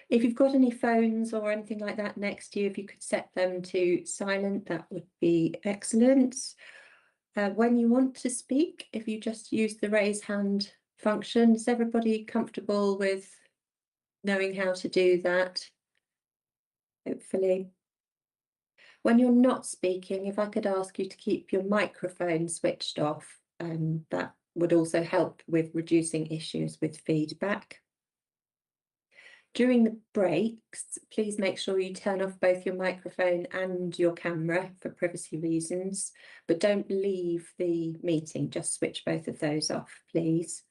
If you've got any phones or anything like that next to you, if you could set them to silent, that would be excellent. When you want to speak, if you just use the raise hand function, is everybody comfortable with knowing how to do that? Hopefully. When you're not speaking, if I could ask you to keep your microphone switched off, that would also help with reducing issues with feedback. During the breaks, please make sure you turn off both your microphone and your camera for privacy reasons, but don't leave the meeting, just switch both of those off, please.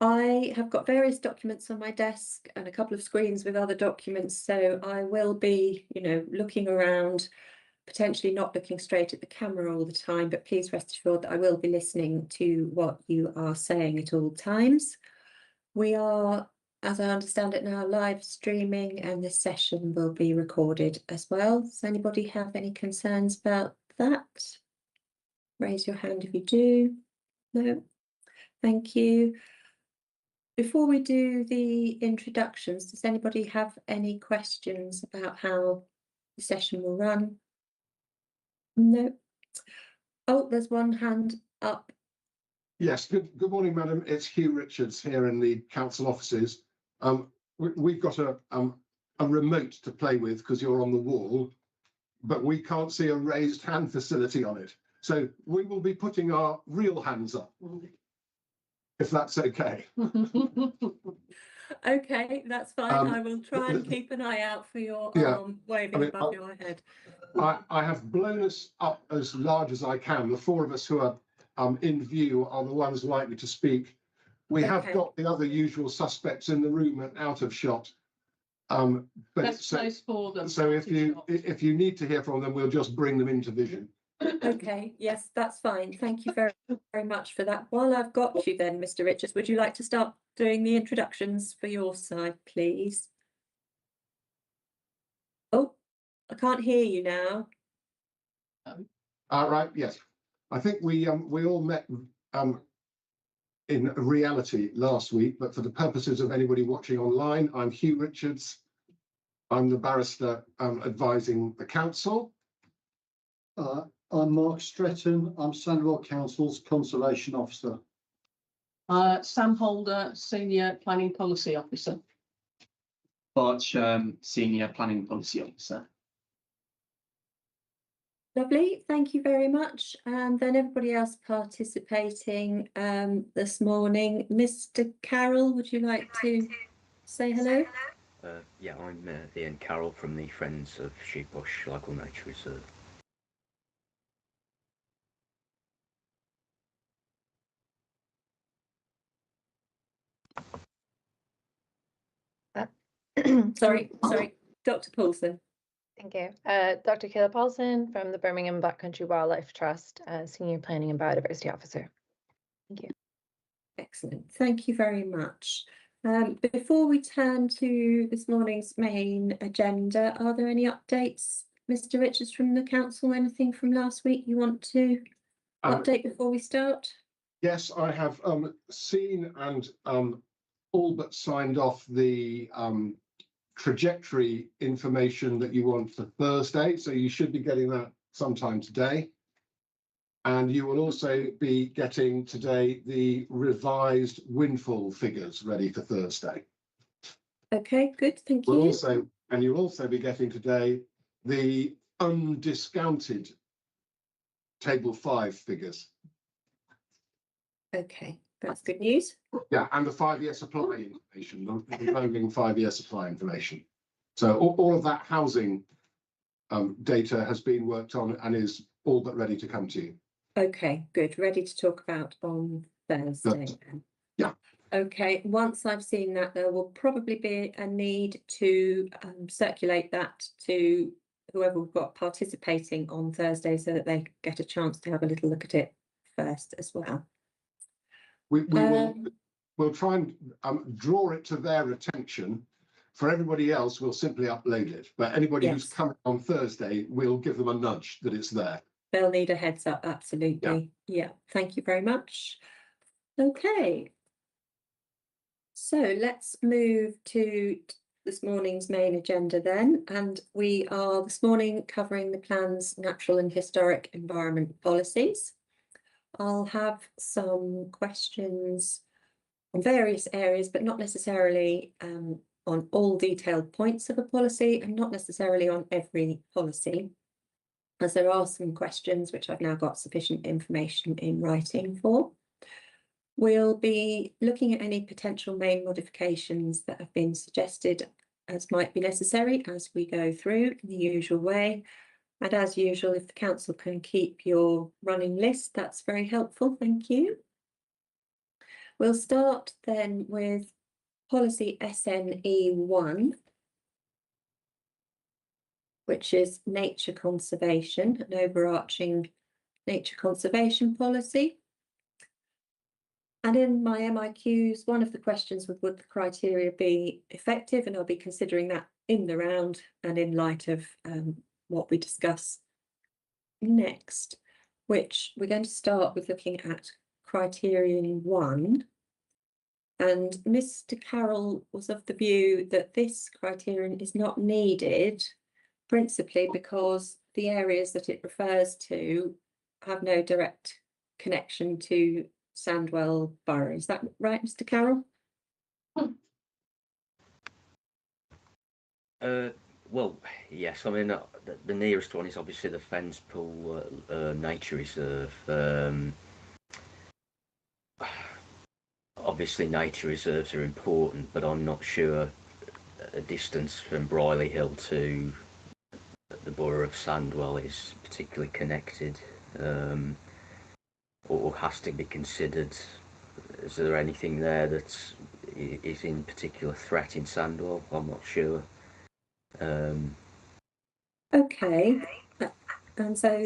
I have got various documents on my desk and a couple of screens with other documents, so I will be, looking around, potentially not looking straight at the camera all the time, but please rest assured that I will be listening to what you are saying at all times. We are, as I understand it now, live streaming, and this session will be recorded as well. Does anybody have any concerns about that? Raise your hand if you do. No? Thank you. Before we do the introductions, does anybody have any questions about how the session will run? No. Oh, there's one hand up. Yes, good morning, madam. It's Hugh Richards here in the council offices. We've got a remote to play with because you're on the wall, but we can't see a raised hand facility on it. So we will be putting our real hands up, if that's okay. Okay, that's fine. I will try and keep an eye out for your arm waving above your head. I have blown us up as large as I can. The four of us who are in view are the ones likely to speak. We have got the other usual suspects in the room and out of shot. But that's close for them. So if you need to hear from them, we'll just bring them into vision. Okay, yes, that's fine. Thank you very, very much for that. While I've got you then, Mr. Richards, would you like to start doing the introductions for your side, please? Oh, I can't hear you now. Right, yes. I think we all met in reality last week, but for the purposes of anybody watching online, I'm Hugh Richards. I'm the barrister advising the council. I'm Mark Stretton. I'm Sandwell Council's Conservation Officer. Sam Holder, Senior Planning Policy Officer. Barch, Senior Planning Policy Officer. Lovely, thank you very much. And then everybody else participating this morning. Mr. Carroll, would you like to say hello? Yeah, I'm Ian Carroll from the Friends of Sheepwash Local Nature Reserve. Sorry, Dr. Paulson. Thank you. Dr. Kayla Paulson from the Birmingham Backcountry Wildlife Trust, Senior Planning and Biodiversity Officer. Thank you. Excellent. Thank you very much. Before we turn to this morning's main agenda, are there any updates, Mr. Richards, from the council? Anything from last week you want to update before we start? Yes, I have seen and all but signed off the trajectory information that you want for Thursday, so you should be getting that sometime today. And you will also be getting today the revised windfall figures ready for Thursday. Okay, good, thank you. You'll also be getting today the undiscounted table 5 figures. Okay, that's good news. Yeah, and the 5-year supply information, the rolling 5-year supply information. So all of that housing data has been worked on and is all but ready to come to you. Okay, good. Ready to talk about on Thursday. Yeah. Okay, once I've seen that, there will probably be a need to circulate that to whoever we've got participating on Thursday so that they get a chance to have a little look at it first as well. We'll try and draw it to their attention. For everybody else, we'll simply upload it. But anybody who's coming on Thursday, we'll give them a nudge that it's there. They'll need a heads up, absolutely. Yeah, thank you very much. Okay. So let's move to this morning's main agenda then, and we are this morning covering the plan's natural and historic environment policies. I'll have some questions on various areas, but not necessarily on all detailed points of a policy and not necessarily on every policy, as there are some questions which I've now got sufficient information in writing for. We'll be looking at any potential main modifications that have been suggested as might be necessary as we go through in the usual way. And as usual, if the council can keep your running list, that's very helpful. Thank you. We'll start then with policy SNE1, which is nature conservation, an overarching nature conservation policy. And in my MIQs, one of the questions was, would the criteria be effective? And I'll be considering that in the round and in light of what we discuss next, which we're going to start with looking at criterion 1. And Mr. Carroll was of the view that this criterion is not needed, principally because the areas that it refers to have no direct connection to Sandwell Borough. Is that right, Mr. Carroll? Well, yes. I mean, the nearest one is obviously the Fens Pool Nature Reserve. Obviously, nature reserves are important, but I'm not sure a distance from Briley Hill to the borough of Sandwell is particularly connected, or has to be considered. Is there anything there that is in particular threat in Sandwell? I'm not sure. Okay, and so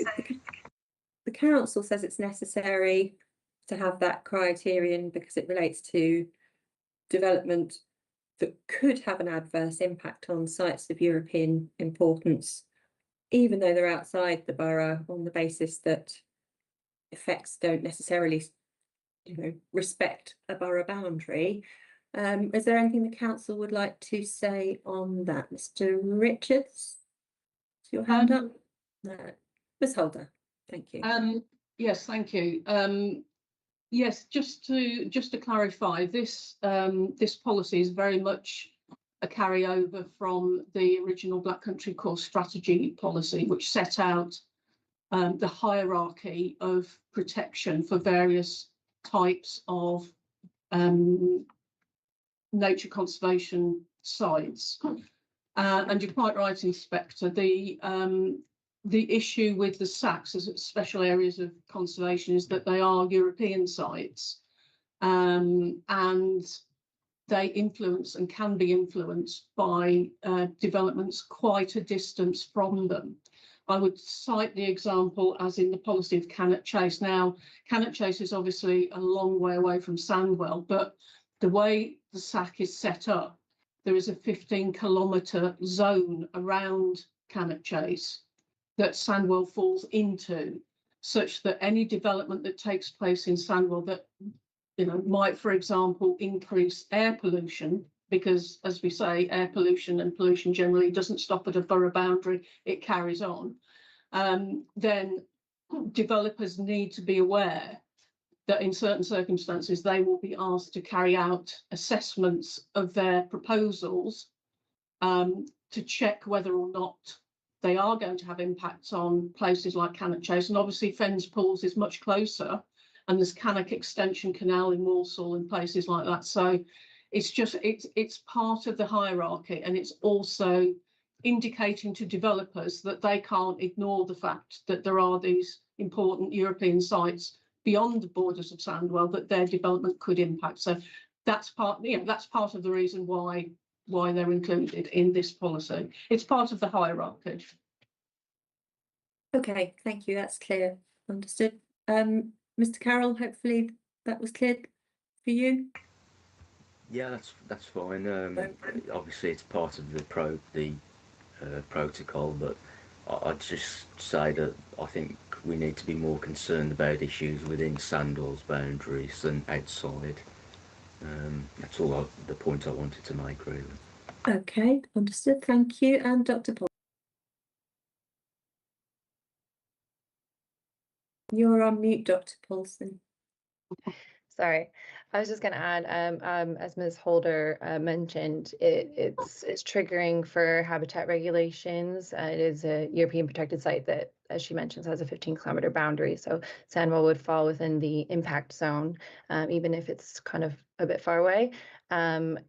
the council says it's necessary to have that criterion because it relates to development that could have an adverse impact on sites of European importance, even though they're outside the borough, on the basis that effects don't necessarily, respect a borough boundary. Is there anything the council would like to say on that? Mr. Richards, is your hand up? No. Ms. Holder, thank you. Yes, thank you. Yes, just to clarify, this policy is very much a carryover from the original Black Country Core strategy policy, which set out the hierarchy of protection for various types of nature conservation sites. And you're quite right, Inspector, the issue with the SACs as special areas of conservation is that they are European sites, and they influence and can be influenced by developments quite a distance from them. I would cite the example as in the policy of Cannock Chase. Now, Cannock Chase is obviously a long way away from Sandwell, but the way the SAC is set up, there is a 15-kilometre zone around Cannock Chase that Sandwell falls into, such that any development that takes place in Sandwell that might, for example, increase air pollution, because as we say, air pollution and pollution generally doesn't stop at a borough boundary, it carries on, then developers need to be aware that in certain circumstances they will be asked to carry out assessments of their proposals to check whether or not they are going to have impacts on places like Cannock Chase. And obviously Fens Pools is much closer, and there's Cannock Extension Canal in Walsall and places like that. So it's part of the hierarchy, and it's also indicating to developers that they can't ignore the fact that there are these important European sites beyond the borders of Sandwell that their development could impact. So that's part of the reason why they're included in this policy. It's part of the hierarchy. Okay, thank you. That's clear. Understood. Mr. Carroll, hopefully that was clear for you. Yeah, that's fine. Obviously, it's part of the protocol, but I'd just say that I think we need to be more concerned about issues within Sandwell's boundaries than outside. That's all the point I wanted to make, really. Okay, understood. Thank you. And Dr. Paul. You're on mute, Dr. Paulson. Sorry, I was just going to add, as Ms. Holder mentioned, it's triggering for habitat regulations. It is a European protected site that, as she mentions, has a 15-kilometer boundary. So Sandwell would fall within the impact zone, even if it's kind of a bit far away.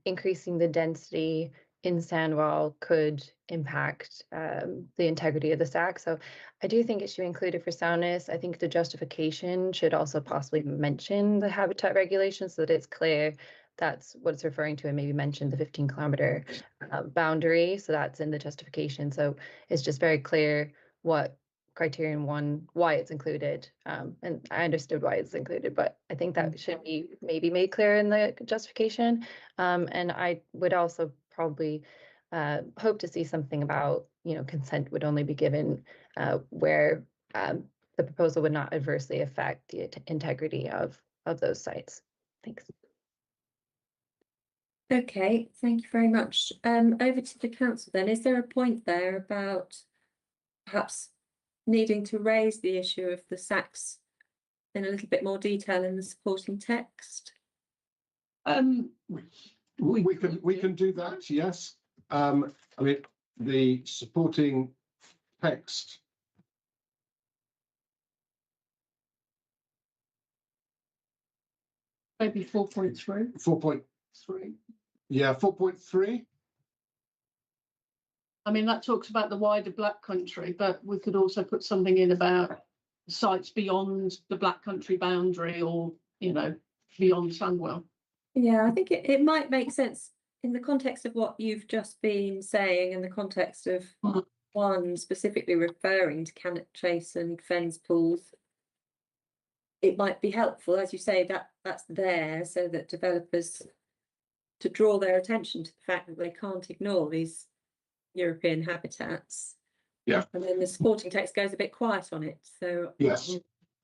Increasing the density in Sandwell could impact the integrity of the stack. So I do think it should be included for soundness. I think the justification should also possibly mention the habitat regulations so that it's clear that's what it's referring to, and maybe mention the 15-kilometer boundary. So that's in the justification. So it's just very clear what criterion 1, why it's included. And I understood why it's included, but I think that should be maybe made clear in the justification. And I would also probably hope to see something about, consent would only be given where the proposal would not adversely affect the integrity of those sites. Thanks. Okay, thank you very much. Over to the council then. Is there a point there about perhaps needing to raise the issue of the SACs in a little bit more detail in the supporting text? We can do that, yes. I mean, the supporting text. Maybe 4.3. 4.3. Yeah, 4.3. I mean, that talks about the wider Black Country, but we could also put something in about sites beyond the Black Country boundary, or, beyond Sandwell. Yeah, I think it might make sense in the context of what you've just been saying, in the context of one specifically referring to Cannock Chase and Fens Pools. It might be helpful, as you say, that's there so that developers to draw their attention to the fact that they can't ignore these European habitats. Yeah. And then the supporting text goes a bit quiet on it. So yes,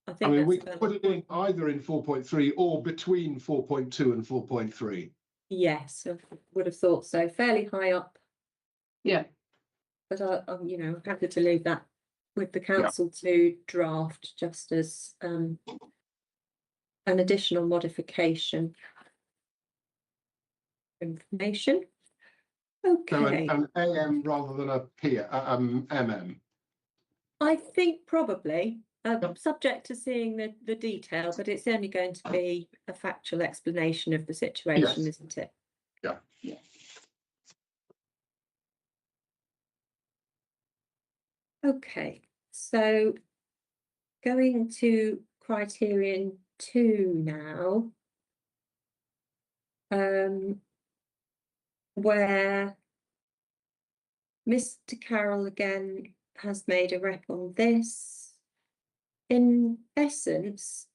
I think we that's could put it in either in 4.3 or between 4.2 and 4.3. yes, I would have thought so. Fairly high up. Yeah. But I'm happy to leave that with the council to draft just as an additional modification information. Okay. So an AM rather than a P, MM. I think probably subject to seeing the detail, but it's only going to be a factual explanation of the situation, Yes. isn't it? Yeah. Yeah. Okay, so going to criterion 2 now, where Mr. Carroll again has made a rep on this. In essence,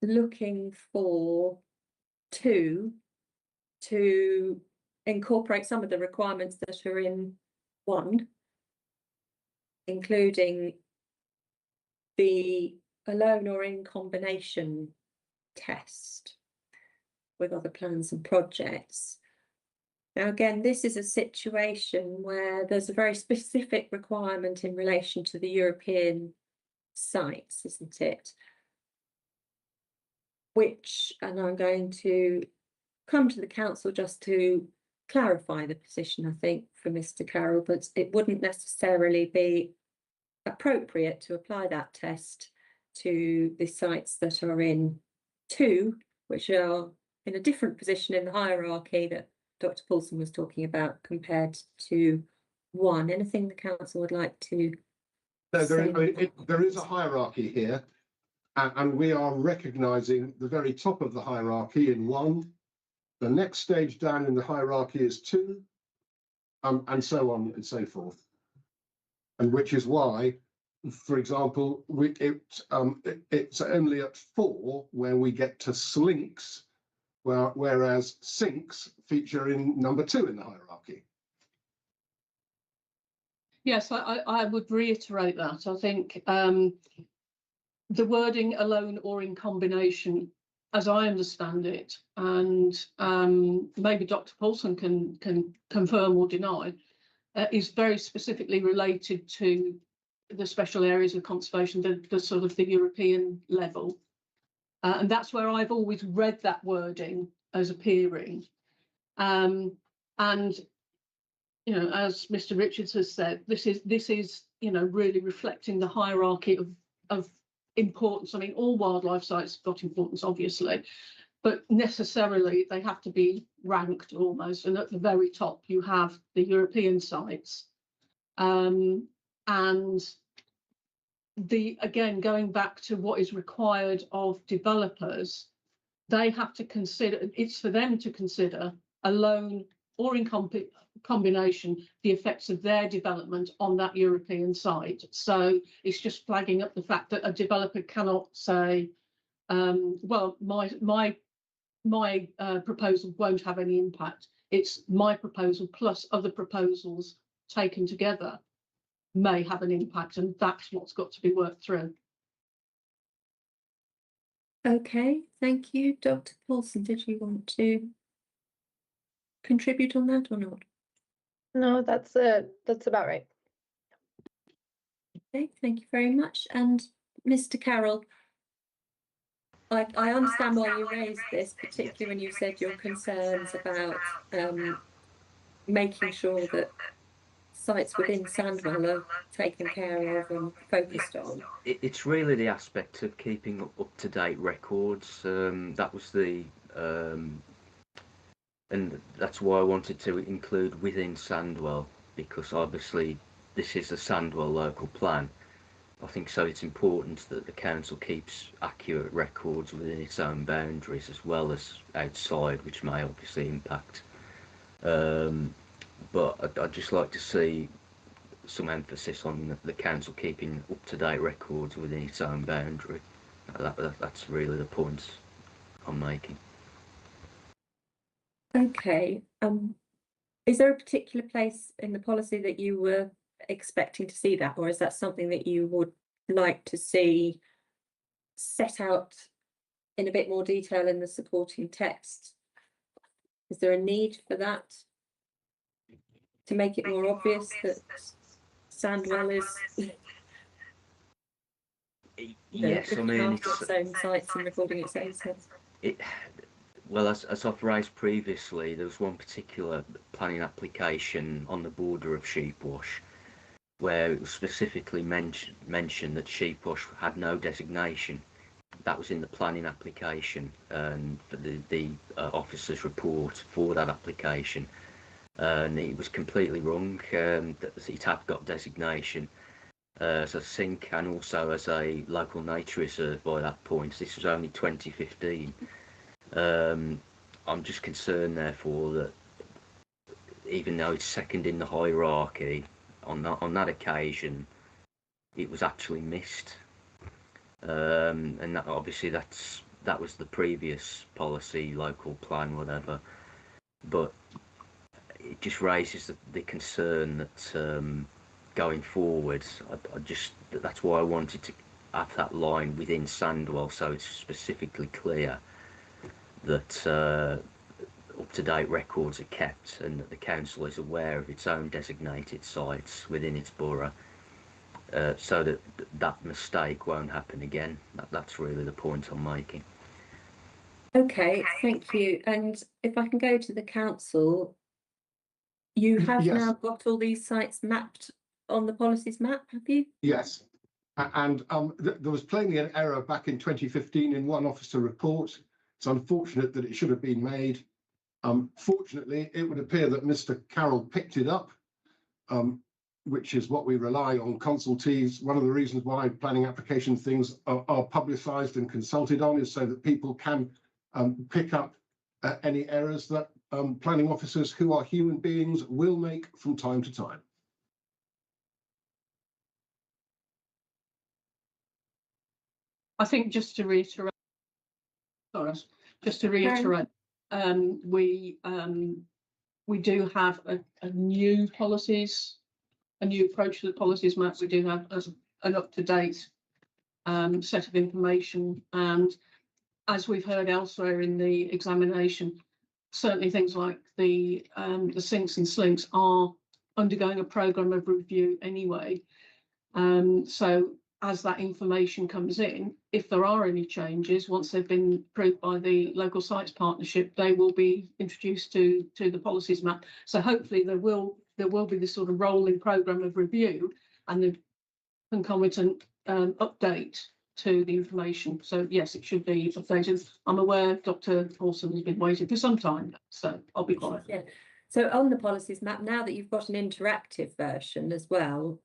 looking for 2 to incorporate some of the requirements that are in 1, including the alone or in combination test with other plans and projects. Now, again, this is a situation where there's a very specific requirement in relation to the European sites, isn't it? Which, and I'm going to come to the council just to clarify the position, I think, for Mr. Carroll, but it wouldn't necessarily be appropriate to apply that test to the sites that are in 2, which are in a different position in the hierarchy that Dr. Paulson was talking about compared to 1. Anything the council would like to No, say? there is a hierarchy here, and we are recognising the very top of the hierarchy in 1. The next stage down in the hierarchy is 2, and so on and so forth. And which is why, for example, it's only at 4 where we get to slinks, whereas sinks feature in number 2 in the hierarchy. Yes, I would reiterate that. I think the wording alone or in combination as I understand it, and maybe Dr. Paulson can confirm or deny, is very specifically related to the special areas of conservation, the sort of the European level. And that's where I've always read that wording as appearing. And, you know, as Mr. Richards has said, this is, you know, really reflecting the hierarchy of importance. I mean, all wildlife sites have got importance, obviously, but necessarily they have to be ranked almost. And at the very top, you have the European sites. And again, going back to what is required of developers, they have to consider, it's for them to consider alone or in combination the effects of their development on that European site. So it's just flagging up the fact that a developer cannot say, well, my proposal won't have any impact. It's my proposal plus other proposals taken together may have an impact, and that's what's got to be worked through. Okay, thank you. Dr. Paulson, did you want to contribute on that or not? No, that's about right. Okay, thank you very much. And Mr. Carroll, I understand why you raised this, particularly when you said your concerns about making sure that sites within Sandwell are taken care of and focused on. It's really the aspect of keeping up-to-date records. That was the and that's why I wanted to include within Sandwell, because obviously this is a Sandwell local plan. I think so it's important that the council keeps accurate records within its own boundaries as well as outside, which may obviously impact. But I'd just like to see some emphasis on the council keeping up-to-date records within its own boundary. That's really the point I'm making. Okay. Is there a particular place in the policy that you were expecting to see that, or is that something that you would like to see set out in a bit more detail in the supporting text? Is there a need for that to make it more obvious that Sandwell is yes, I mean, after its own sites and recording its own sites? Well, as I've raised previously, there was one particular planning application on the border of Sheepwash where it was specifically mentioned that Sheepwash had no designation. That was in the planning application and for the officer's report for that application, and it was completely wrong. That it had got designation as a sink and also as a local nature reserve by that point. This was only 2015. I'm just concerned, therefore, that even though it's second in the hierarchy, on that occasion, it was actually missed. And that, obviously that was the previous policy, local plan, whatever. But it just raises the concern that going forward, that's why I wanted to have that line within Sandwell, so it's specifically clear that up-to-date records are kept and that the council is aware of its own designated sites within its borough, so that that mistake won't happen again. That's really the point I'm making. Okay, thank you. And if I can go to the council, you have Yes. now got all these sites mapped on the policies map, have you? Yes. And there was plainly an error back in 2015 in one officer report. It's unfortunate that it should have been made. Fortunately, it would appear that Mr. Carroll picked it up, which is what we rely on consultees. One of the reasons why planning application things are publicised and consulted on is so that people can pick up any errors that planning officers who are human beings will make from time to time. I think just to reiterate, we do have a new policies, a new approach to the policies map. We do have an up-to-date set of information, and as we've heard elsewhere in the examination, certainly things like the sinks and slinks are undergoing a programme of review anyway. So as that information comes in, if there are any changes, once they've been approved by the local sites partnership, they will be introduced to the policies map. So hopefully there will be this sort of rolling programme of review and the concomitant update to the information. So yes, it should be updated. I'm aware Dr. Paulson has been waiting for some time, so I'll be quiet. Yeah. So on the policies map, now that you've got an interactive version as well,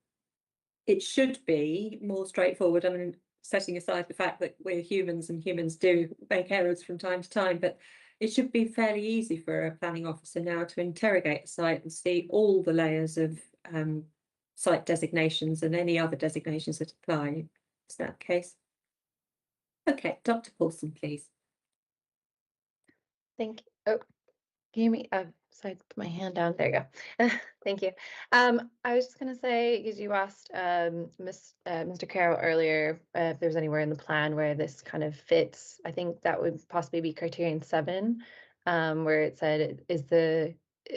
it should be more straightforward. I mean, setting aside the fact that we're humans and humans do make errors from time to time, but it should be fairly easy for a planning officer now to interrogate a site and see all the layers of site designations and any other designations that apply. Is that the case? Okay, Dr. Paulson, please. Thank you. Oh, can you hear me? Sorry, put my hand down. There you go. Thank you. I was just going to say, because you asked Mr. Carroll earlier if there's anywhere in the plan where this kind of fits. I think that would possibly be criterion 7, where it said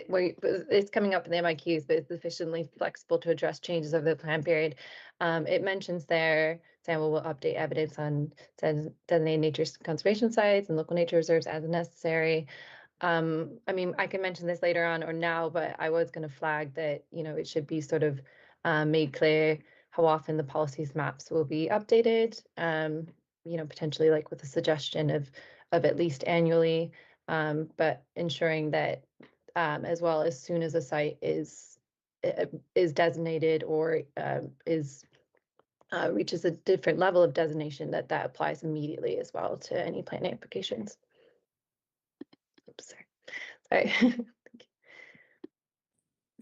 where it's coming up in the MIQs, but it's sufficiently flexible to address changes over the plan period. It mentions there, Sandwell will update evidence on designated nature conservation sites and local nature reserves as necessary. I mean, I can mention this later on or now, but I was going to flag that, it should be sort of made clear how often the policies maps will be updated, potentially like with a suggestion of at least annually, but ensuring that as well, as soon as a site is designated or reaches a different level of designation, that applies immediately as well to any planning applications. Oops, sorry.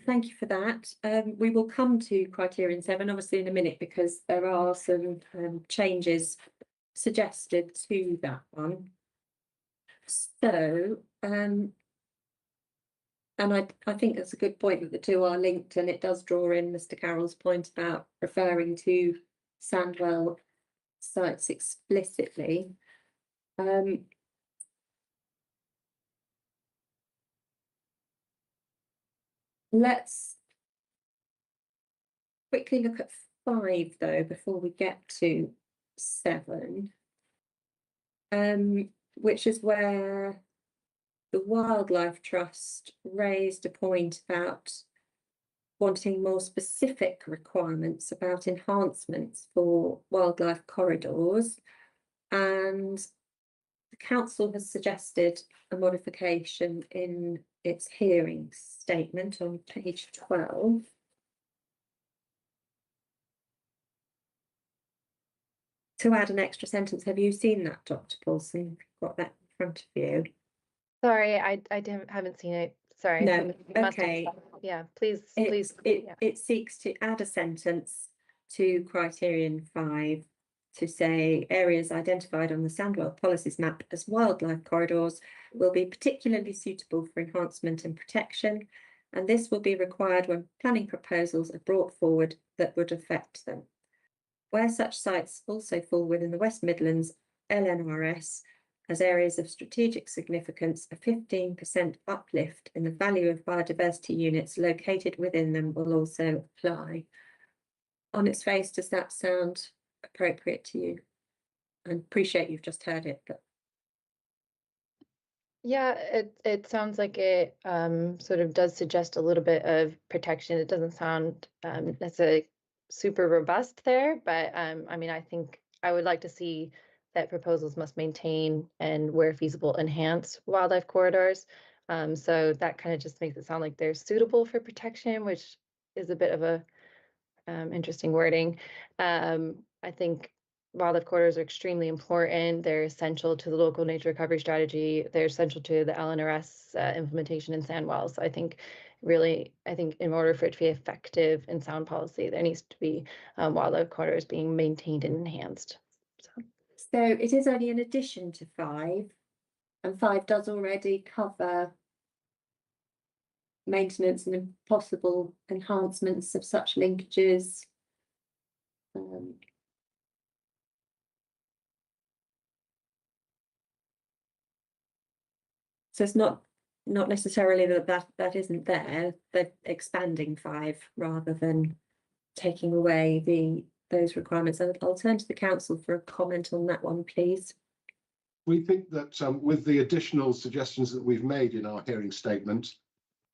Thank you for that. We will come to criterion 7 obviously in a minute, because there are some changes suggested to that one. So, and I think that's a good point that the two are linked, and it does draw in Mr. Carroll's point about referring to Sandwell sites explicitly. Let's quickly look at 5 though before we get to 7, which is where the Wildlife Trust raised a point about wanting more specific requirements about enhancements for wildlife corridors, and the council has suggested a modification in its hearing statement on page 12. To add an extra sentence. Have you seen that, Dr. Paulson? Got that in front of you? Sorry, I haven't seen it. Sorry. No, Must have- okay. Yeah, please. Yeah. It seeks to add a sentence to criterion 5 to say areas identified on the Sandwell policies map as wildlife corridors will be particularly suitable for enhancement and protection, and this will be required when planning proposals are brought forward that would affect them. Where such sites also fall within the West Midlands LNRS as areas of strategic significance, a 15% uplift in the value of biodiversity units located within them will also apply. On its face, does that sound appropriate to you? I appreciate you've just heard it, but Yeah, it sounds like it sort of does suggest a little bit of protection. It doesn't sound necessarily super robust there, but I mean, I think I would like to see that proposals must maintain and, where feasible, enhance wildlife corridors. So that kind of just makes it sound like they're suitable for protection, which is a bit of a interesting wording. I think wildlife corridors are extremely important. They're essential to the local nature recovery strategy. They're essential to the LNRS implementation in Sandwell. So I think in order for it to be effective and sound policy, there needs to be wildlife corridors being maintained and enhanced. So it is only in addition to 5, and 5 does already cover maintenance and possible enhancements of such linkages. So it's not necessarily that isn't there. They're expanding 5 rather than taking away those requirements. I'll turn to the council for a comment on that one, please. We think that with the additional suggestions that we've made in our hearing statement,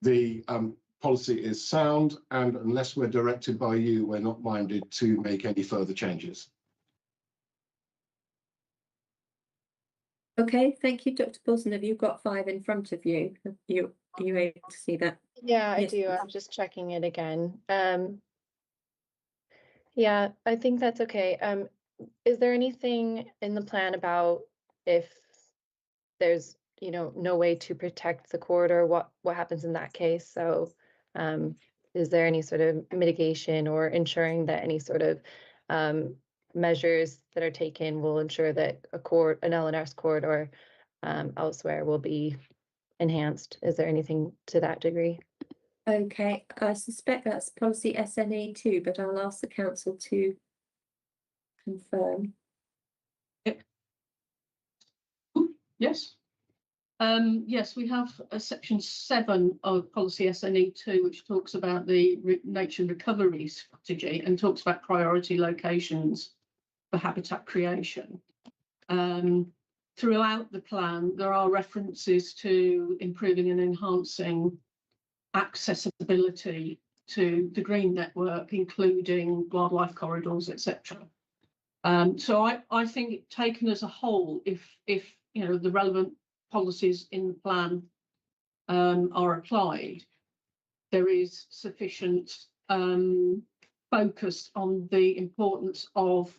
the policy is sound, and unless we're directed by you, we're not minded to make any further changes. Okay, thank you, Dr. Paulson. Have you got 5 in front of you? Are you able to see that? Yeah, I Yes, do. please. I'm just checking it again. Yeah, I think that's okay. Is there anything in the plan about if there's, no way to protect the corridor, what happens in that case? So, is there any sort of mitigation or ensuring that any sort of measures that are taken will ensure that an LNR's corridor elsewhere will be enhanced? Is there anything to that degree? Okay, I suspect that's policy SNE 2, but I'll ask the council to confirm. Yes. Yes, we have a section 7 of policy SNE 2, which talks about the nature recovery strategy and talks about priority locations for habitat creation. Throughout the plan, there are references to improving and enhancing accessibility to the green network, including wildlife corridors, etc. So I think taken as a whole, if the relevant policies in the plan are applied, there is sufficient focus on the importance of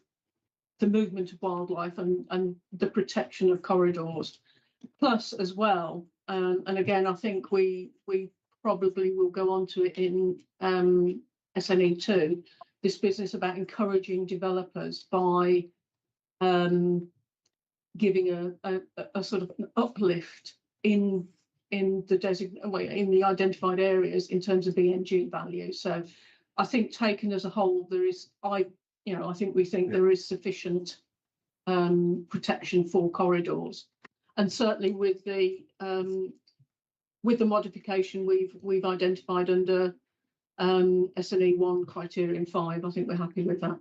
the movement of wildlife and the protection of corridors. Plus, as well, and again, I think we probably will go on to it in SNE 2, this business about encouraging developers by giving a sort of an uplift in the identified areas in terms of BNG value. So I think taken as a whole, there is I think we think there is sufficient protection for corridors, and certainly with the modification we've identified under SNE 1 criterion 5, I think we're happy with that.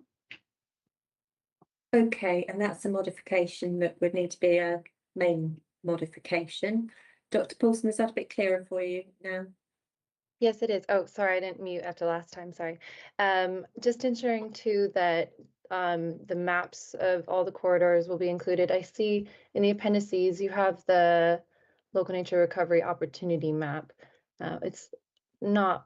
Okay, and that's a modification that would need to be a main modification. Dr. Paulson, is that a bit clearer for you now? Yes, it is. Oh, sorry, I didn't mute after last time. Sorry. Just ensuring too that the maps of all the corridors will be included. I see in the appendices you have the local nature recovery opportunity map. It's not,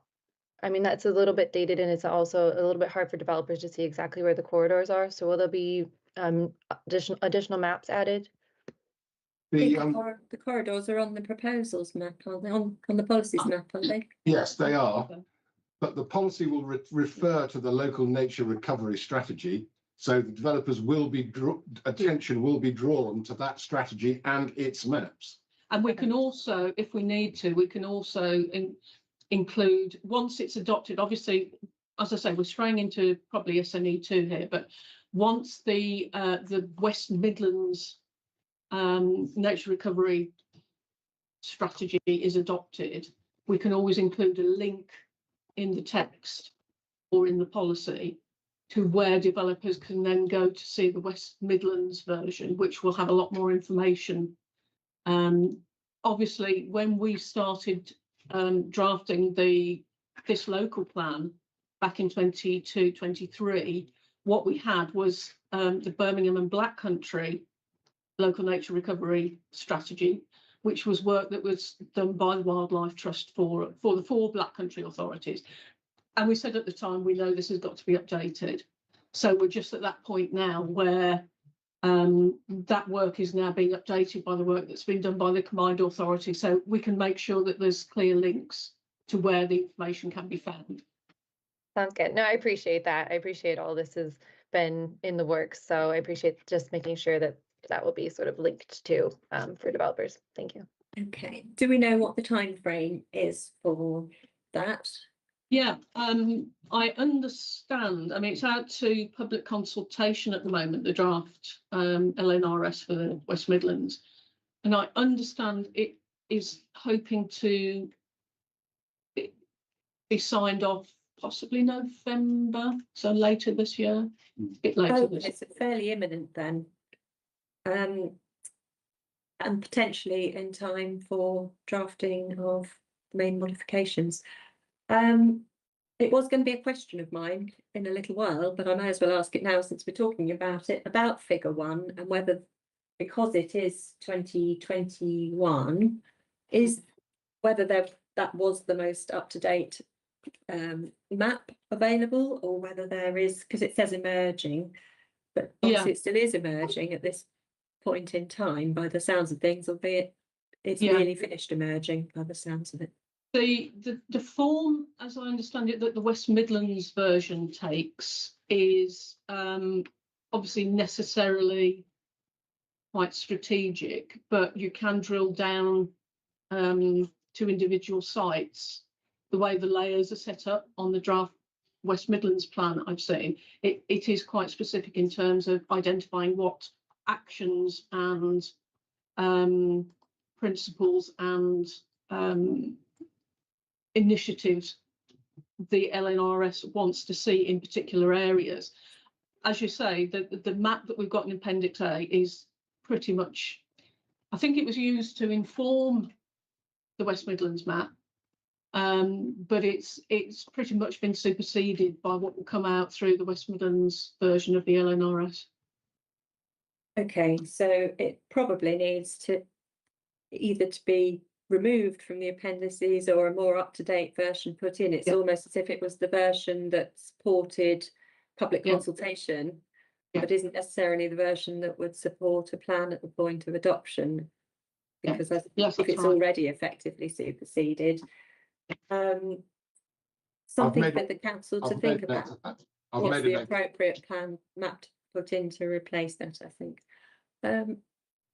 I mean, that's a little bit dated, and it's also a little bit hard for developers to see exactly where the corridors are. So will there be additional maps added? The The corridors are on the proposals map, aren't they? On the policies map, aren't they? yes, they are, but the policy will refer to the local nature recovery strategy. So the developers will be attention will be drawn to that strategy and its maps. And we can also, if we need to, we can also include, once it's adopted, obviously, as I say, we're straying into probably SNE 2 here, but once the West Midlands nature recovery strategy is adopted, we can always include a link in the text or in the policy to where developers can then go to see the West Midlands version, which will have a lot more information. Obviously, when we started drafting this local plan back in 22-23, what we had was the Birmingham and Black Country local nature recovery strategy, which was work that was done by the Wildlife Trust for the 4 Black Country authorities. And we said at the time, we know this has got to be updated. So we're just at that point now where that work is now being updated by the work that's been done by the combined authority. So we can make sure that there's clear links to where the information can be found. Sounds good. No, I appreciate that. I appreciate all this has been in the works. So I appreciate just making sure that that will be sort of linked to for developers. Thank you. Okay. Do we know what the time frame is for that? Yeah, I understand. I mean, it's out to public consultation at the moment, the draft LNRS for the West Midlands. And I understand it is hoping to be signed off possibly November, so later this year, a bit later Oh, this year. it's fairly imminent then. And potentially in time for drafting of the main modifications. It was going to be a question of mine in a little while, but I may as well ask it now since we're talking about it, about figure 1 and whether, because it is 2021, is whether that was the most up-to-date map available, or whether there is, because it says emerging, but obviously it still is emerging at this point in time by the sounds of things, albeit it's nearly finished emerging by the sounds of it. The form, as I understand it, that the West Midlands version takes is obviously necessarily quite strategic, but you can drill down to individual sites. The way the layers are set up on the draft West Midlands plan I've seen, it is quite specific in terms of identifying what actions and principles and initiatives the LNRS wants to see in particular areas. As you say, the map that we've got in Appendix A is pretty much, I think it was used to inform the West Midlands map, but it's pretty much been superseded by what will come out through the West Midlands version of the LNRS. Okay, so it probably needs to either to be removed from the appendices or a more up-to-date version put in. It's almost as if it was the version that supported public consultation, but isn't necessarily the version that would support a plan at the point of adoption, because if it's already effectively superseded. Something for the council to think about. What's the appropriate plan map to put in to replace that, I think.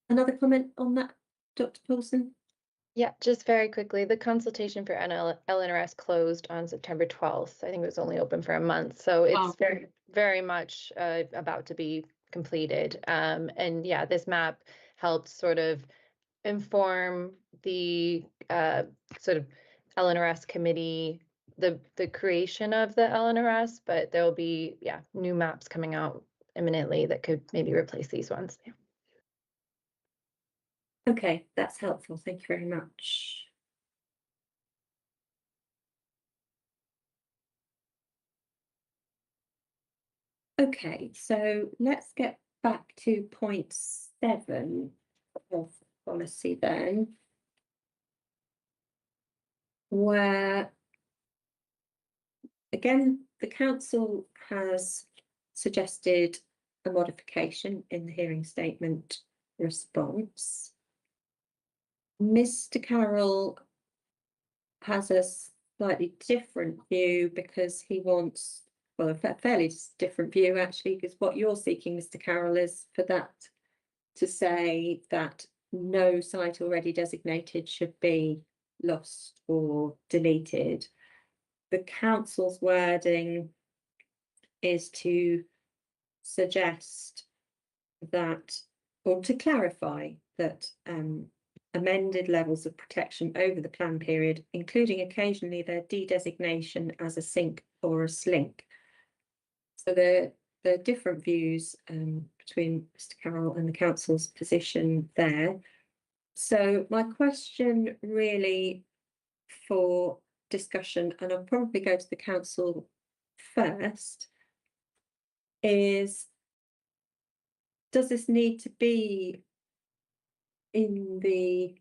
Another comment on that, Dr. Paulson? Yeah, just very quickly, the consultation for LNRS closed on September 12th. I think it was only open for a month, so it's very much about to be completed. And yeah, this map helped sort of inform the sort of LNRS committee, the creation of the LNRS, but there'll be new maps coming out imminently that could maybe replace these ones. Okay, that's helpful. Thank you very much. Okay, so let's get back to point 7 of policy then, where again the council has suggested a modification in the hearing statement response. Mr. Carroll has a slightly different view because he wants, well, a fairly different view actually, because what you're seeking, Mr. Carroll, is for that to say that no site already designated should be lost or deleted. The council's wording is to suggest that, or to clarify that amended levels of protection over the plan period, including occasionally their de-designation as a sink or a slink. So there are different views between Mr. Carroll and the council's position there. So my question really for discussion, and I'll probably go to the council first, is does this need to be in the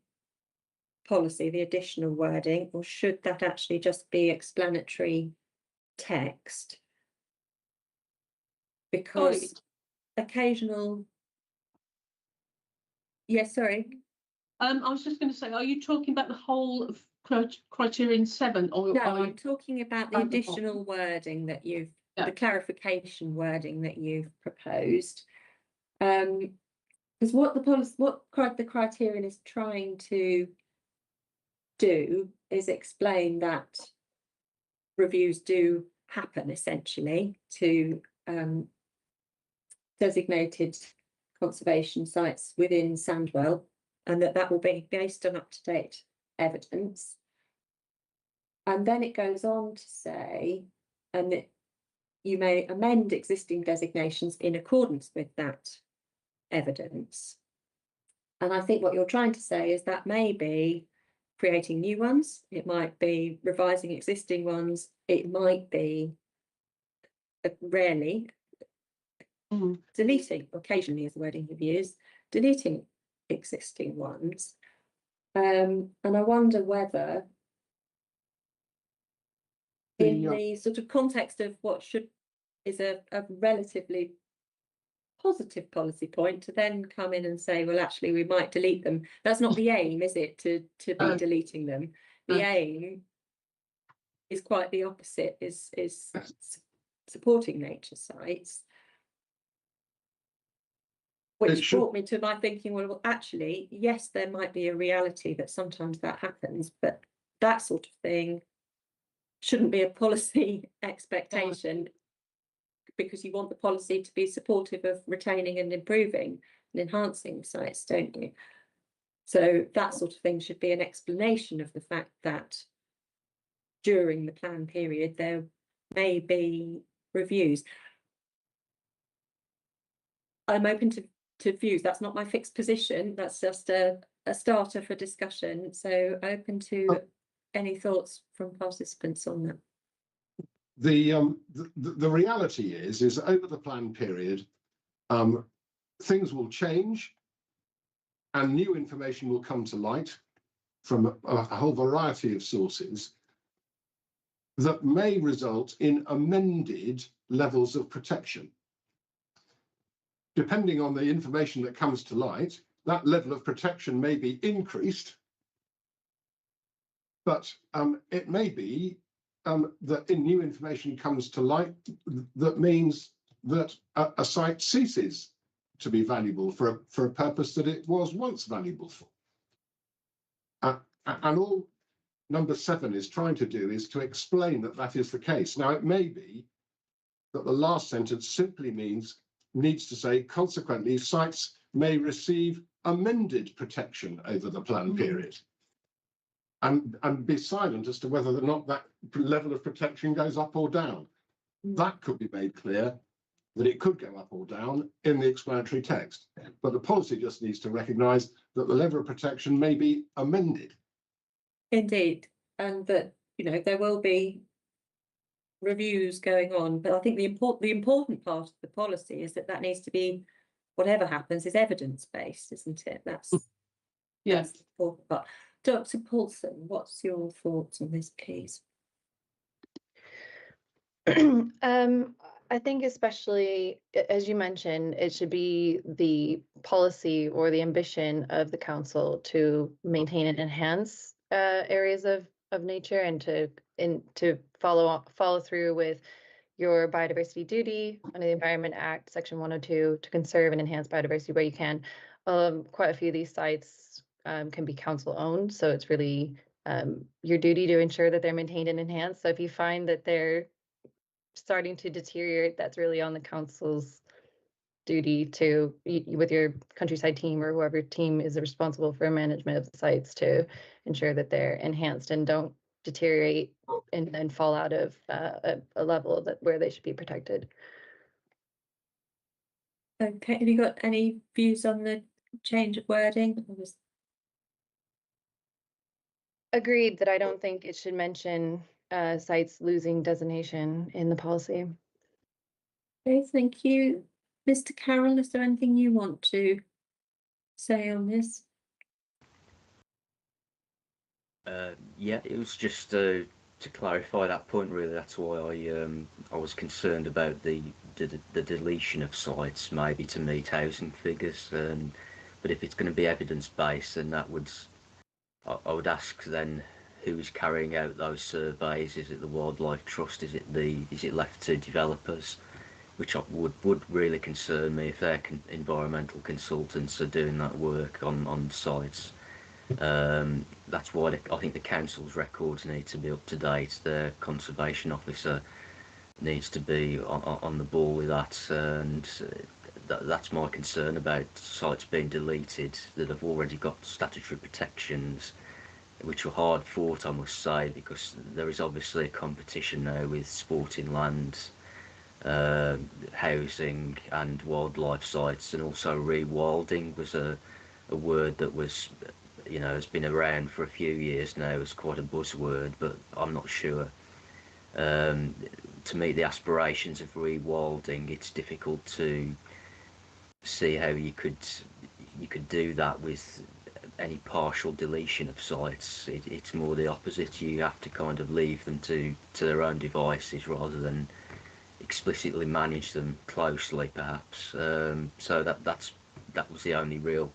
policy, the additional wording, or should that actually just be explanatory text? Because occasional, sorry. I was just going to say, are you talking about the whole of criterion 7, or no? I'm talking about the additional wording that you've, the clarification wording that you've proposed. Because what the policy, what the criterion is trying to do is explain that reviews do happen essentially to designated conservation sites within Sandwell, and that will be based on up-to-date evidence. And then it goes on to say, and that you may amend existing designations in accordance with that evidence. And I think what you're trying to say is that may be creating new ones, it might be revising existing ones, it might be rarely deleting, occasionally is the wording you've used, deleting existing ones. And I wonder whether in the sort of context of what is a relatively positive policy point, to then come in and say, well, actually, we might delete them. That's not the aim, is it, to be deleting them? The aim is quite the opposite, is supporting nature sites. Which brought me to my thinking, well, actually, yes, there might be a reality that sometimes that happens, but that sort of thing shouldn't be a policy expectation, because you want the policy to be supportive of retaining and improving and enhancing sites, don't you? So that sort of thing should be an explanation of the fact that during the plan period there may be reviews. I'm open to views. That's not my fixed position. That's just a starter for discussion. So open to any thoughts from participants on that. The reality is over the plan period, things will change and new information will come to light from a whole variety of sources that may result in amended levels of protection. Depending on the information that comes to light, that level of protection may be increased, but it may be that new information comes to light that means that a site ceases to be valuable for a purpose that it was once valuable for. And all number 7 is trying to do is to explain that that is the case. Now, it may be that the last sentence simply needs to say, consequently, sites may receive amended protection over the plan period. And be silent as to whether or not that level of protection goes up or down. That could be made clear, that it could go up or down in the explanatory text. But the policy just needs to recognise that the level of protection may be amended. Indeed, and that, you know, there will be reviews going on, but I think the important part of the policy is that needs to be, whatever happens, is evidence-based, isn't it? That's yes. the important part. Dr. Paulson, what's your thoughts on this, please? I think especially, as you mentioned, it should be the policy or the ambition of the council to maintain and enhance areas of nature, and to follow through with your biodiversity duty under the Environment Act, Section 102, to conserve and enhance biodiversity where you can. Quite a few of these sites can be council owned, so it's really your duty to ensure that they're maintained and enhanced. So if you find that they're starting to deteriorate, that's really on the council's duty to, with your countryside team or whoever team is responsible for management of the sites, to ensure that they're enhanced and don't deteriorate and then fall out of a level that where they should be protected. Okay, have you got any views on the change of wording? Agreed that I don't think it should mention sites losing designation in the policy. Okay, thank you. Mr. Carroll, is there anything you want to say on this? Yeah, it was just to clarify that point, really. That's why I was concerned about the deletion of sites, maybe to meet housing figures. But if it's going to be evidence-based, then that would, I would ask then, who's carrying out those surveys? Is it the Wildlife Trust? Is it left to developers? Which would really concern me if their environmental consultants are doing that work on sites. That's why I think the council's records need to be up to date. Their conservation officer needs to be on the ball with that, and that's my concern about sites being deleted that have already got statutory protections, which were hard fought, I must say, because there is obviously a competition now with sporting lands, housing and wildlife sites, and also rewilding was a word that was, you know, has been around for a few years now as quite a buzzword, but I'm not sure. To meet the aspirations of rewilding, it's difficult to see how you could do that with any partial deletion of sites. It's more the opposite. You have to kind of leave them to their own devices rather than explicitly manage them closely, perhaps. So that was the only real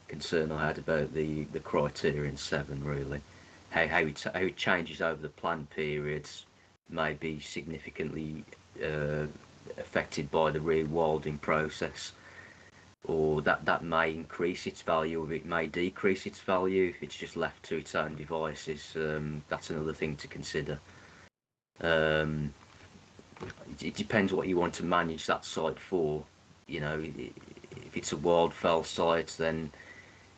concern I had about the criterion 7, really. How it changes over the planned periods may be significantly affected by the rewilding process, or that may increase its value or it may decrease its value if it's just left to its own devices. That's another thing to consider. It depends what you want to manage that site for. You know, if it's a wildfowl site, then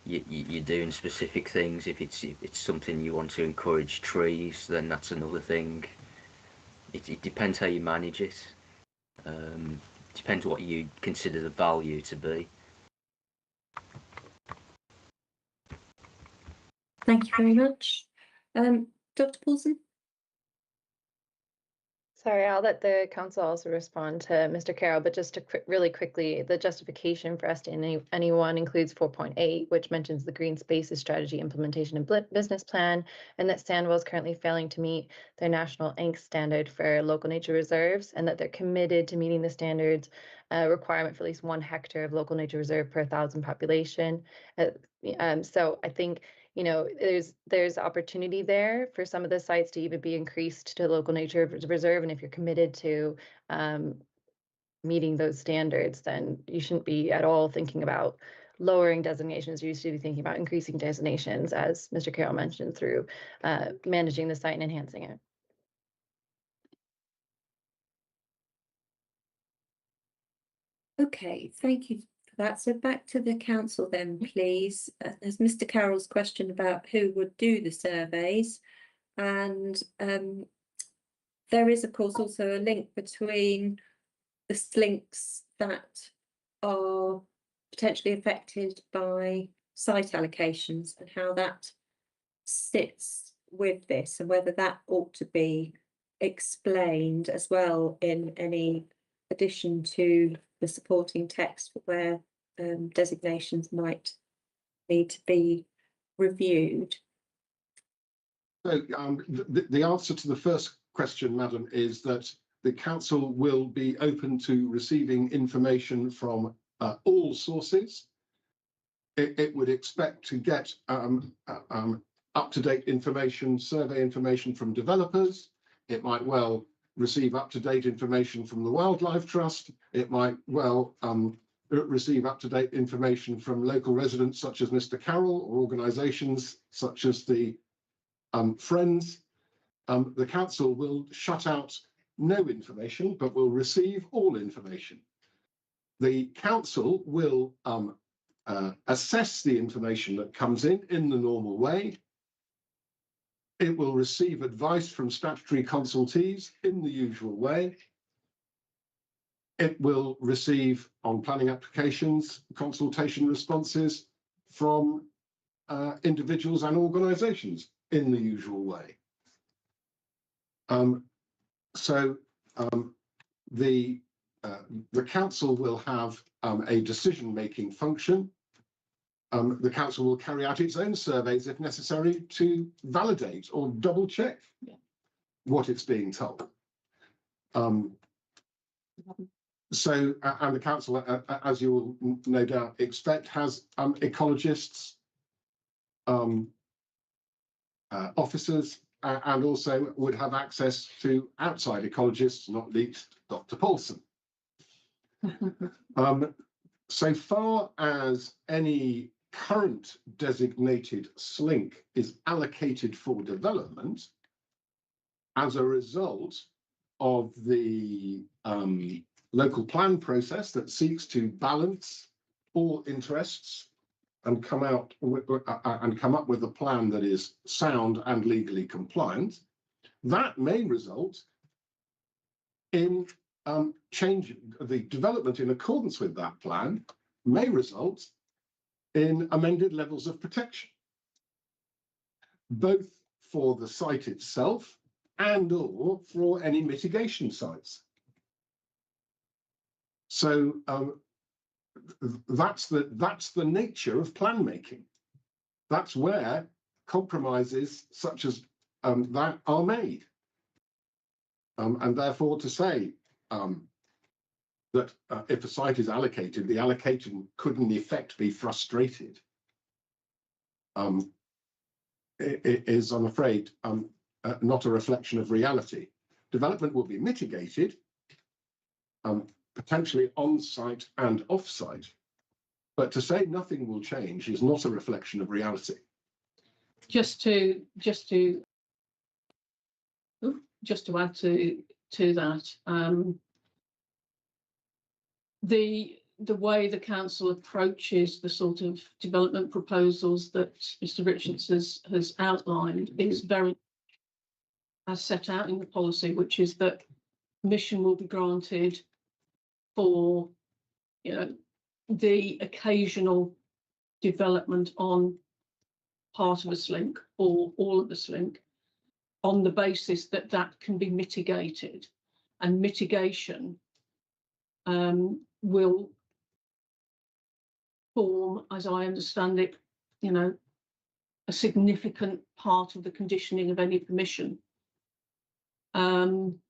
you're doing specific things. If it's something you want to encourage trees, then that's another thing. It depends how you manage it. Depends what you consider the value to be. Thank you very much. Dr. Paulson? Sorry, I'll let the council also respond to Mr. Carroll, but just to really quickly, the justification for us to anyone includes 4.8, which mentions the green spaces strategy implementation and business plan, and that Sandwell is currently failing to meet their national INC standard for local nature reserves, and that they're committed to meeting the standards requirement for at least 1 hectare of local nature reserve per 1,000 population. So I think, you know, there's opportunity there for some of the sites to even be increased to local nature reserve. And if you're committed to meeting those standards, then you shouldn't be at all thinking about lowering designations. You should be thinking about increasing designations, as Mr. Carroll mentioned, through managing the site and enhancing it. Okay, thank you for that. So back to the council then, please. There's Mr. Carroll's question about who would do the surveys, and there is, of course, also a link between the slinks that are potentially affected by site allocations and how that sits with this, and whether that ought to be explained as well in any addition to the supporting text where designations might need to be reviewed. So the answer to the first question, Madam, is that the council will be open to receiving information from all sources. It would expect to get up-to-date information, survey information from developers. It might well receive up-to-date information from the Wildlife Trust. It might well receive up-to-date information from local residents such as Mr. Carroll, or organisations such as the Friends. The council will shut out no information, but will receive all information. The council will assess the information that comes in the normal way. It will receive advice from statutory consultees in the usual way. It will receive, on planning applications, consultation responses from individuals and organisations in the usual way. So the council will have a decision-making function. The council will carry out its own surveys if necessary to validate or double check what it's being told. So, and the council, as you will no doubt expect, has ecologists, officers, and also would have access to outside ecologists, not least Dr. Paulson. So far as any current designated slink is allocated for development, as a result of the local plan process that seeks to balance all interests and come up with a plan that is sound and legally compliant, that may result in change. The development in accordance with that plan may result in amended levels of protection, both for the site itself and or for any mitigation sites. So that's the nature of plan making. That's where compromises such as that are made. And therefore to say that if a site is allocated, the allocation could in effect be frustrated, it is, I'm afraid, not a reflection of reality. Development will be mitigated, potentially on-site and off-site, but to say nothing will change is not a reflection of reality. Just to add to that, the way the council approaches the sort of development proposals that Mr. Richards has outlined is very as set out in the policy, which is that permission will be granted for, you know, the occasional development on part of a slink or all of the slink, on the basis that that can be mitigated, and mitigation will form, as I understand it, you know, a significant part of the conditioning of any permission. And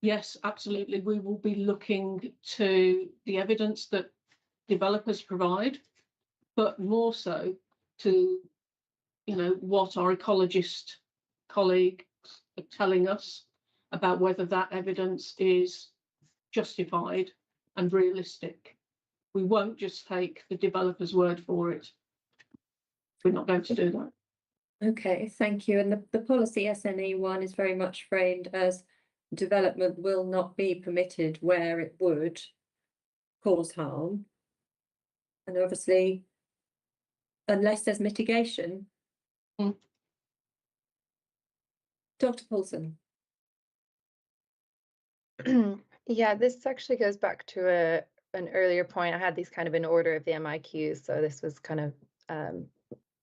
yes, absolutely, we will be looking to the evidence that developers provide, but more so to, you know, what our ecologist colleagues are telling us about whether that evidence is justified and realistic. We won't just take the developer's word for it. We're not going to do that. Okay, thank you. And the policy SNE 1 is very much framed as development will not be permitted where it would cause harm. And obviously, unless there's mitigation. Dr. Paulson. Yeah, this actually goes back to an earlier point. I had these kind of in order of the MIQs, so this was kind of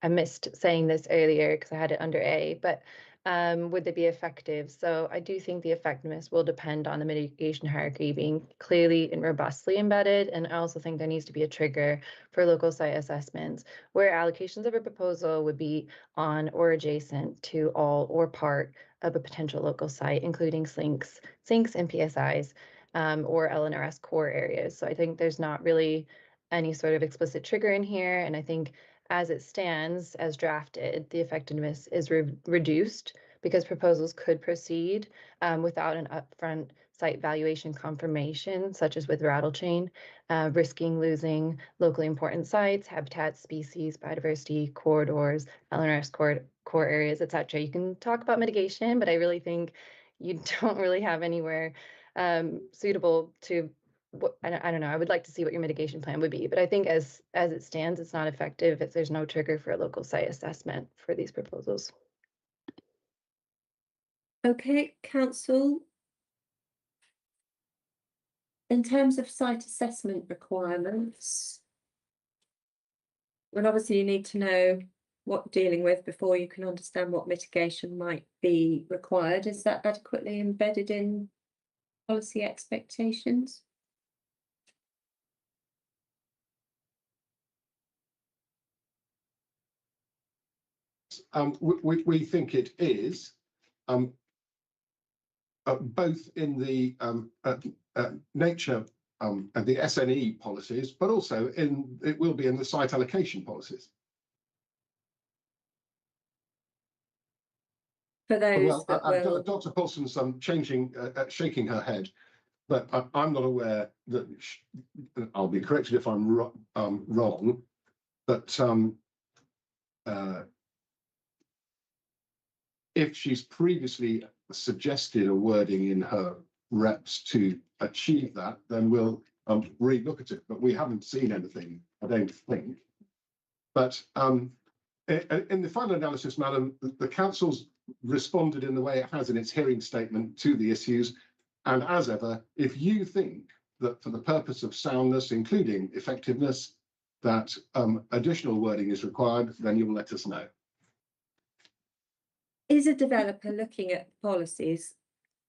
I missed saying this earlier because I had it under A, but would they be effective? So I do think the effectiveness will depend on the mitigation hierarchy being clearly and robustly embedded. And I also think there needs to be a trigger for local site assessments where allocations of a proposal would be on or adjacent to all or part of a potential local site, including sinks and PSIs or LNRS core areas. So I think there's not really any sort of explicit trigger in here. And I think as it stands, as drafted, the effectiveness is reduced because proposals could proceed without an upfront site valuation confirmation, such as with rattle chain, risking losing locally important sites, habitats, species, biodiversity, corridors, LNRS core areas, etc. You can talk about mitigation, but I really think you don't really have anywhere suitable to I don't know. I would like to see what your mitigation plan would be, but I think as it stands, it's not effective if there's no trigger for a local site assessment for these proposals. Okay, council. In terms of site assessment requirements, well, obviously you need to know what you're dealing with before you can understand what mitigation might be required. Is that adequately embedded in policy expectations? We think it is, both in the nature of the SNE policies, but also it will be in the site allocation policies. For those well, that will... Dr. Paulson's shaking her head, but I'm not aware that I'll be corrected if I'm wrong, but if she's previously suggested a wording in her reps to achieve that, then we'll re-look at it. But we haven't seen anything, I don't think. But in the final analysis, Madam, the council's responded in the way it has in its hearing statement to the issues. And as ever, if you think that for the purpose of soundness, including effectiveness, that additional wording is required, then you will let us know. Is a developer looking at policies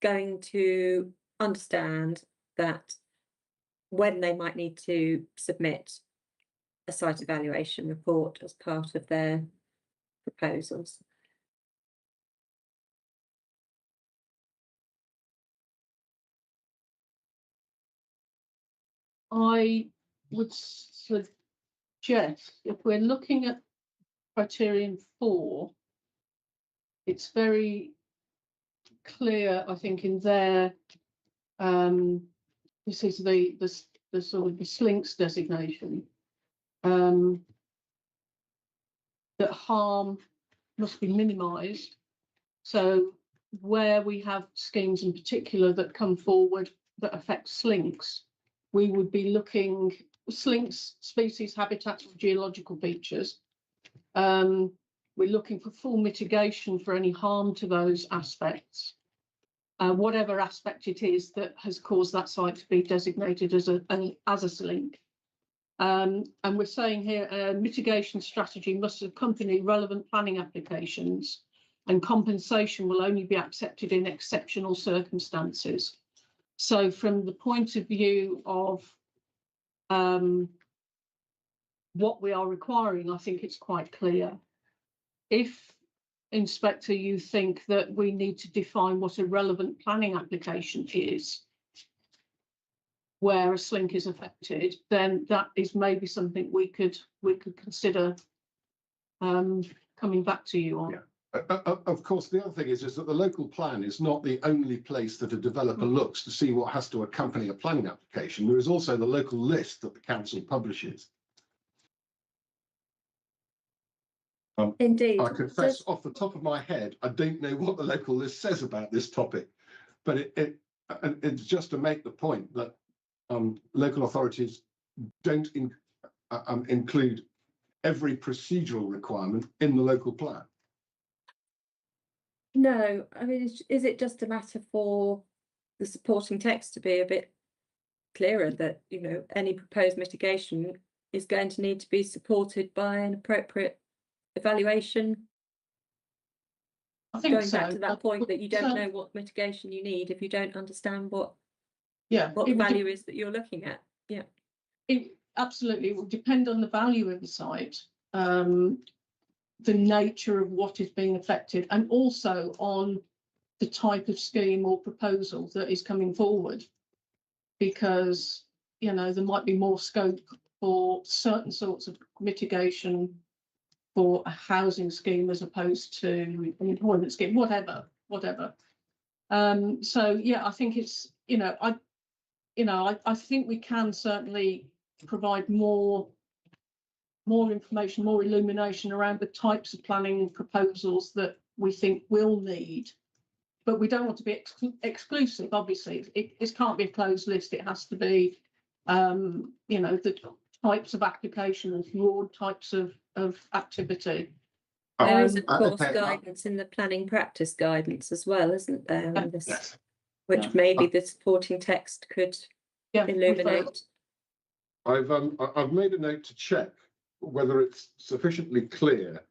going to understand that when they might need to submit a site evaluation report as part of their proposals? I would suggest if we're looking at criterion 4, it's very clear, I think, in there. This is the sort of the slinks designation. That harm must be minimised. So where we have schemes in particular that come forward that affect slinks, we would be looking slinks, species, habitats, or geological features. We're looking for full mitigation for any harm to those aspects, whatever aspect it is that has caused that site to be designated as a slink. And we're saying here, a mitigation strategy must accompany relevant planning applications, and compensation will only be accepted in exceptional circumstances. So from the point of view of what we are requiring, I think it's quite clear. If, Inspector, you think that we need to define what a relevant planning application is, where a slink is affected, then that is maybe something we could consider coming back to you on. Yeah. Of course, the other thing is that the local plan is not the only place that a developer looks to see what has to accompany a planning application. There is also the local list that the council publishes. Indeed. I confess off the top of my head, I don't know what the local list says about this topic, but it's just to make the point that local authorities don't include every procedural requirement in the local plan. No, I mean, is it just a matter for the supporting text to be a bit clearer that, you know, any proposed mitigation is going to need to be supported by an appropriate evaluation? I think Going so. back to that point that you don't know what mitigation you need if you don't understand what the value is that you're looking at. Yeah, it absolutely will depend on the value of the site, the nature of what is being affected, and also on the type of scheme or proposal that is coming forward, because, you know, there might be more scope for certain sorts of mitigation for a housing scheme as opposed to an employment scheme, whatever. So yeah, I think it's, I think we can certainly provide more information, more illumination around the types of planning proposals that we think will need. But we don't want to be exclusive, obviously. It can't be a closed list. It has to be, the types of application and broad types of activity. there is, of course, guidance in the planning practice guidance as well, isn't there? In this, Yes. which maybe the supporting text could illuminate. I've made a note to check whether it's sufficiently clear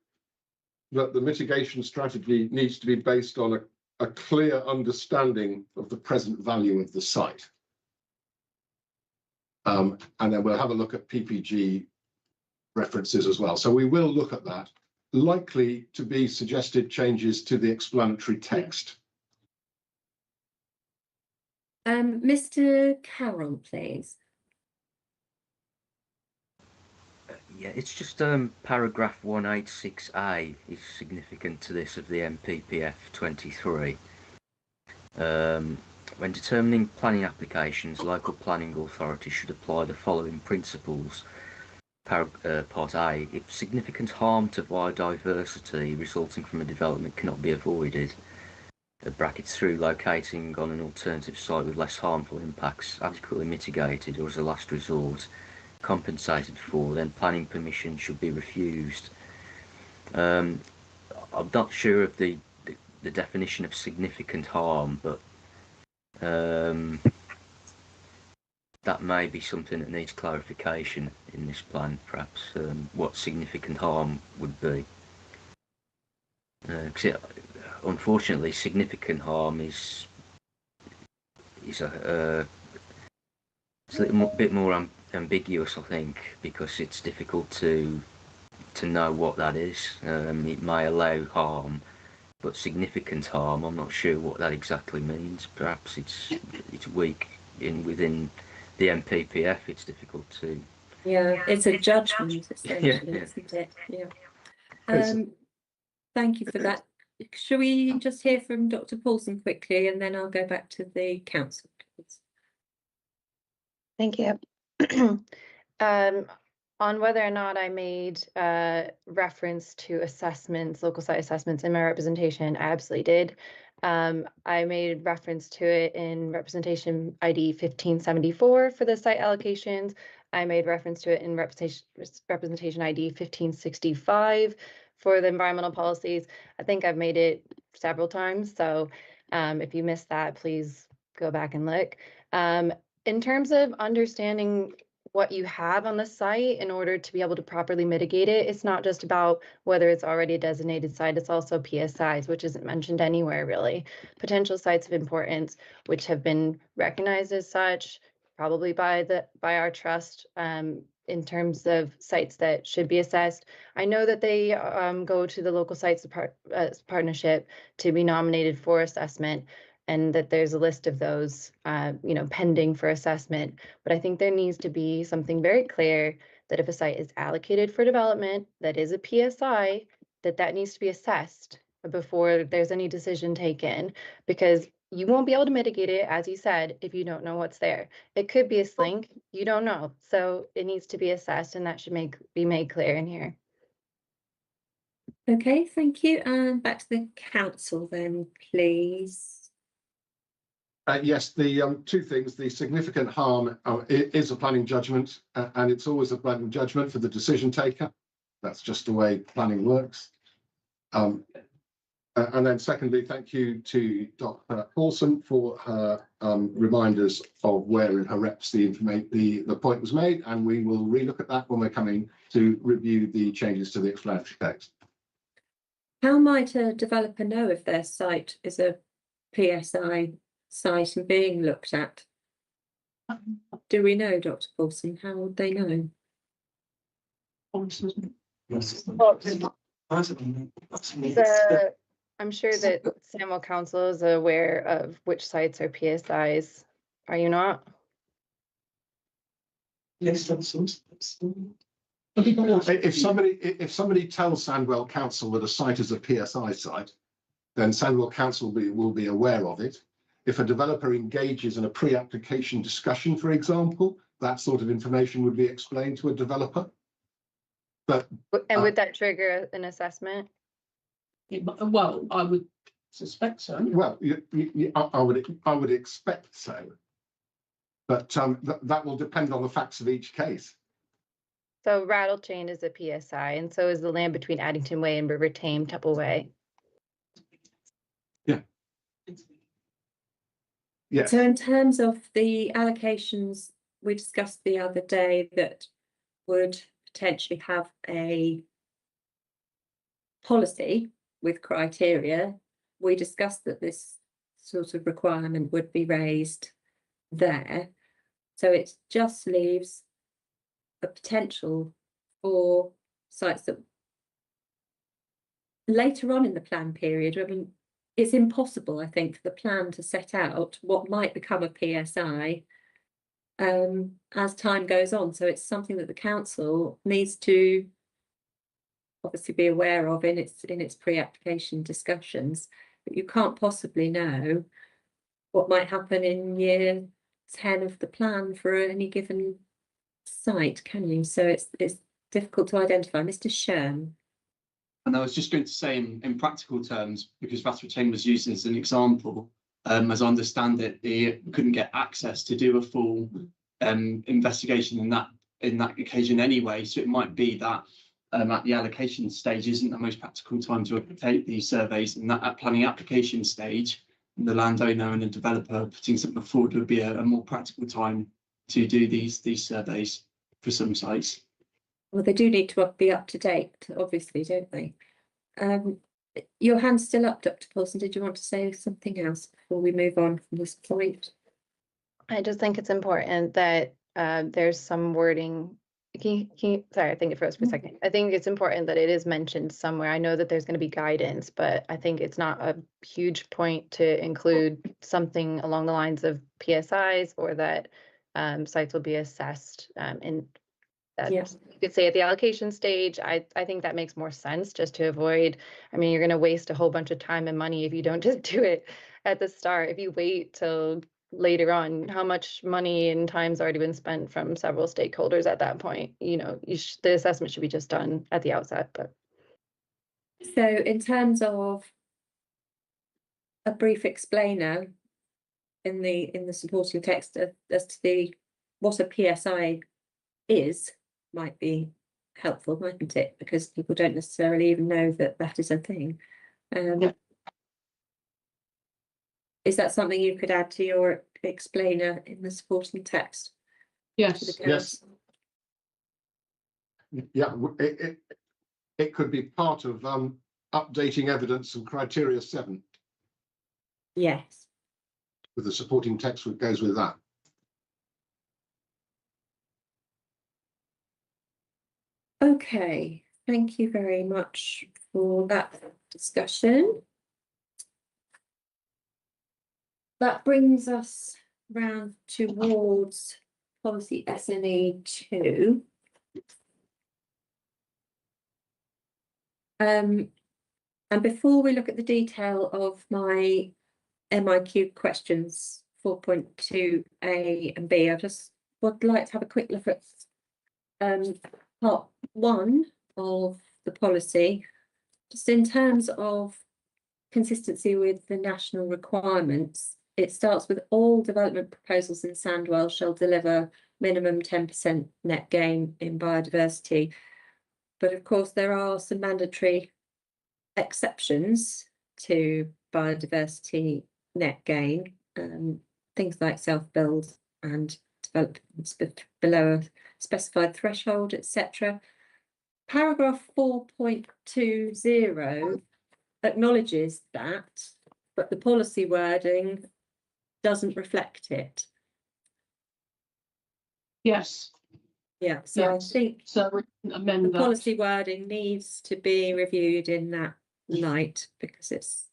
that the mitigation strategy needs to be based on a clear understanding of the present value of the site. And then we'll have a look at PPG references as well. So we will look at that. Likely to be suggested changes to the explanatory text. Mr. Carroll, please. Yeah, it's just paragraph 186A is significant to this of the MPPF 23. When determining planning applications, local planning authorities should apply the following principles. Part A, if significant harm to biodiversity resulting from a development cannot be avoided, brackets through locating on an alternative site with less harmful impacts adequately mitigated or as a last resort compensated for, then planning permission should be refused. I'm not sure of the definition of significant harm, but that may be something that needs clarification in this plan, perhaps, what significant harm would be. Unfortunately, significant harm is a little bit more ambiguous, I think, because it's difficult to know what that is. It may allow harm, but significant harm, I'm not sure what that exactly means. Perhaps it's weak within the MPPF. It's difficult to. Yeah, it's a judgment essentially, isn't it? Yeah. Thank you for that. Shall we just hear from Dr. Paulson quickly, and then I'll go back to the council, please. Thank you. On whether or not I made reference to assessments, local site assessments in my representation, I absolutely did. I made reference to it in representation ID 1574 for the site allocations. I made reference to it in representation ID 1565 for the environmental policies. I think I've made it several times, so if you missed that, please go back and look. In terms of understanding what you have on the site in order to be able to properly mitigate it, it's not just about whether it's already a designated site, it's also PSIs, which isn't mentioned anywhere really. Potential sites of importance, which have been recognized as such, probably by our trust, in terms of sites that should be assessed. I know that they go to the local sites partnership to be nominated for assessment, and that there's a list of those, pending for assessment. But I think there needs to be something very clear that if a site is allocated for development, that is a PSI, that needs to be assessed before there's any decision taken, because you won't be able to mitigate it, as you said, if you don't know what's there. It could be a slink, you don't know. So it needs to be assessed, and that should be made clear in here. Okay, thank you. And back to the council then, please. Yes, the two things, the significant harm is a planning judgment, and it's always a planning judgment for the decision taker. That's just the way planning works. And then secondly, thank you to Dr. Paulson for her reminders of where in her reps the point was made, and we will relook at that when we're coming to review the changes to the explanatory text. How might a developer know if their site is a PSI site and being looked at? Do we know, Dr. Paulson? How would they know? I'm sure that Sandwell Council is aware of which sites are PSIs. Are you not? Yes, if somebody tells Sandwell Council that a site is a PSI site, then Sandwell Council will be aware of it. If a developer engages in a pre-application discussion, for example, that sort of information would be explained to a developer. But would that trigger an assessment? Well, I would suspect so. Well, I would expect so, but that will depend on the facts of each case. So Rattlechain is a PSI, and so is the land between Addington Way and River Tame Temple Way. Yeah. Yes. So in terms of the allocations we discussed the other day that would potentially have a policy with criteria, we discussed that this sort of requirement would be raised there. So it just leaves a potential for sites that later on in the plan period, I mean, it's impossible, I think, for the plan to set out what might become a PSI as time goes on. So it's something that the council needs to obviously be aware of in its pre-application discussions, but you can't possibly know what might happen in year 10 of the plan for any given site, can you? So it's difficult to identify. Mr. Sherm. And I was just going to say in practical terms, because Rathbone was used as an example, as I understand it, they couldn't get access to do a full investigation in that occasion anyway. So it might be that at the allocation stage isn't the most practical time to undertake these surveys, and that at planning application stage, the landowner and the developer putting something forward would be a more practical time to do these surveys for some sites. Well, they do need to be up to date, obviously, don't they? Your hand's still up, Dr. Paulson. Did you want to say something else before we move on from this point? I just think it's important that there's some wording. Sorry, I think it froze for a second. I think it's important that it is mentioned somewhere. I know that there's going to be guidance, but I think it's not a huge point to include something along the lines of PSIs, or that sites will be assessed in that. Yes. You could say at the allocation stage. I think that makes more sense, just to avoid, I mean, you're going to waste a whole bunch of time and money if you don't just do it at the start. If you wait till later on, how much money and time's already been spent from several stakeholders at that point? You know, the assessment should be just done at the outset. But So in terms of a brief explainer in the supporting text as to what a PSI is, might be helpful, mightn't it? Because people don't necessarily even know that that is a thing. Yeah. Is that something you could add to your explainer in the supporting text? Yes. To the Yes. council? Yeah, it could be part of updating evidence and criteria 7 Yes. with the supporting text that goes with that. Okay, thank you very much for that discussion. That brings us round towards policy SNE 2. And before we look at the detail of my MIQ questions 4.2A and B, I just would like to have a quick look at part 1 of the policy, just in terms of consistency with the national requirements. It starts with all development proposals in Sandwell shall deliver minimum 10% net gain in biodiversity. But of course, there are some mandatory exceptions to biodiversity net gain, things like self-build and developments below a specified threshold, etc. Paragraph 4.20 acknowledges that, but the policy wording doesn't reflect it. Yes. Yeah, so Yes. I think So we can the amend that. policy wording needs to be reviewed in that light, because it's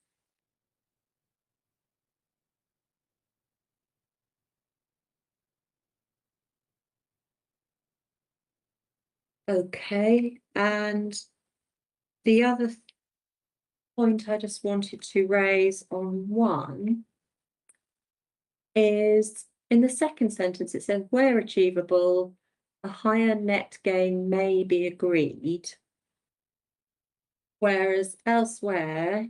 okay. And the other point I just wanted to raise on 1 is in the second sentence, it says where achievable, a higher net gain may be agreed. Whereas elsewhere,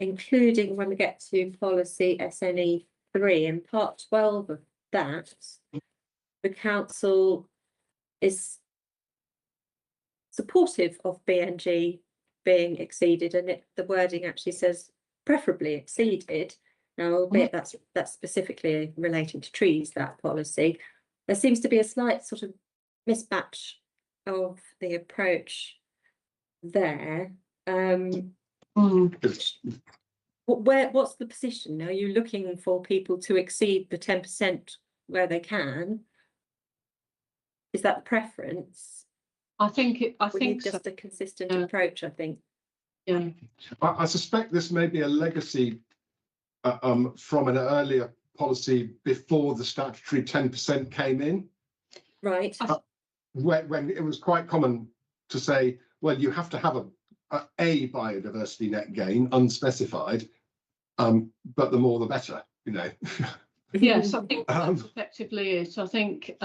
including when we get to policy SNE 3 in part 12 of that, the council is supportive of BNG being exceeded, and the wording actually says preferably exceeded. Now, albeit that's specifically relating to trees, that policy, there seems to be a slight sort of mismatch of the approach there. What's the position? Are you looking for people to exceed the 10% where they can? Is that the preference? I think We need so. just a consistent approach, I think. Yeah. I suspect this may be a legacy from an earlier policy before the statutory 10% came in. Right. When it was quite common to say, well, you have to have a biodiversity net gain, unspecified, but the more the better, you know. Yes, I think that's effectively it. I think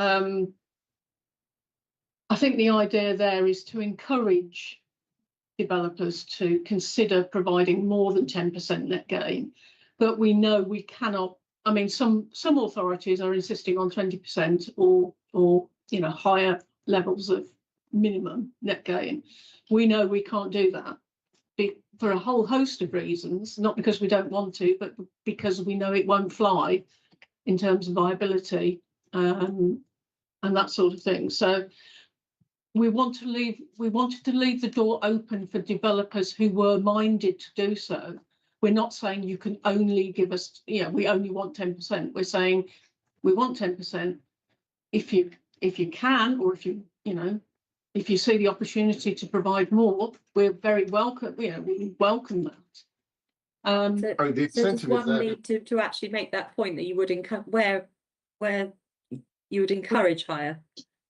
the idea there is to encourage developers to consider providing more than 10% net gain, but we know we cannot. I mean, some authorities are insisting on 20% or you know, higher levels of minimum net gain. We know we can't do that for a whole host of reasons, not because we don't want to, but because we know it won't fly in terms of viability and that sort of thing. So we wanted to leave the door open for developers who were minded to do so. We're not saying you can only give us, you know, we only want 10%. We're saying we want 10% if you can, or if you know, if you see the opportunity to provide more, we're very welcome. You know, we welcome that. So, Oh, the so does incentive is one there. need to actually make that point that you would where you would encourage hire,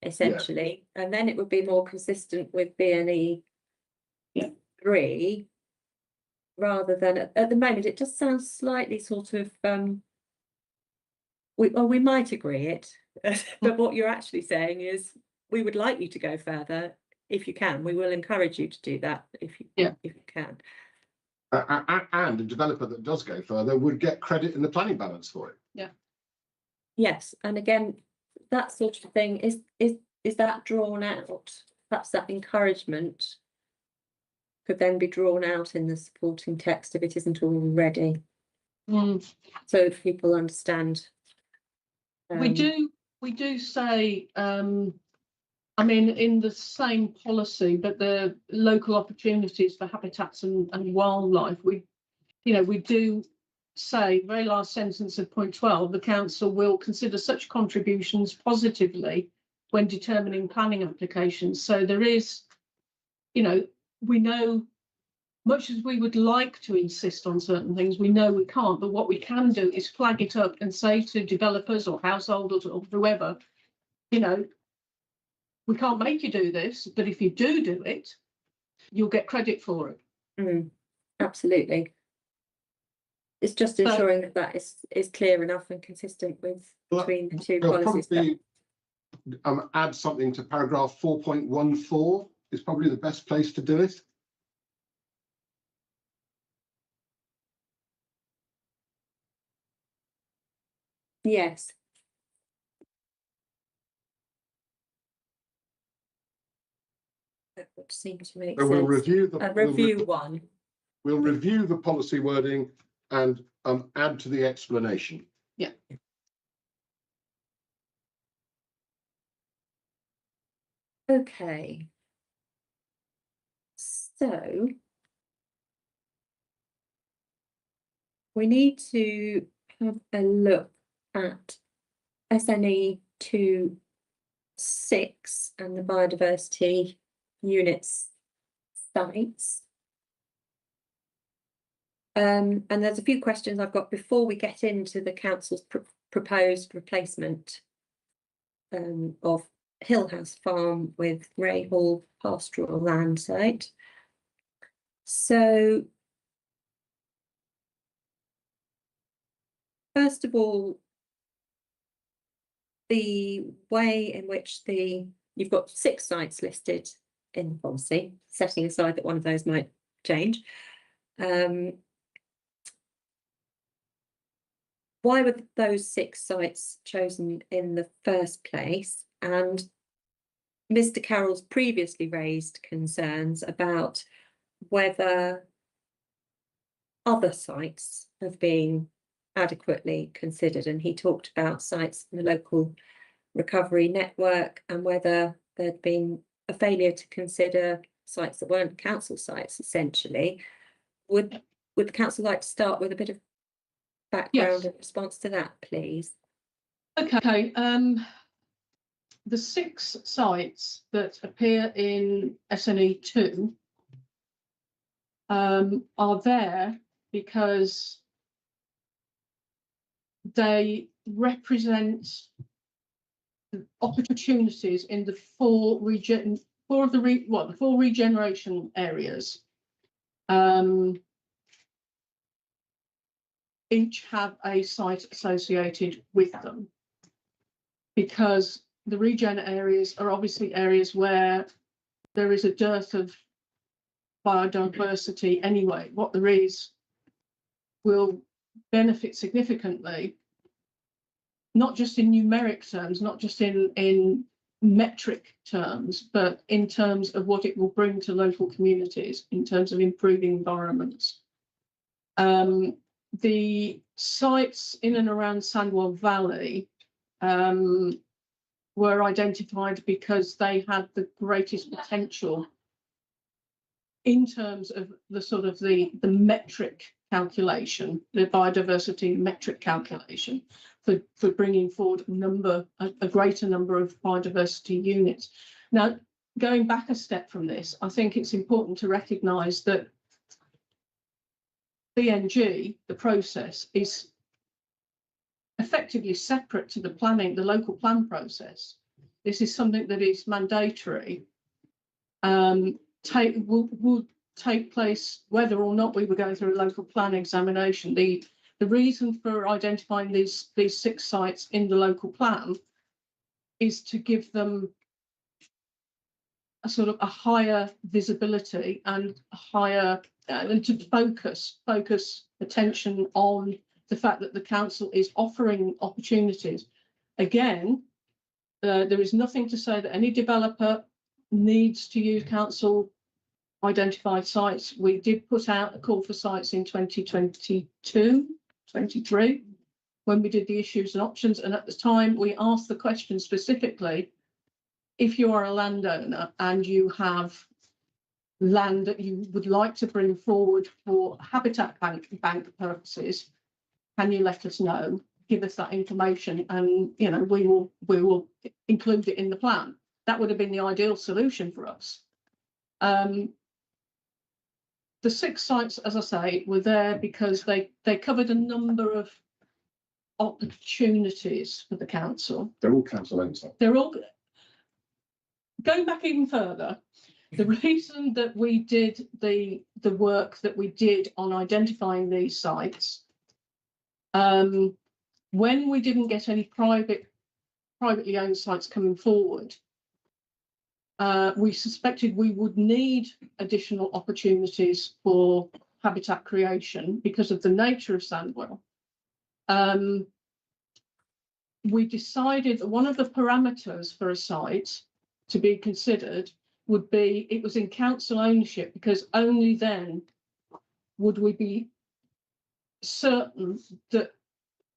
essentially, and then it would be more consistent with BNE 3, rather than at the moment. It just sounds slightly sort of we might agree it, but what you're actually saying is we would like you to go further if you can. We will encourage you to do that if you can. And a developer that does go further would get credit in the planning balance for it. Yeah. Yes, and again, that sort of thing is that drawn out. Perhaps that encouragement could then be drawn out in the supporting text if it isn't already. So if people understand. We do say, I mean, in the same policy, but the local opportunities for habitats and wildlife, we do say, very last sentence of point 12, the council will consider such contributions positively when determining planning applications. So there is, you know, we know, much as we would like to insist on certain things, we know we can't, but what we can do is flag it up and say to developers or householders or whoever, you know, we can't make you do this, but if you do it, you'll get credit for it. Absolutely. It's just ensuring that is clear enough and consistent with between the two policies. Probably add something to paragraph 4.14 is probably the best place to do it. Yes. That would seem to make sense. We'll review the one. We'll review the policy wording and add to the explanation. Yeah. Okay. So we need to have a look at SNE 2.6 and the biodiversity units sites. And there's a few questions I've got before we get into the council's proposed replacement of Hill House Farm with Ray Hall pastoral land site. So first of all, the way in which you've got 6 sites listed in the policy, setting aside that one of those might change. Why were those 6 sites chosen in the first place? And Mr. Carroll's previously raised concerns about whether other sites have been adequately considered, and he talked about sites in the local recovery network and whether there'd been a failure to consider sites that weren't council sites, essentially. Would the council like to start with a bit of background in response to that, please? Okay. The 6 sites that appear in SNE 2 are there because they represent opportunities in the 4 regeneration areas. Each have a site associated with them, because the regen areas are obviously areas where there is a dearth of biodiversity anyway. What there is will benefit significantly, not just in numeric terms, not just in metric terms, but in terms of what it will bring to local communities in terms of improving environments. The sites in and around Sandwell Valley were identified because they had the greatest potential in terms of the sort of the metric calculation, the biodiversity metric calculation for bringing forward a greater number of biodiversity units. Now, going back a step from this, I think it's important to recognise that BNG, the process, is effectively separate to the planning, the local plan process. This is something that is mandatory, would take place whether or not we were going through a local plan examination. The reason for identifying these 6 sites in the local plan is to give them a sort of a higher visibility and a higher and to focus attention on the fact that the council is offering opportunities. Again, there is nothing to say that any developer needs to use council identified sites. We did put out a call for sites in 2022, 23, when we did the issues and options. And at the time, we asked the question specifically, if you are a landowner and you have land that you would like to bring forward for habitat bank purposes, can you let us know? Give us that information, and we will include it in the plan. That would have been the ideal solution for us. The 6 sites, as I say, were there because they covered a number of opportunities for the council. They're all council-owned sites. They're all going back even further. The reason that we did the work that we did on identifying these sites, when we didn't get any privately owned sites coming forward, we suspected we would need additional opportunities for habitat creation because of the nature of Sandwell. We decided that one of the parameters for a site to be considered would be it was in council ownership, because only then would we be certain that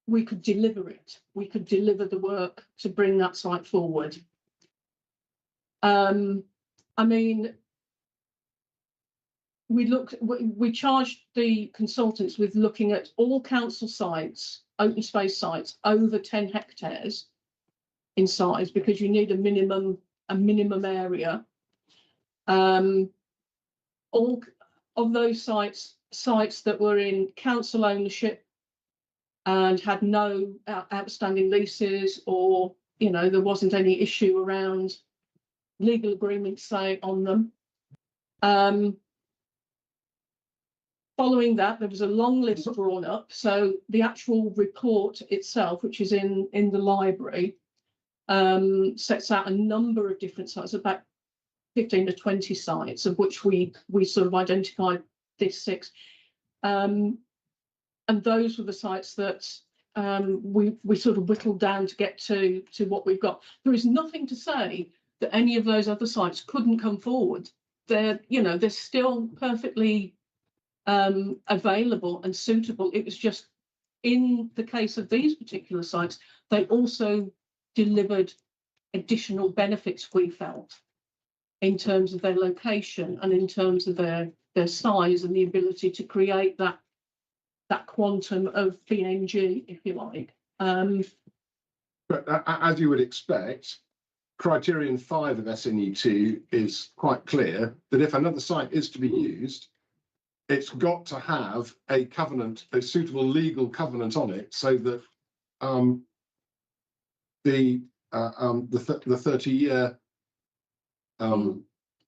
we could deliver it. We could deliver the work to bring that site forward. I mean, we charged the consultants with looking at all council sites, open space sites over 10 hectares in size, because you need a minimum area. All of those sites that were in council ownership and had no outstanding leases, or there wasn't any issue around legal agreements say on them. Following that, there was a long list drawn up. So the actual report itself, which is in the library, sets out a number of different sites, about 15 to 20 sites, of which we sort of identified this 6. And those were the sites that we sort of whittled down to get to what we've got. There is nothing to say that any of those other sites couldn't come forward. They're still perfectly available and suitable. It was just, in the case of these particular sites, they also delivered additional benefits, we felt, in terms of their location and in terms of their size and the ability to create that quantum of BNG, if you like. But as you would expect, criterion 5 of SNE2 is quite clear that if another site is to be used, it's got to have a covenant, a suitable legal covenant on it, so that the 30-year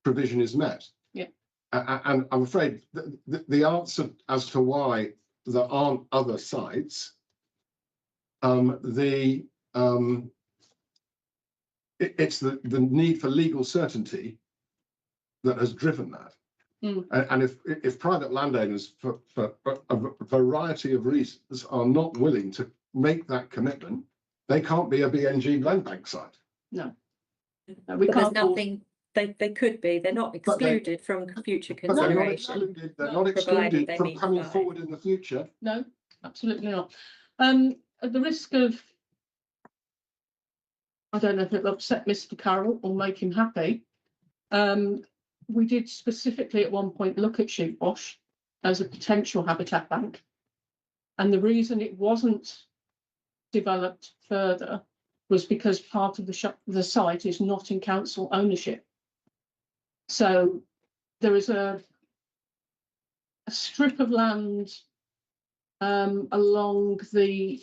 provision is met. Yeah. And I'm afraid the answer as to why there aren't other sites, it's the need for legal certainty that has driven that. And if private landowners, for a variety of reasons, are not willing to make that commitment, they can't be a BNG land bank site. No, we But there's can't. nothing, they could be, they're not But they- excluded from future But they're not consideration. excluded, they're No. not Provided excluded they from meet coming five. forward in the future. No, absolutely not. At the risk of, I don't know if it'll upset Mr. Carroll or make him happy. We did specifically at one point look at sheepwash as a potential habitat bank. And the reason it wasn't developed further was because part of the site is not in council ownership. So there is a strip of land along the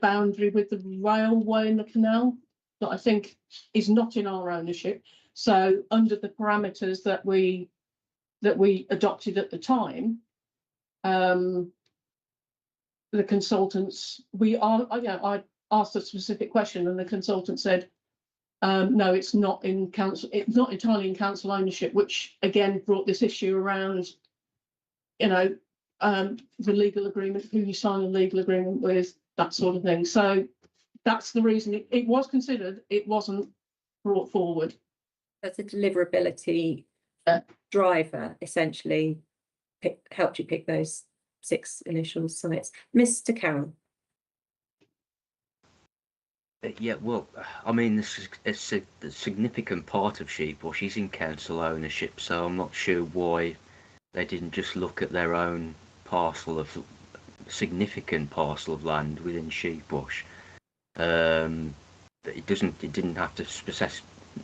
boundary with the railway and the canal that I think is not in our ownership. So under the parameters that we adopted at the time, the consultants, I asked a specific question and the consultant said, no, it's not in council, it's not entirely in council ownership, which again brought this issue around, the legal agreement, who you sign a legal agreement with, that sort of thing. So that's the reason it was considered, it wasn't brought forward. That's a deliverability driver, essentially, helped you pick those 6 initial sites. Mr. Carroll. Yeah, well, I mean, it's a significant part of Sheepwash is in council ownership, so I'm not sure why they didn't just look at their own significant parcel of land within Sheepwash. It didn't have to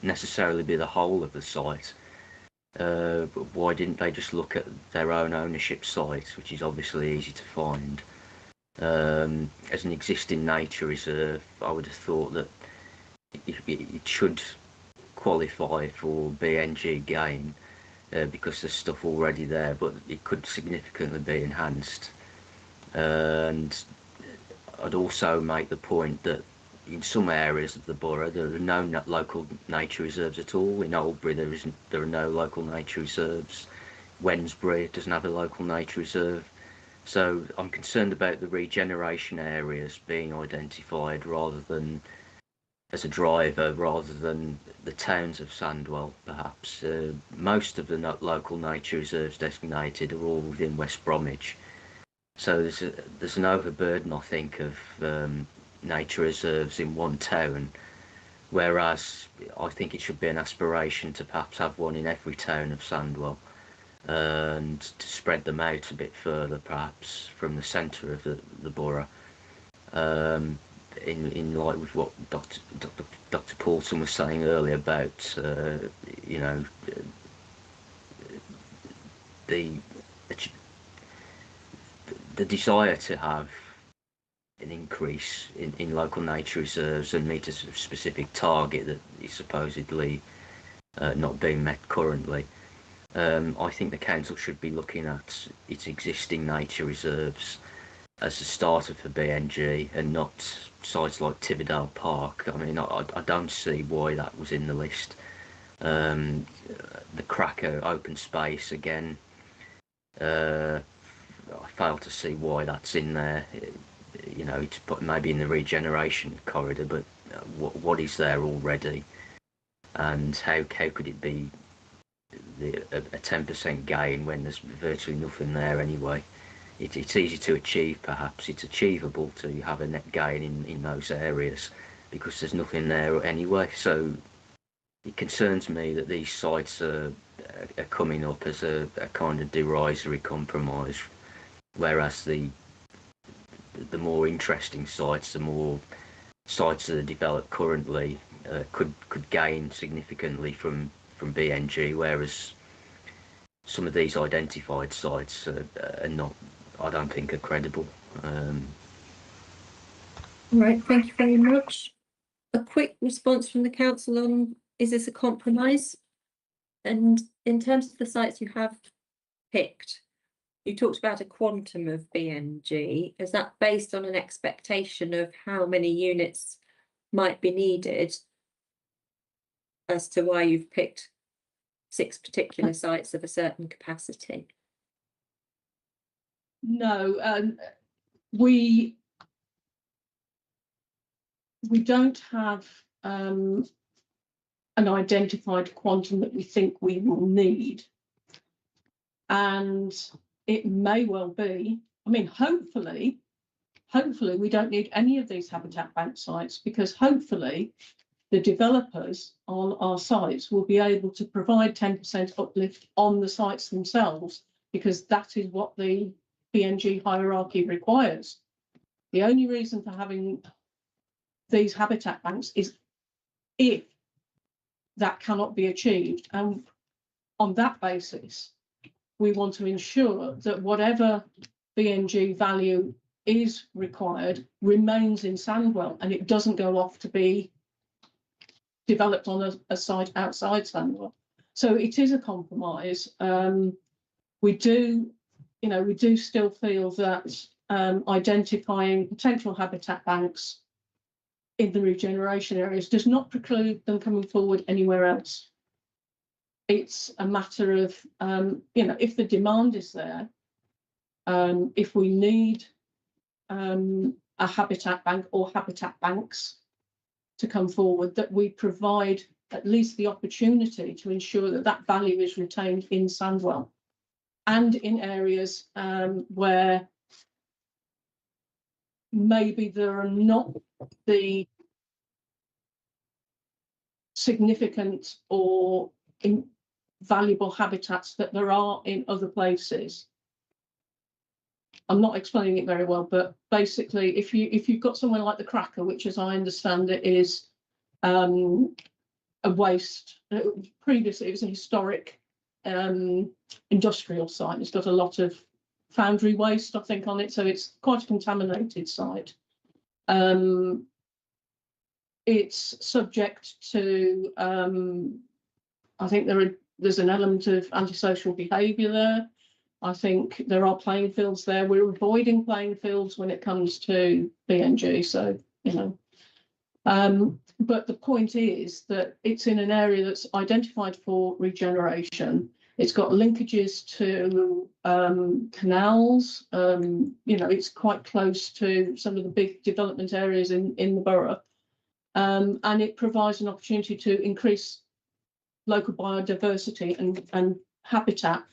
necessarily be the whole of the site. But why didn't they just look at their own ownership site, which is obviously easy to find? As an existing nature reserve, I would have thought that it should qualify for BNG gain because there's stuff already there, but it could significantly be enhanced. And I'd also make the point that in some areas of the borough there are no local nature reserves at all. In Oldbury there are no local nature reserves. Wensbury doesn't have a local nature reserve. So I'm concerned about the regeneration areas being identified rather than as a driver, rather than the towns of Sandwell, perhaps. Most of the local nature reserves designated are all within West Bromwich. So there's an overburden, I think, of nature reserves in one town, whereas I think it should be an aspiration to perhaps have one in every town of Sandwell, and to spread them out a bit further, perhaps from the centre of the borough, in line with what Dr. Paulson was saying earlier about the desire to have an increase in local nature reserves and meet a specific target that is supposedly not being met currently. I think the council should be looking at its existing nature reserves as a starter for BNG and not sites like Tiverdale Park. I mean, I don't see why that was in the list. The Cracker open space again, I fail to see why that's in there. It's put maybe in the regeneration corridor, but what is there already, and how could it be a 10% gain when there's virtually nothing there anyway? It's easy to achieve, perhaps. It's achievable to have a net gain in those areas because there's nothing there anyway. So it concerns me that these sites are coming up as a kind of derisory compromise, whereas the more interesting sites, the more sites that are developed currently could gain significantly from BNG, whereas some of these identified sites are not, I don't think, are credible. All right, thank you very much. A quick response from the council on, is this a compromise? And in terms of the sites you have picked, you talked about a quantum of BNG. Is that based on an expectation of how many units might be needed as to why you've picked 6 particular sites of a certain capacity? No, we don't have an identified quantum that we think we will need. And it may well be, I mean, hopefully we don't need any of these habitat bank sites, because hopefully the developers on our sites will be able to provide 10% uplift on the sites themselves, because that is what the PNG hierarchy requires. The only reason for having these habitat banks is if that cannot be achieved. And on that basis, we want to ensure that whatever BNG value is required remains in Sandwell, and it doesn't go off to be developed on a site outside Sandwell. So it is a compromise. We do still feel that identifying potential habitat banks in the regeneration areas does not preclude them coming forward anywhere else. It's a matter of, if the demand is there, if we need a habitat bank or habitat banks to come forward, that we provide at least the opportunity to ensure that that value is retained in Sandwell and in areas where maybe there are not the significant or valuable habitats that there are in other places. I'm not explaining it very well, but basically, if you've got somewhere like the Cracker, which, as I understand it, is a waste. Previously, it was a historic industrial site. It's got a lot of foundry waste, I think, on it, so it's quite a contaminated site. It's subject to, I think there's an element of antisocial behaviour there. I think there are playing fields there. We're avoiding playing fields when it comes to BNG, so, but the point is that it's in an area that's identified for regeneration. It's got linkages to canals. It's quite close to some of the big development areas in the borough. And it provides an opportunity to increase local biodiversity and habitat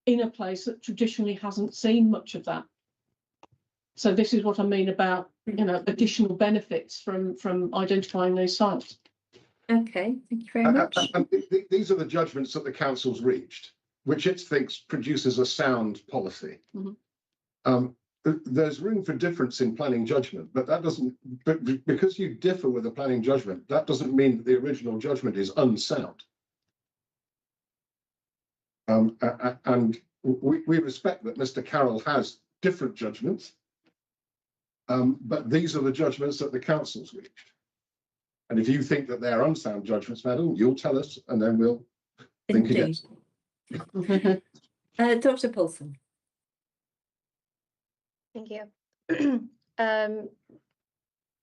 in a place that traditionally hasn't seen much of that. So this is what I mean about, additional benefits from identifying those sites. Okay, thank you very much. These are the judgments that the council's reached, which it thinks produces a sound policy. Mm-hmm. There's room for difference in planning judgment, but that doesn't, because you differ with a planning judgment, that doesn't mean that the original judgment is unsound. And we respect that Mr. Carroll has different judgments, but these are the judgments that the council's reached. And if you think that they're unsound judgments, madam, you'll tell us, and then we'll think again. Dr. Paulson. Thank you.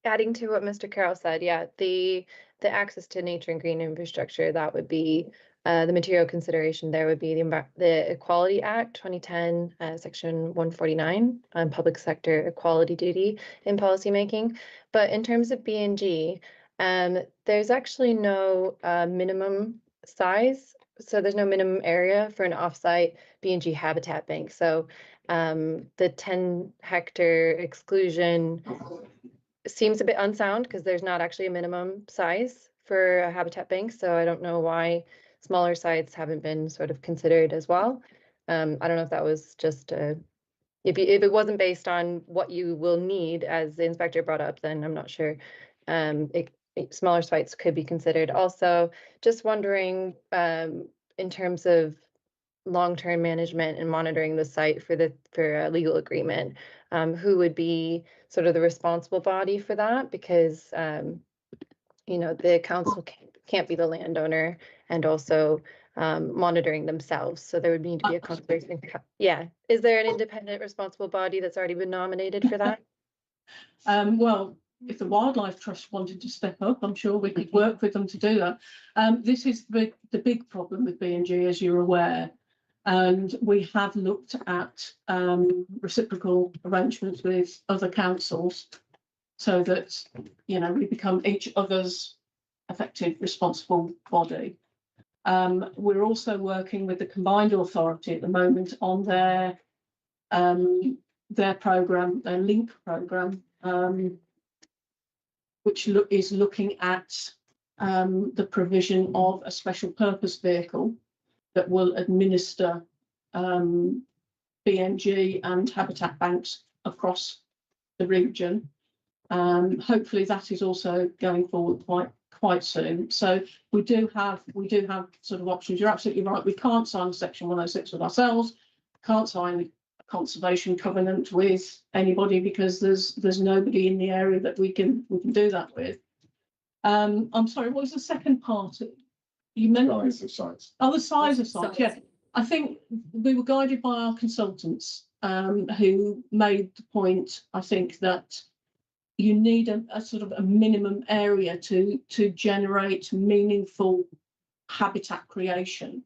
Adding to what Mr. Carroll said, yeah, the access to nature and green infrastructure, that would be the material consideration. There would be the Equality Act 2010, Section 149 on public sector equality duty in policymaking. But in terms of BNG, there's actually no minimum size. So there's no minimum area for an offsite BNG habitat bank. So the 10-hectare exclusion seems a bit unsound because there's not actually a minimum size for a habitat bank. So I don't know why smaller sites haven't been sort of considered as well. I don't know if that was just if it wasn't based on what you will need, as the inspector brought up, then I'm not sure. Smaller sites could be considered. Also, just wondering in terms of long-term management and monitoring the site for a legal agreement, who would be sort of the responsible body for that? Because the council can't be the landowner and also monitoring themselves. So there would need to be a conservation. Yeah, is there an independent responsible body that's already been nominated for that? Well, if the Wildlife Trust wanted to step up, I'm sure we could work with them to do that. This is the big problem with B&G, as you're aware. And we have looked at reciprocal arrangements with other councils so that, you know, we become each other's effective responsible body. We're also working with the Combined Authority at the moment on their programme, their LINK programme, which is looking at the provision of a special purpose vehicle that will administer BNG and habitat banks across the region. Hopefully that is also going forward quite soon. So we do have sort of options. You're absolutely right. We can't sign Section 106 with ourselves. Can't sign a conservation covenant with anybody because there's nobody in the area that we can do that with. I'm sorry, what was the second part? You mentioned Size of sites. the size of sites. Yeah, I think we were guided by our consultants who made the point, I think, that you need a sort of a minimum area to generate meaningful habitat creation.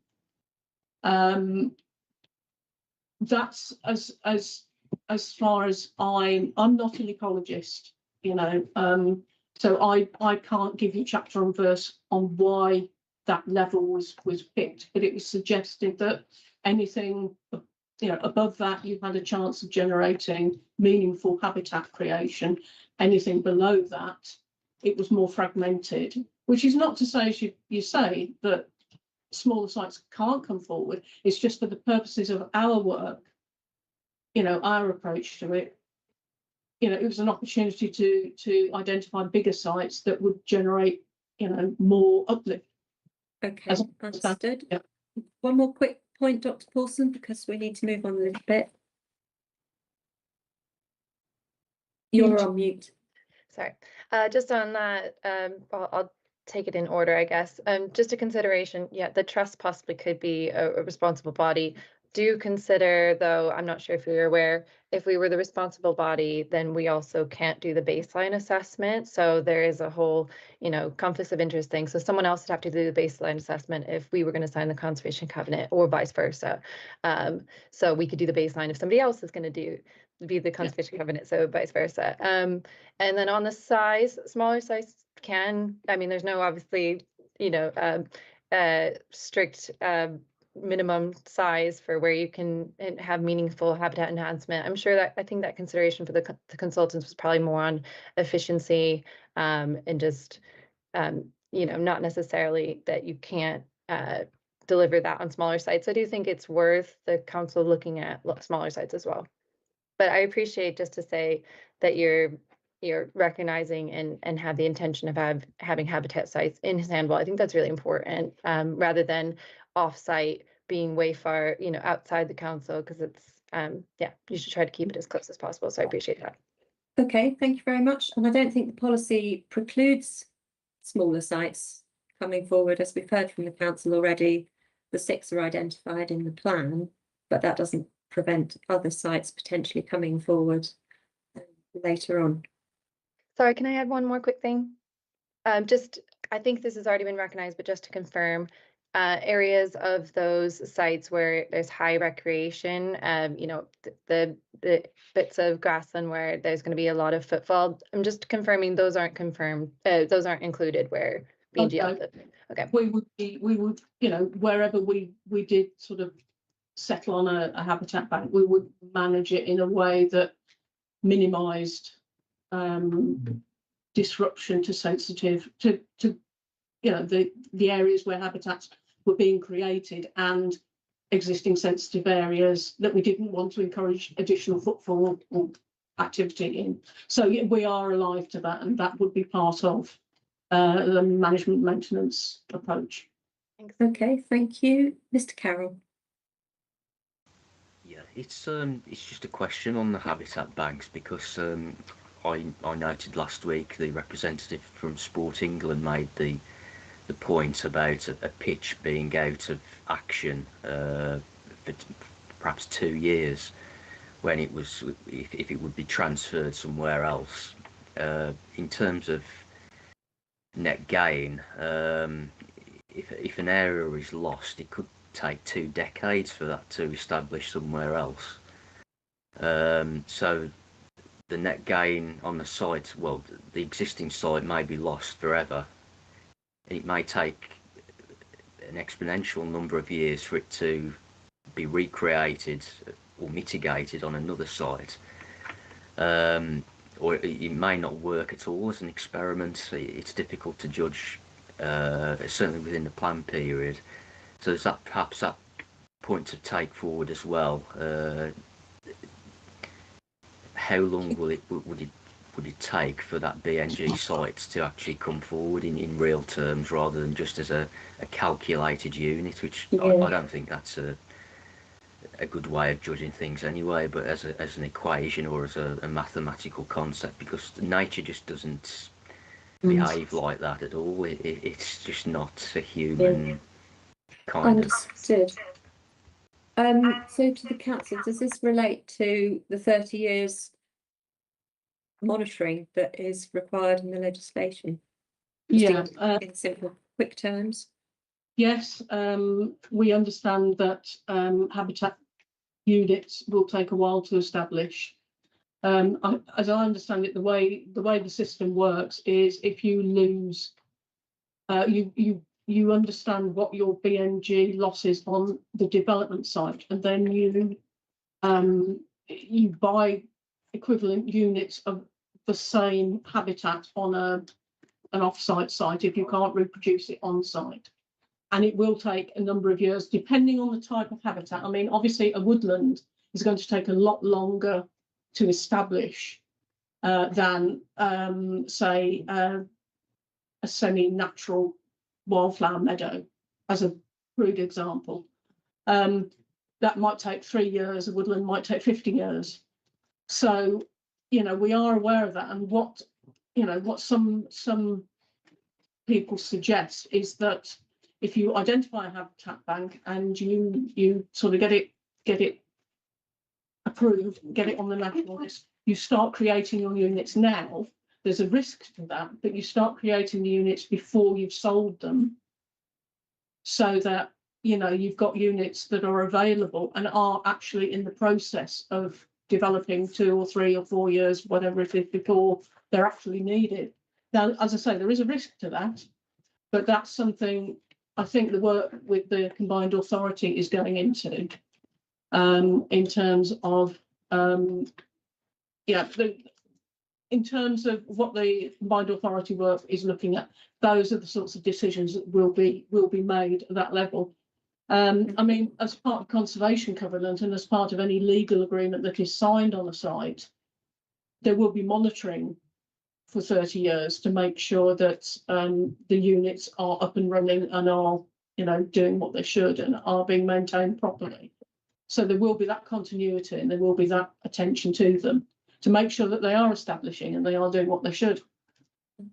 That's as far as I'm not an ecologist, you know, so I can't give you chapter and verse on why that level was picked, but it was suggested that anything, you know, above that you had a chance of generating meaningful habitat creation. Anything below that, it was more fragmented, which is not to say, as you say, that smaller sites can't come forward. It's just for the purposes of our work, you know, our approach to it, you know, it was an opportunity to identify bigger sites that would generate, you know, more uplift. Okay, understood. Yeah. One more quick point, Dr. Paulson, because we need to move on a little bit. You're on mute. Sorry, just on that, I'll take it in order, I guess. Just a consideration, yeah, the trust possibly could be a responsible body. Do consider, though, I'm not sure if you're aware, if we were the responsible body, then we also can't do the baseline assessment. So there is a whole, you know, conflicts of interest thing. So someone else would have to do the baseline assessment if we were going to sign the conservation covenant, or vice versa. So we could do the baseline if somebody else is going to be the conservation covenant, so vice versa. And then on the size, smaller size can, I mean, there's no obviously, you know, strict minimum size for where you can have meaningful habitat enhancement. I'm sure that, I think that consideration for the consultants was probably more on efficiency and just, you know, not necessarily that you can't deliver that on smaller sites. I do think it's worth the council looking at smaller sites as well. But I appreciate, just to say, that you're recognizing and have the intention of having habitat sites in Sandwell. I think that's really important, rather than off-site being way far, you know, outside the council, because it's yeah, you should try to keep it as close as possible. So I appreciate that. Okay, thank you very much. And I don't think the policy precludes smaller sites coming forward. As we've heard from the council already, the 6 are identified in the plan, but that doesn't prevent other sites potentially coming forward later on. Sorry, can I add one more quick thing? Just, I think this has already been recognized, but just to confirm, areas of those sites where there's high recreation, you know, the bits of grassland where there's going to be a lot of footfall, I'm just confirming those aren't confirmed, those aren't included where BNG. Okay. We would, you know, wherever we did sort of settle on a habitat bank, we would manage it in a way that minimised disruption to sensitive to you know, the areas where habitats were being created and existing sensitive areas that we didn't want to encourage additional footfall or activity in. So yeah, we are alive to that, and that would be part of the management maintenance approach. Thanks. Okay, thank you. Mr. Carroll. Yeah, it's just a question on the habitat banks, because I noted last week the representative from Sport England made the point about a pitch being out of action for perhaps 2 years, when it was, if it would be transferred somewhere else, in terms of net gain, if an area is lost, it could take 2 decades for that to establish somewhere else. So the net gain on the site, well, the existing site may be lost forever. It may take an exponential number of years for it to be recreated or mitigated on another site. Or it may not work at all as an experiment. It's difficult to judge, certainly within the plan period. So there's that, perhaps that point to take forward as well. How long would it take for that BNG site to actually come forward in real terms, rather than just as a calculated unit, which I don't think that's a good way of judging things anyway, but as an equation or as a mathematical concept, because nature just doesn't behave like that at all. It's just not a human kind Understood. So to the council, does this relate to the 30 years monitoring that is required in the legislation? Yeah, In simple, quick terms. yes, we understand that habitat units will take a while to establish. As I understand it, the way the system works is if you lose, you understand what your BNG loss is on the development site, and then you buy equivalent units of the same habitat on an off-site site if you can't reproduce it on site. And it will take a number of years, depending on the type of habitat. I mean, obviously a woodland is going to take a lot longer to establish than, say, a semi-natural wildflower meadow, as a crude example. That might take 3 years, a woodland might take 50 years. So, you know, we are aware of that. And what some people suggest is that if you identify a habitat bank and you sort of get it approved, get it on the national list, you start creating your units now. There's a risk to that, but you start creating the units before you've sold them, so that, you know, you've got units that are available and are actually in the process of developing 2 or 3 or 4 years, whatever it is, before they're actually needed. Now, as I say, there is a risk to that, but that's something I think the work with the combined authority is going into, in terms of, in terms of what the combined authority work is looking at. Those are the sorts of decisions that will be made at that level. I mean, as part of conservation covenant and as part of any legal agreement that is signed on a site, there will be monitoring for 30 years to make sure that the units are up and running and are, you know, doing what they should and are being maintained properly. So there will be that continuity and there will be that attention to them to make sure that they are establishing and they are doing what they should.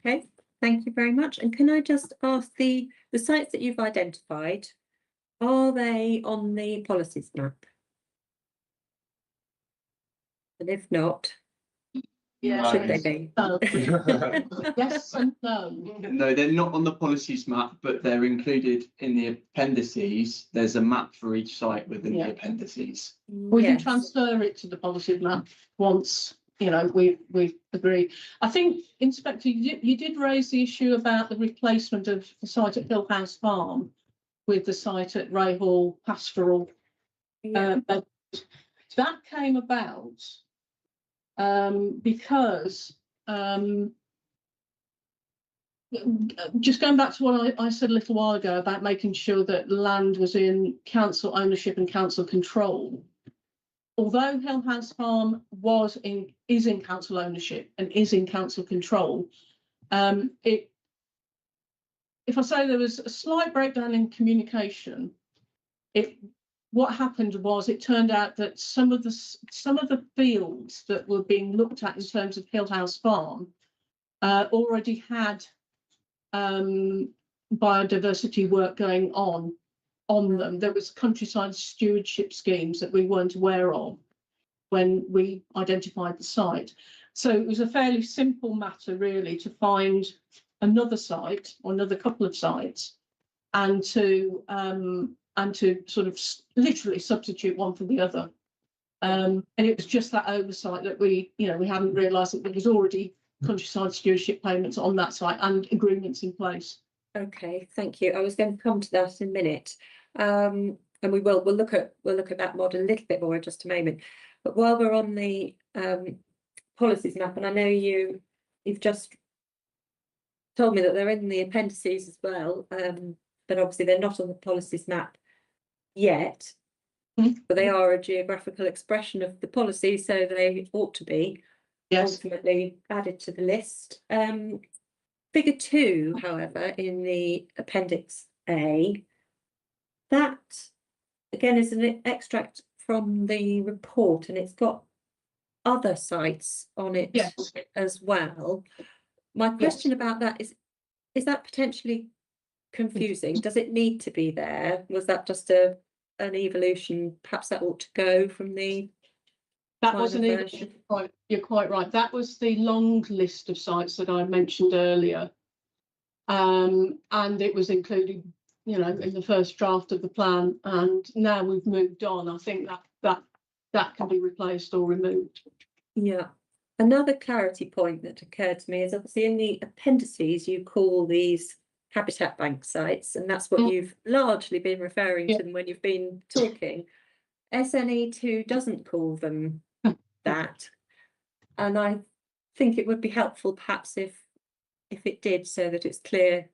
Okay, thank you very much. And can I just ask, the sites that you've identified, are they on the policies map? And if not, should they be? Yes and no. No, they're not on the policies map, but they're included in the appendices. There's a map for each site within the appendices. We can Yes. transfer it to the policy map once, you know, we've agreed. I think, Inspector, you did raise the issue about the replacement of the site at Hill House Farm with the site at Rahall Pastoral. Yeah. That came about because just going back to what I said a little while ago about making sure that land was in council ownership and council control. Although Hill House Farm is in council ownership and is in council control, if I say there was a slight breakdown in communication, what happened was it turned out that some of the fields that were being looked at in terms of Hill House Farm already had biodiversity work going on them. There was countryside stewardship schemes that we weren't aware of when we identified the site. So it was a fairly simple matter really to find another site or another couple of sites and to sort of literally substitute one for the other. And it was just that oversight that we hadn't realised that there was already countryside stewardship payments on that site and agreements in place. Okay, thank you. I was going to come to that in a minute. And we'll look at that model a little bit more in just a moment. But while we're on the policies map, and I know you've just told me that they're in the appendices as well, but obviously they're not on the policies map yet. But they are a geographical expression of the policy, so they ought to be ultimately added to the list. Figure 2, however, in the Appendix A, that again is an extract from the report, and it's got other sites on it as well. My question about that is that potentially confusing? Does it need to be there? Was that just an evolution? Perhaps that ought to go from the that was an evolution. Right, you're quite right. That was the long list of sites that I mentioned earlier, and it was included, in the first draft of the plan. And now we've moved on. I think that can be replaced or removed. Yeah. Another clarity point that occurred to me is obviously in the appendices you call these habitat bank sites, and that's what you've largely been referring to when you've been talking. SNE2 doesn't call them that, and I think it would be helpful perhaps if it did, so that it's clear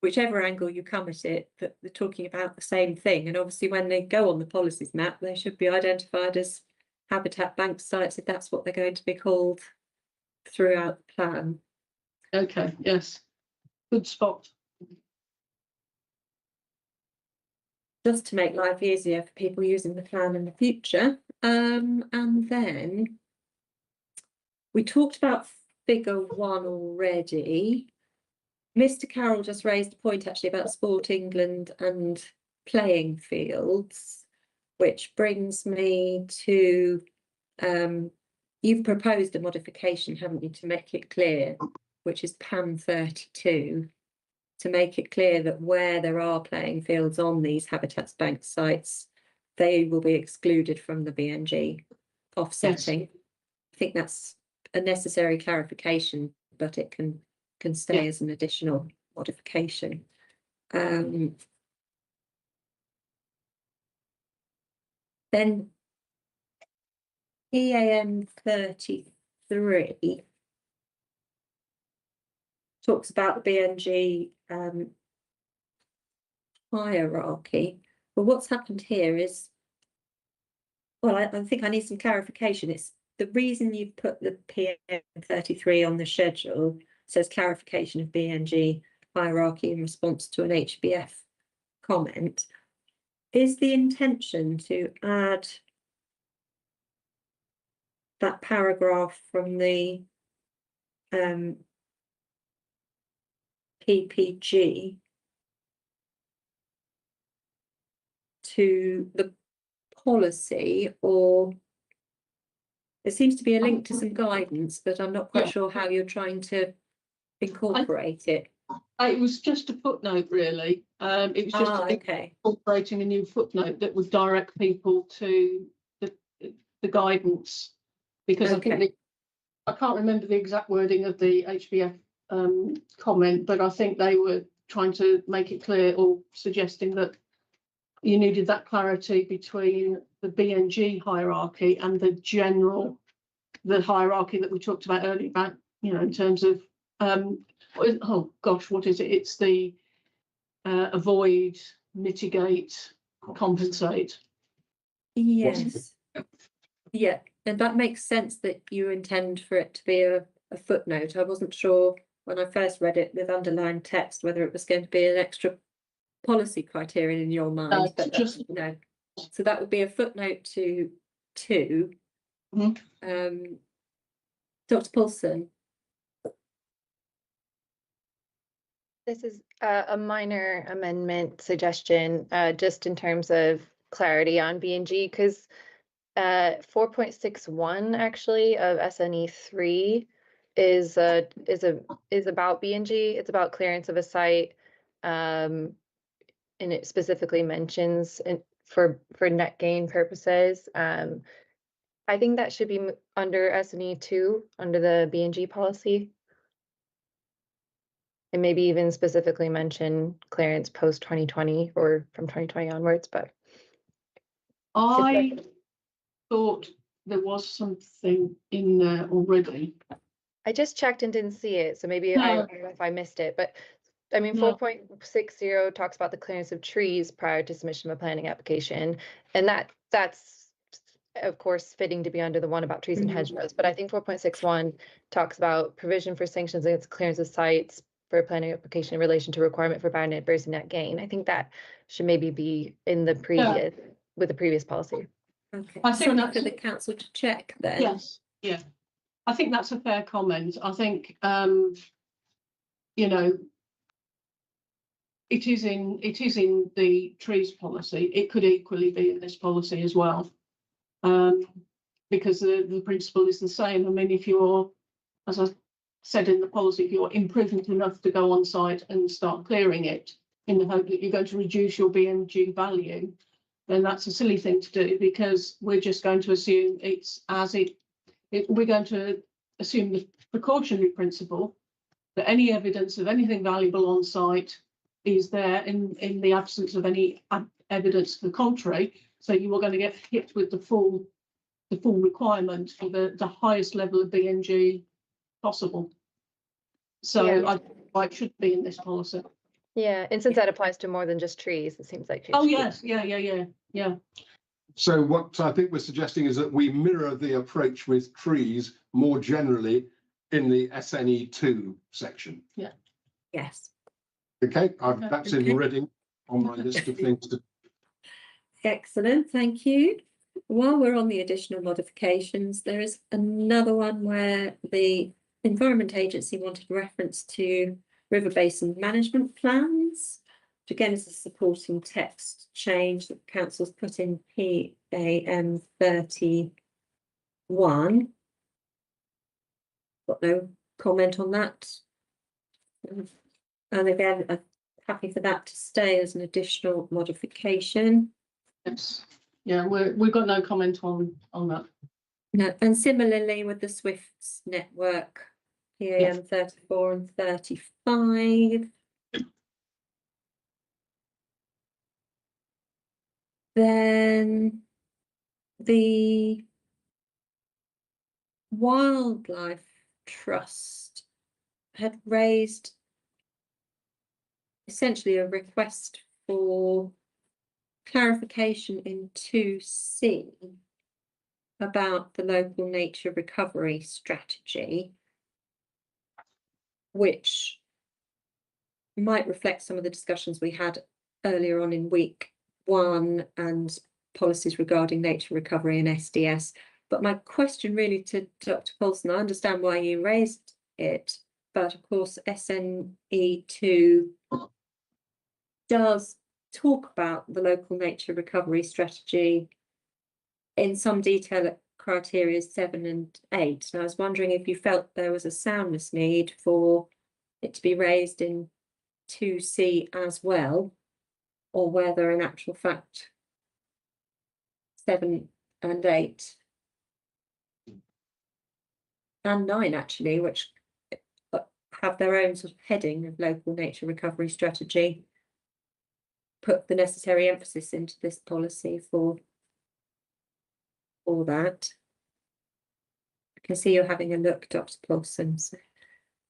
whichever angle you come at it that they're talking about the same thing. And obviously when they go on the policies map they should be identified as habitat bank sites if that's what they're going to be called throughout the plan. Okay, yes, good spot. Just to make life easier for people using the plan in the future. And then we talked about figure 1 already. Mr. Carroll just raised a point actually about Sport England and playing fields, which brings me to you've proposed a modification, haven't you, to make it clear, which is PAN 32, to make it clear that where there are playing fields on these habitats bank sites, they will be excluded from the BNG offsetting. Yes. I think that's a necessary clarification, but it can stay as an additional modification. Then EAM 33 talks about the BNG hierarchy. But what's happened here is, well, I think I need some clarification. It's the reason you've put the PM 33 on the schedule says clarification of BNG hierarchy in response to an HBF comment. Is the intention to add that paragraph from the PPG to the policy, or there seems to be a link to some guidance, but I'm not quite sure how you're trying to incorporate it. It was just a footnote, really. It was just incorporating a new footnote that would direct people to the guidance, because I think I can't remember the exact wording of the HBF comment, but I think they were trying to make it clear or suggesting that you needed that clarity between the BNG hierarchy and the hierarchy that we talked about earlier about, in terms of what is it? It's the avoid, mitigate, compensate. Yes. Yeah, and that makes sense that you intend for it to be a footnote. I wasn't sure when I first read it with underlined text whether it was going to be an extra policy criterion in your mind, but just no. So that would be a footnote to 2. Dr. Paulson. This is a minor amendment suggestion, just in terms of clarity on BNG, because 4.61 actually of SNE 3 is about B&G. It's about clearance of a site. And it specifically mentions for net gain purposes. I think that should be under SNE 2, under the B&G policy. And maybe even specifically mention clearance post 2020 or from 2020 onwards, but I thought there was something in there already. I just checked and didn't see it, so maybe I don't know if I missed it, but I mean, No. 4.60 talks about the clearance of trees prior to submission of a planning application, and that's of course fitting to be under the one about trees and hedgerows, but I think 4.61 talks about provision for sanctions against clearance of sites for a planning application in relation to requirement for biodiversity net gain. I think that should maybe be in the previous, with the previous policy. Okay, I think something for that's- the council to check then. Yes, yeah. I think that's a fair comment. I think, you know, it is in the trees policy. It could equally be in this policy as well. Because the principle is the same. I mean, if you're, as I said in the policy, if you're imprudent enough to go on site and start clearing it in the hope that you're going to reduce your BMG value, then that's a silly thing to do, because we're just going to assume it's as we're going to assume the precautionary principle that any evidence of anything valuable on site is there in the absence of any evidence to the contrary. So you are going to get hit with the full requirement for the highest level of BMG possible. So Yeah. I should be in this policy. Yeah, and since that applies to more than just trees, it seems like. Oh, yes, yeah. So what I think we're suggesting is that we mirror the approach with trees more generally in the SNE2 section. Yes. Okay, Okay. that's in reading on my list of things to. Excellent, thank you. While we're on the additional modifications, there is another one where the Environment Agency wanted reference to river basin management plans, which again is a supporting text change that council's put in PAM 31. Got no comment on that. And again, I'm happy for that to stay as an additional modification. Yes. Yeah, we've got no comment on that. No, and similarly with the Swifts network, PAM 34 and 35. Then the Wildlife Trust had raised essentially a request for clarification in 2C about the local nature recovery strategy, which might reflect some of the discussions we had earlier on in week 1 and policies regarding nature recovery and SDS. But my question really to Dr. Paulson, I understand why you raised it, but of course SNE2 does talk about the local nature recovery strategy in some detail at criteria 7 and 8. And I was wondering if you felt there was a soundness need for it to be raised in 2C as well, or whether in actual fact 7 and 8 and 9 actually, which have their own sort of heading of local nature recovery strategy, put the necessary emphasis into this policy for that. I can see you're having a look, Dr. Paulson. So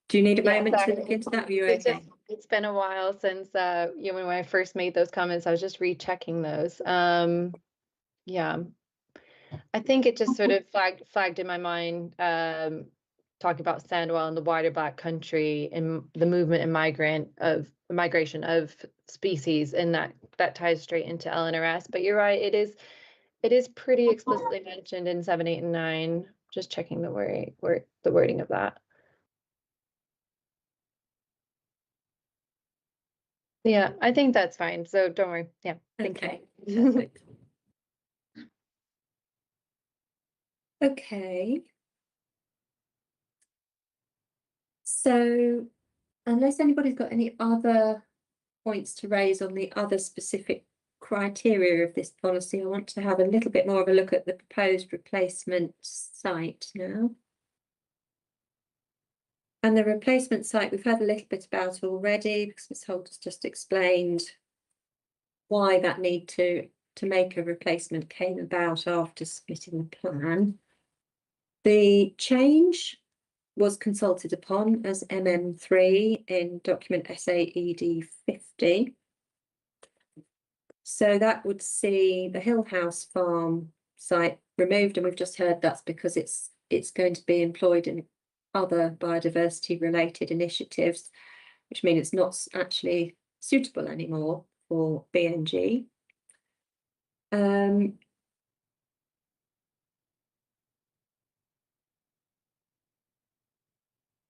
do you need a moment to look into that? Are you okay? It's been a while since when I first made those comments, I was just rechecking those. Yeah, I think it just sort of flagged in my mind, talking about Sandwell and the wider Black Country and the movement and migration of species, and that ties straight into LNRS. But you're right, it is pretty explicitly mentioned in 7, 8, and 9. Just checking the wording of that. Yeah, I think that's fine. So don't worry. Yeah, thank Okay, you. perfect. Okay. So unless anybody's got any other points to raise on the other specific criteria of this policy, I want to have a little bit more of a look at the proposed replacement site now. And the replacement site we've had a little bit about already, because Ms. Holt has just explained why that need to make a replacement came about after submitting the plan. The change was consulted upon as MM3 in document SAED 50. So that would see the Hill House Farm site removed, and we've just heard that's because it's going to be employed in other biodiversity related initiatives, which mean it's not actually suitable anymore for BNG.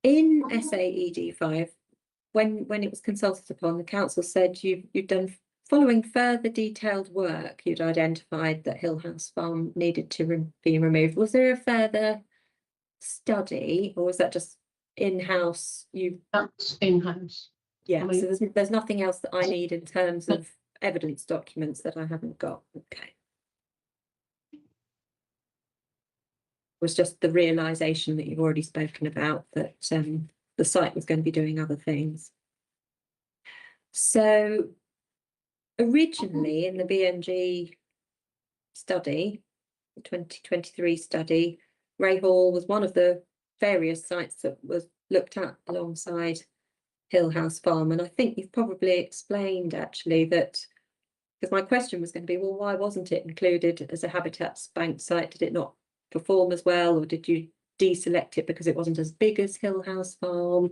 In SAED 5, when it was consulted upon, the council said you've done, following further detailed work, you'd identified that Hill House Farm needed to be removed. Was there a further study, or was that just in-house? That's in-house. Yeah, I mean, so there's nothing else that I need in terms of evidence documents that I haven't got. Okay. Was just the realization that you've already spoken about, that the site was going to be doing other things. So originally in the BNG study, the 2023 study, Ray Hall was one of the various sites that was looked at alongside Hill House Farm. And I think you've probably explained actually that, because my question was going to be, well, why wasn't it included as a habitats bank site? Did it not perform as well, or did you deselect it because it wasn't as big as Hill House Farm?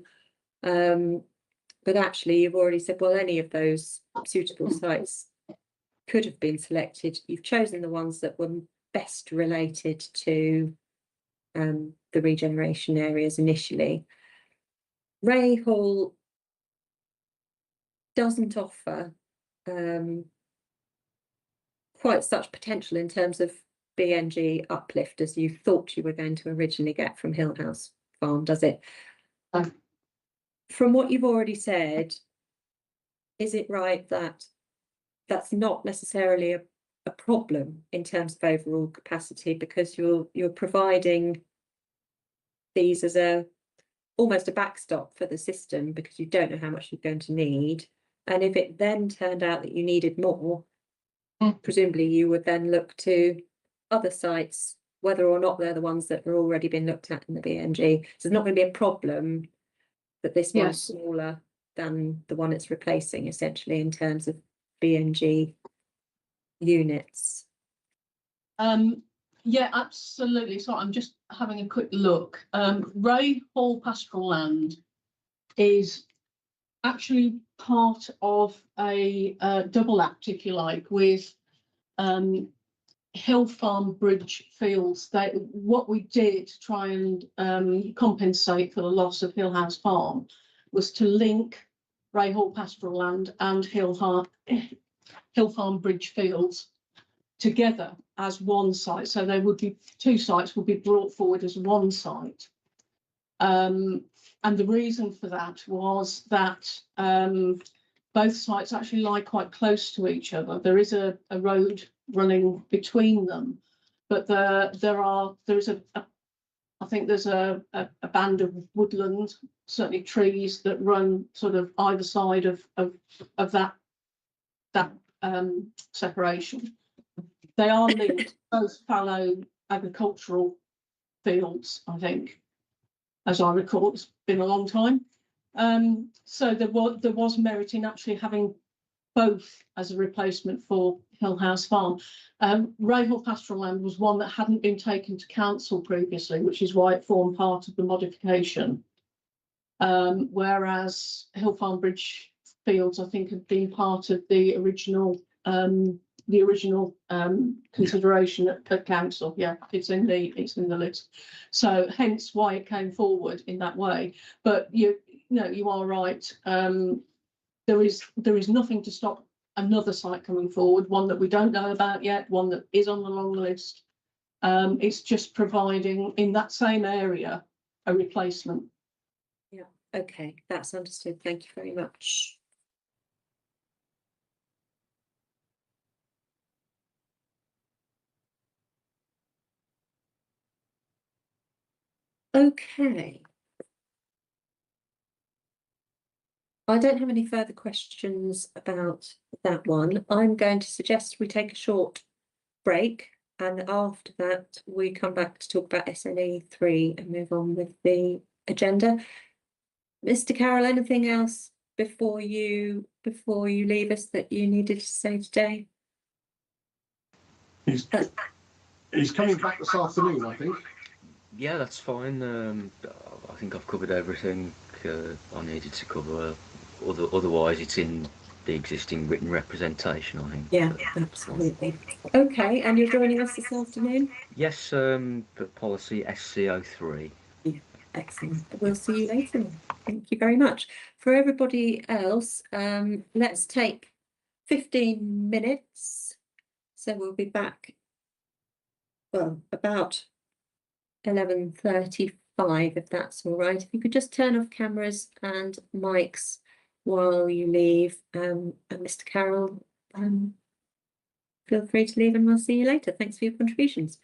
But actually you've already said, well, any of those suitable sites could have been selected. You've chosen the ones that were best related to the regeneration areas initially. Ray Hall doesn't offer quite such potential in terms of BNG uplift as you thought you were going to originally get from Hill House Farm, does it? From what you've already said, is it right that that's not necessarily a problem in terms of overall capacity, because you're providing these as almost a backstop for the system, because you don't know how much you're going to need, and if it then turned out that you needed more, presumably you would then look to other sites, whether or not they're the ones that are already been looked at in the BNG. So it's not going to be a problem that this one's smaller than the one it's replacing, essentially, in terms of BNG units. Yeah, absolutely. So I'm just having a quick look. Ray Hall Pastoral Land is actually part of a double act, if you like, with Hill Farm Bridge Fields. What we did to try and compensate for the loss of Hill House Farm was to link Ray Hall Pastoral Land and Hill Farm Bridge Fields together as one site. So there would be two sites would be brought forward as one site. And the reason for that was that both sites actually lie quite close to each other. There is a road running between them, but there is I think there's a band of woodland, certainly trees, that run sort of either side of that separation. They are linked, both fallow agricultural fields, I think, as I recall. It's been a long time. So there was merit in actually having both as a replacement for Hill House Farm. Ray Hall Pastoral Land was one that hadn't been taken to council previously, which is why it formed part of the modification. Whereas Hill Farm Bridge Fields, I think, had been part of the original consideration at council. Yeah, it's in the list. So hence why it came forward in that way. But you are right. There is nothing to stop another site coming forward, one that we don't know about yet, one that is on the long list. It's just providing in that same area a replacement. Okay, that's understood. Thank you very much. Okay. I don't have any further questions about that one. I'm going to suggest we take a short break, and after that we come back to talk about SNE 3 and move on with the agenda. Mr. Carroll, anything else before you leave us that you needed to say today? He's coming back this afternoon, I think. Yeah, that's fine. I think I've covered everything I needed to cover. Otherwise, it's in the existing written representation, I think. Yeah, absolutely. Okay, and you're joining us this afternoon? Yes, the policy SCO3. Yeah, excellent. We'll see you later then. Thank you very much. For everybody else, let's take 15 minutes. So we'll be back, well, about 11:35, if that's all right. If you could just turn off cameras and mics while you leave, and Mr. Carroll, feel free to leave and we'll see you later. Thanks for your contributions.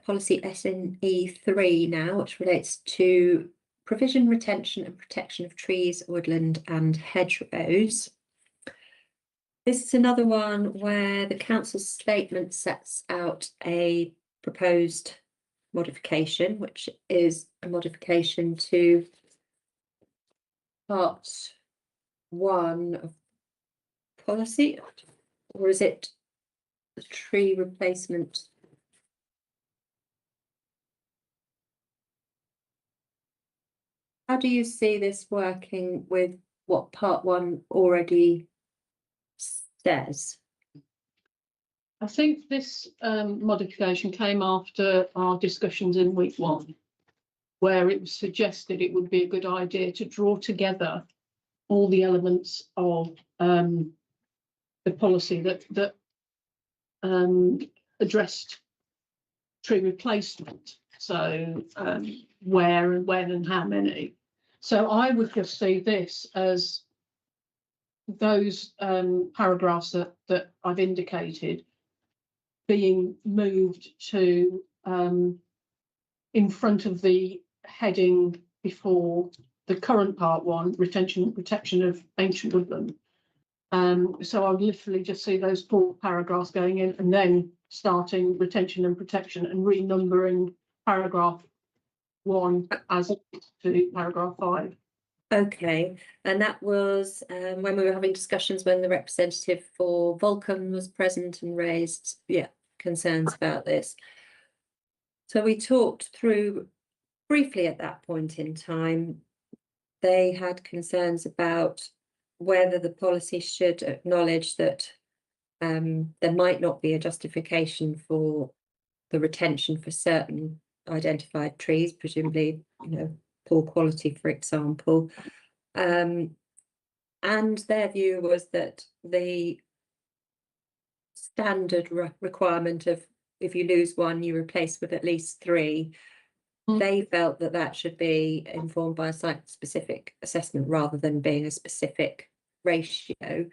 policy SNE3 now, which relates to provision, retention and protection of trees, woodland and hedgerows. This is another one where the council's statement sets out a proposed modification, which is a modification to part 1 of policy, or is it the tree replacement? How do you see this working with what part 1 already says? I think this modification came after our discussions in week 1, where it was suggested it would be a good idea to draw together all the elements of the policy that addressed tree replacement. So where and when and how many. So I would just see this as those paragraphs that I've indicated being moved to in front of the heading before the current part 1, retention and protection of ancient woodland. So I would literally just see those 4 paragraphs going in and then starting retention and protection and renumbering paragraph 1 as to paragraph 5. Okay, and that was when we were having discussions when the representative for Vulcan was present and raised, concerns about this. So we talked through briefly at that point in time. They had concerns about whether the policy should acknowledge that there might not be a justification for the retention for certain identified trees, presumably, poor quality, for example. And their view was that the standard requirement of if you lose one, you replace with at least 3. They felt that that should be informed by a site-specific assessment rather than being a specific ratio.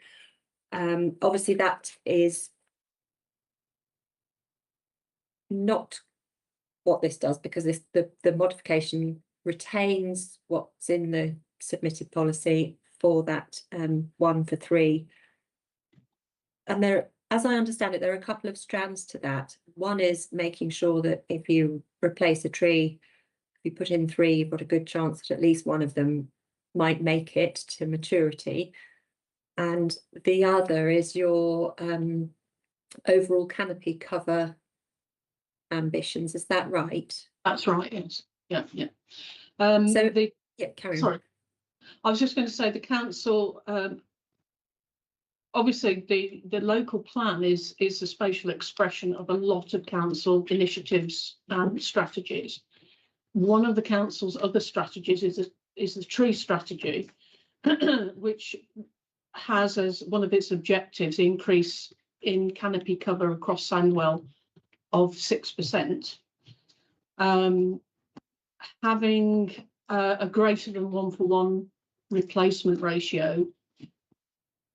Obviously, that is not what this does, because the modification retains what's in the submitted policy for that 1 for 3. And there, as I understand it, there are a couple of strands to that. One is making sure that if you replace a tree, if you put in 3, you've got a good chance that at least one of them might make it to maturity. And the other is your overall canopy cover ambitions. Is that right? That's right, yes. Yeah. Carry on. Sorry, I was just going to say the council, obviously the local plan is a spatial expression of a lot of council initiatives and strategies. One of the council's other strategies is the tree strategy, which has as one of its objectives the increase in canopy cover across Sandwell of 6%. Having a greater than 1-for-1 replacement ratio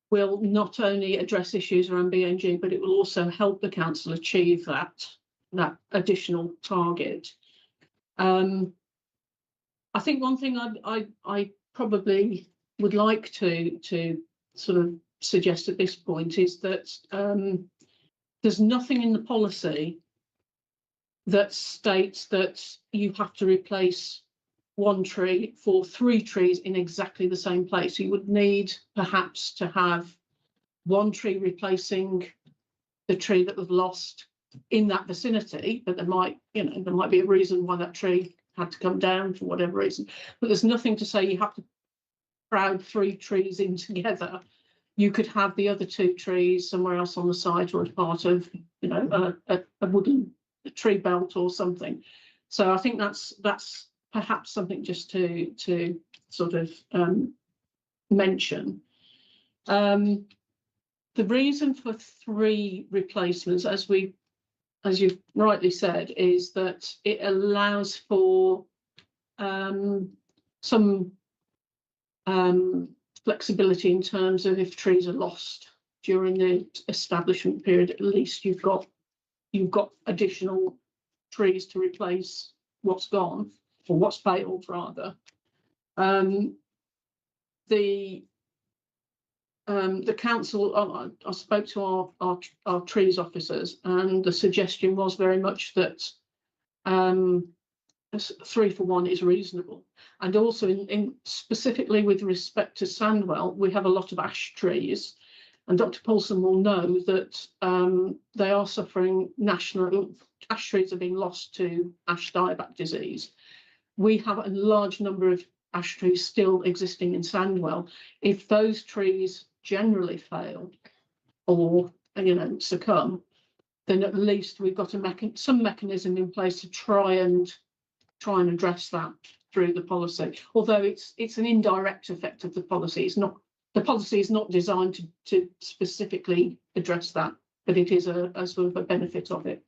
will not only address issues around BNG, but it will also help the council achieve that additional target. I think one thing I probably would like to sort of suggest at this point is that there's nothing in the policy that states that you have to replace 1 tree for 3 trees in exactly the same place. You would need perhaps to have 1 tree replacing the tree that was lost in that vicinity, but there might be a reason why that tree had to come down for whatever reason. But there's nothing to say you have to crowd 3 trees in together. You could have the other 2 trees somewhere else on the site or as part of, a wooden tree belt or something. So I think that's perhaps something just to sort of mention. The reason for 3 replacements, as you've rightly said, is that it allows for some flexibility in terms of if trees are lost during the establishment period, at least you've got additional trees to replace what's gone, or what's failed rather. The council, I spoke to our trees officers, and the suggestion was very much that 3 for 1 is reasonable. And also in specifically with respect to Sandwell, we have a lot of ash trees, and Dr. Paulson will know that they are suffering national, ash trees are being lost to ash dieback disease. We have a large number of ash trees still existing in Sandwell. If those trees generally fail or, you know, succumb, then at least we've got some mechanism in place to try and address that through the policy. Although it's an indirect effect of the policy. It's not, the policy is not designed to specifically address that, but it is a sort of a benefit of it.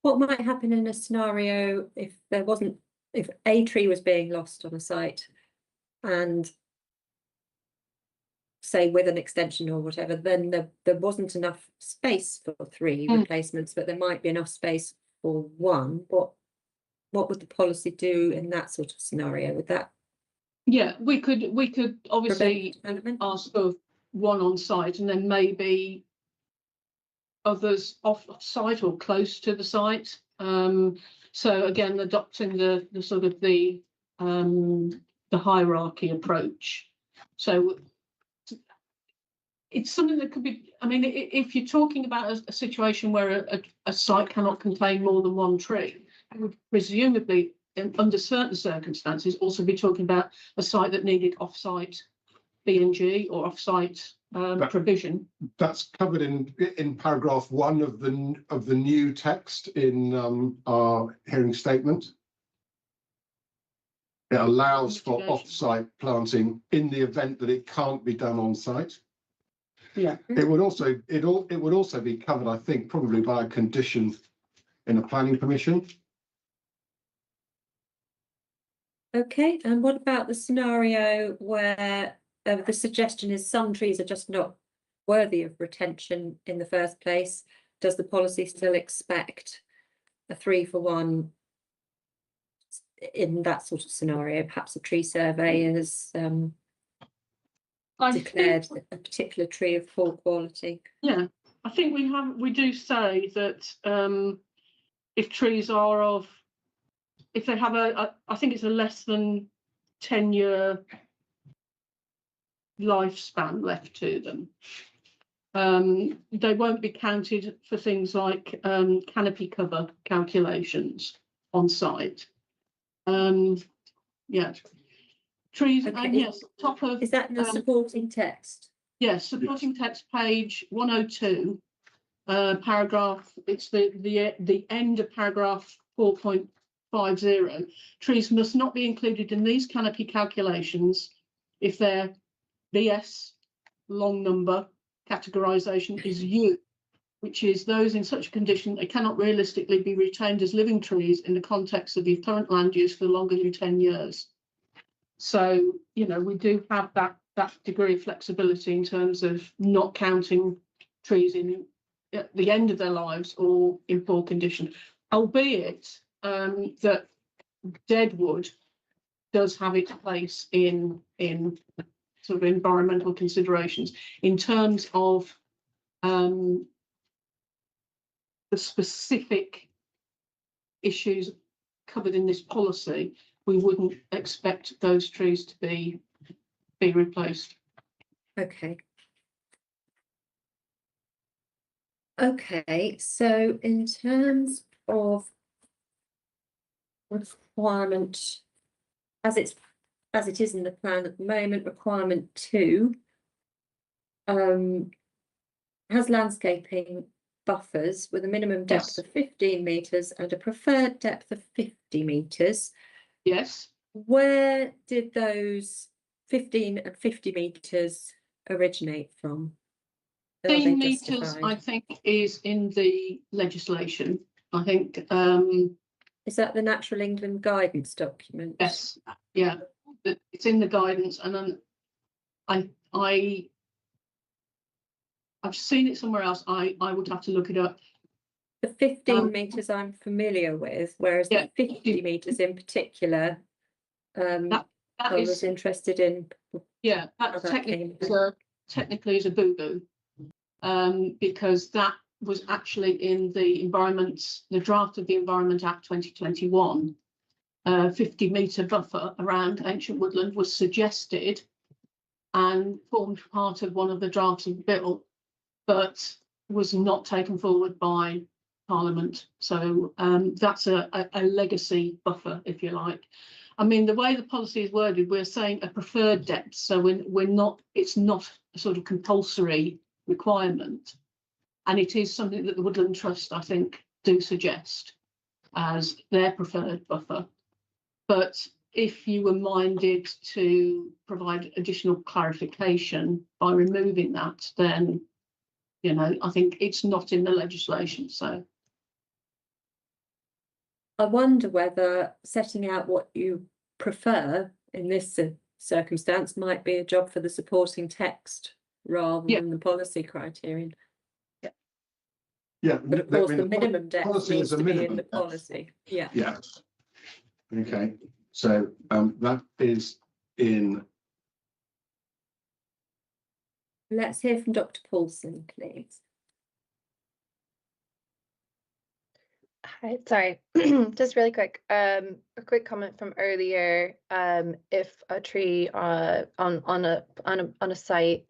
What might happen in a scenario if if a tree was being lost on a site and say with an extension or whatever, then there wasn't enough space for 3 replacements, but there might be enough space for 1. What would the policy do in that sort of scenario? Would that? Yeah, we could obviously ask for 1 on site, and then maybe others off site or close to the site. So again, adopting the sort of the hierarchy approach. So it's something that could be, I mean, if you're talking about a situation where a site cannot contain more than 1 tree, I would presumably, under certain circumstances, also be talking about a site that needed off-site B&G or off-site provision. That's covered in paragraph 1 of the new text in our hearing statement. It allows for off-site planting in the event that it can't be done on site. Yeah. It would also be covered, I think, probably by a condition in a planning permission. Okay, and what about the scenario where the suggestion is some trees are just not worthy of retention in the first place? Does the policy still expect a 3 for 1 in that sort of scenario? Perhaps a tree survey has declared a particular tree of poor quality. Yeah, I think we do say that if trees are of, if they have I think it's a less than 10-year lifespan left to them, they won't be counted for things like canopy cover calculations on site. Yeah, trees. Okay. And yes, top of, is that in the supporting text? Yes, supporting text, page 102, paragraph. It's the end of paragraph 4.50. Trees must not be included in these canopy calculations if their BS long number categorisation is U, which is those in such a condition they cannot realistically be retained as living trees in the context of the current land use for longer than 10 years. So, you know, we do have that degree of flexibility in terms of not counting trees in at the end of their lives or in poor condition, albeit that deadwood does have its place in sort of environmental considerations in terms of the specific issues covered in this policy. We wouldn't expect those trees to be replaced. Okay. Okay, so in terms of requirement, as it is in the plan at the moment, requirement 2 has landscaping buffers with a minimum depth of 15 metres and a preferred depth of 50 metres. Yes. Where did those 15 and 50 metres originate from? 15 metres, I think, is in the legislation. I think. Is that the Natural England guidance document? Yes. Yeah, it's in the guidance, and then I've seen it somewhere else. I would have to look it up. The 15 metres I'm familiar with, whereas Yeah. the 50 metres in particular, That I was is, interested in. yeah, how that's that came technically is a boo-boo. Because that was actually in the draft of the Environment Act 2021. 50-metre buffer around ancient woodland was suggested and formed part of one of the drafts of the bill, but was not taken forward by Parliament. So that's a legacy buffer, if you like. I mean, the way the policy is worded, we're saying a preferred depth. So we're not, it's not a sort of compulsory requirement. And it is something that the Woodland Trust, I think, do suggest as their preferred buffer. But if you were minded to provide additional clarification by removing that, then, you know, I think it's not in the legislation. So I wonder whether setting out what you prefer in this circumstance might be a job for the supporting text rather Yeah. than the policy criterion. Yeah. But of I course, mean, the minimum depth policy needs is a to be in minimum the depth. policy. Yeah. Yeah. Okay, so that is in. Let's hear from Dr. Paulson, please. Hi, sorry, just really quick, a quick comment from earlier. If a tree on a site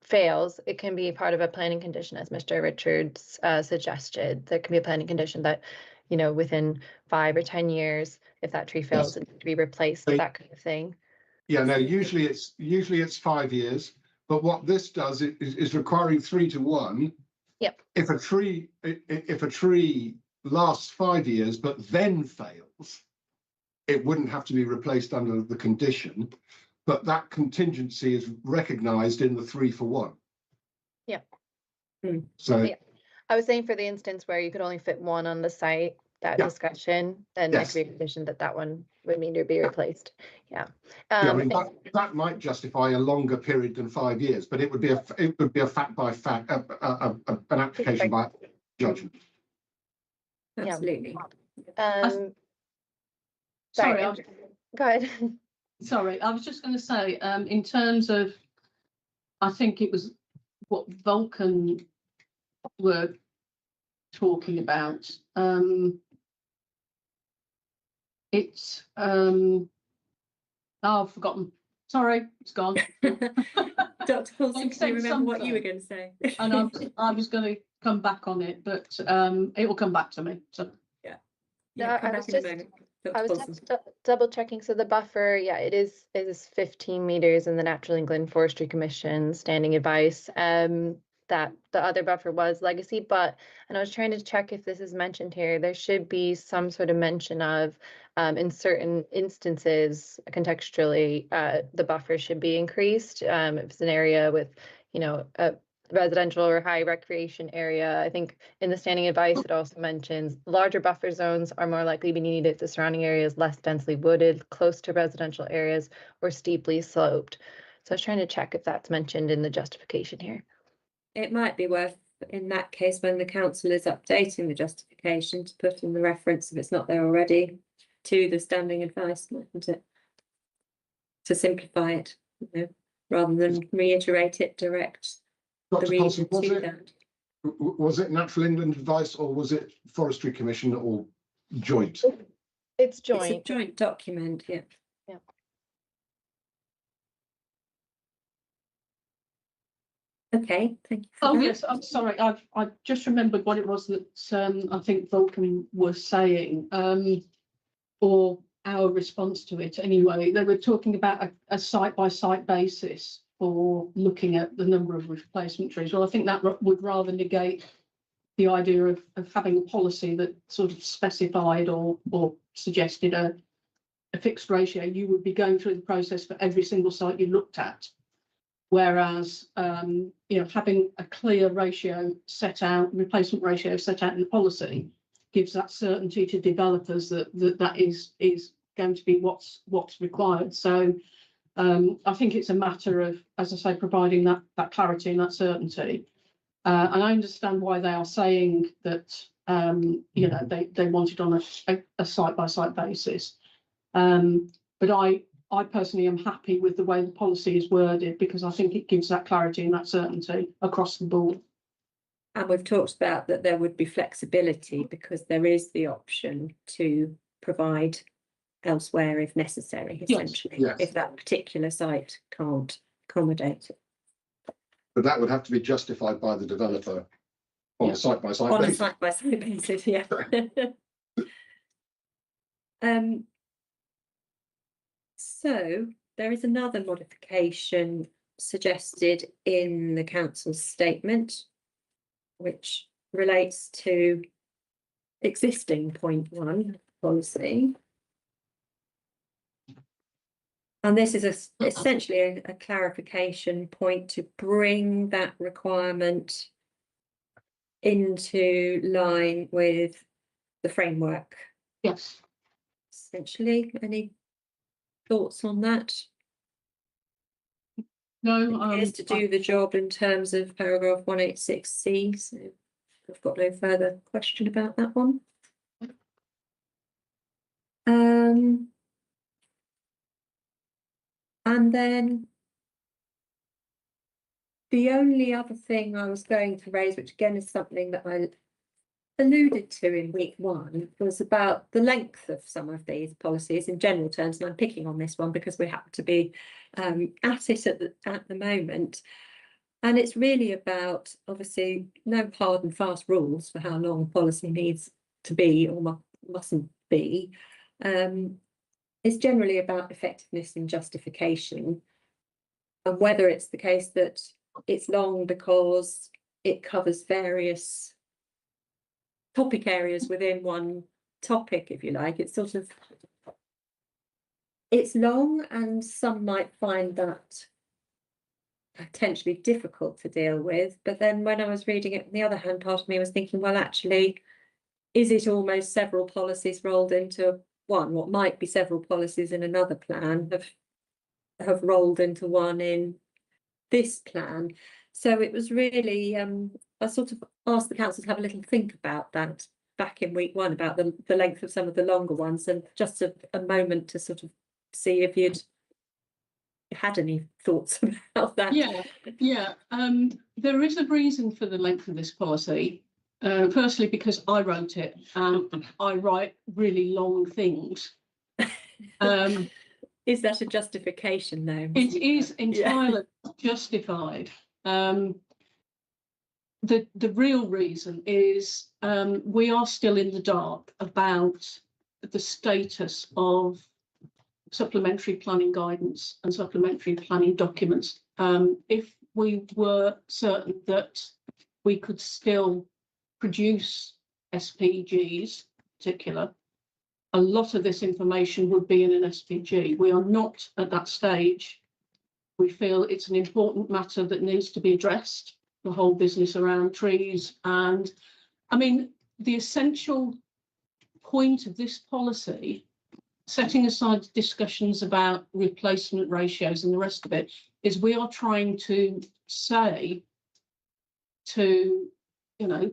fails, it can be part of a planning condition, as Mr. Richards suggested. There can be a planning condition that, you know, within 5 or 10 years, if that tree fails, it needs to be replaced, that kind of thing. Yeah, no, usually it's 5 years, but what this does is requiring 3 to 1. Yep. If a tree lasts 5 years but then fails, it wouldn't have to be replaced under the condition, but that contingency is recognised in the 3 for 1. Yeah. So yeah. I was saying for the instance where you could only fit one on the site, that Yeah. discussion, then Yes. it could be a condition that one would need to be replaced. Yeah. yeah, I mean that might justify a longer period than 5 years, but it would be a fact by fact, an application by judgment. Absolutely. sorry, Go ahead. sorry, I was just going to say, in terms of, I think it was what Vulcan were talking about. It's I've forgotten. Sorry, it's gone. Dr. Paulson, They can you said remember what you were something. going to say? And I was going to come back on it, but it will come back to me. So Yeah, come I back was in a just- moment. Dr. I was Paulson. just double checking. So the buffer, yeah, it is 15 meters in the Natural England Forestry Commission standing advice. That the other buffer was legacy, and I was trying to check if this is mentioned here. There should be some sort of mention of, in certain instances, contextually, the buffer should be increased. If it's an area with, you know, a residential or high recreation area. I think in the standing advice, it also mentions larger buffer zones are more likely to be needed if the surrounding area is less densely wooded, close to residential areas, or steeply sloped. So I was trying to check if that's mentioned in the justification here. It might be worth, in that case, when the council is updating the justification, to put in the reference, if it's not there already, to the standing advice, mightn't it? To simplify it, you know, rather than reiterate it direct. Dr. Paulson, That. was it Natural England Advice or was it Forestry Commission or joint? It's It's a joint. joint document, yeah. Yeah. Okay, thank you for oh that. yes, I'm sorry. I just remembered what it was that I think Vulcan was saying, or our response to it. Anyway, they were talking about a site-by-site basis for looking at the number of replacement trees. Well, I think that would rather negate the idea of having a policy that sort of specified or suggested a fixed ratio. You would be going through the process for every single site you looked at. Whereas, you know, having a clear ratio set out, replacement ratio set out in the policy, gives that certainty to developers that is going to be what's required. So I think it's a matter of, as I say, providing that clarity and that certainty. And I understand why they are saying that, you know, they want it on a site-by-site basis. But I personally am happy with the way the policy is worded, because I think it gives that clarity and that certainty across the board. And we've talked about that there would be flexibility because there is the option to provide elsewhere if necessary, Yes. essentially, Yes. if that particular site can't accommodate it. But that would have to be justified by the developer on Yeah. a site-by-site On a basis. site-by-site basis, yeah. So there is another modification suggested in the council's statement, which relates to existing point 1 policy. And this is essentially a clarification point to bring that requirement into line with the framework. Yes. Essentially, any thoughts on that? No. It appears to do the job in terms of paragraph 186C, so I've got no further question about that one. And then the only other thing I was going to raise, which again is something that I alluded to in week 1, was about the length of some of these policies in general terms, and I'm picking on this one because we happen to be at it at the moment. And it's really about, obviously, no hard and fast rules for how long policy needs to be or mustn't be. It's generally about effectiveness and justification, and whether it's the case that it's long because it covers various topic areas within one topic, if you like. It's sort of, it's long, and some might find that potentially difficult to deal with. But then when I was reading it, on the other hand, part of me was thinking, well, actually, is it almost several policies rolled into one? What might be several policies in another plan have rolled into one in this plan. So it was really, I sort of asked the council to have a little think about that back in week 1, about the length of some of the longer ones, and just a moment to sort of see if you'd had any thoughts about that. Yeah. There is a reason for the length of this policy. Firstly, because I wrote it, and I write really long things. Is that a justification though? It is entirely justified. The real reason is we are still in the dark about the status of supplementary planning guidance and supplementary planning documents. If we were certain that we could still produce SPGs, particular, a lot of this information would be in an SPG. We are not at that stage. We feel it's an important matter that needs to be addressed, the whole business around trees. And I mean, the essential point of this policy, setting aside discussions about replacement ratios and the rest of it, is we are trying to say to, you know,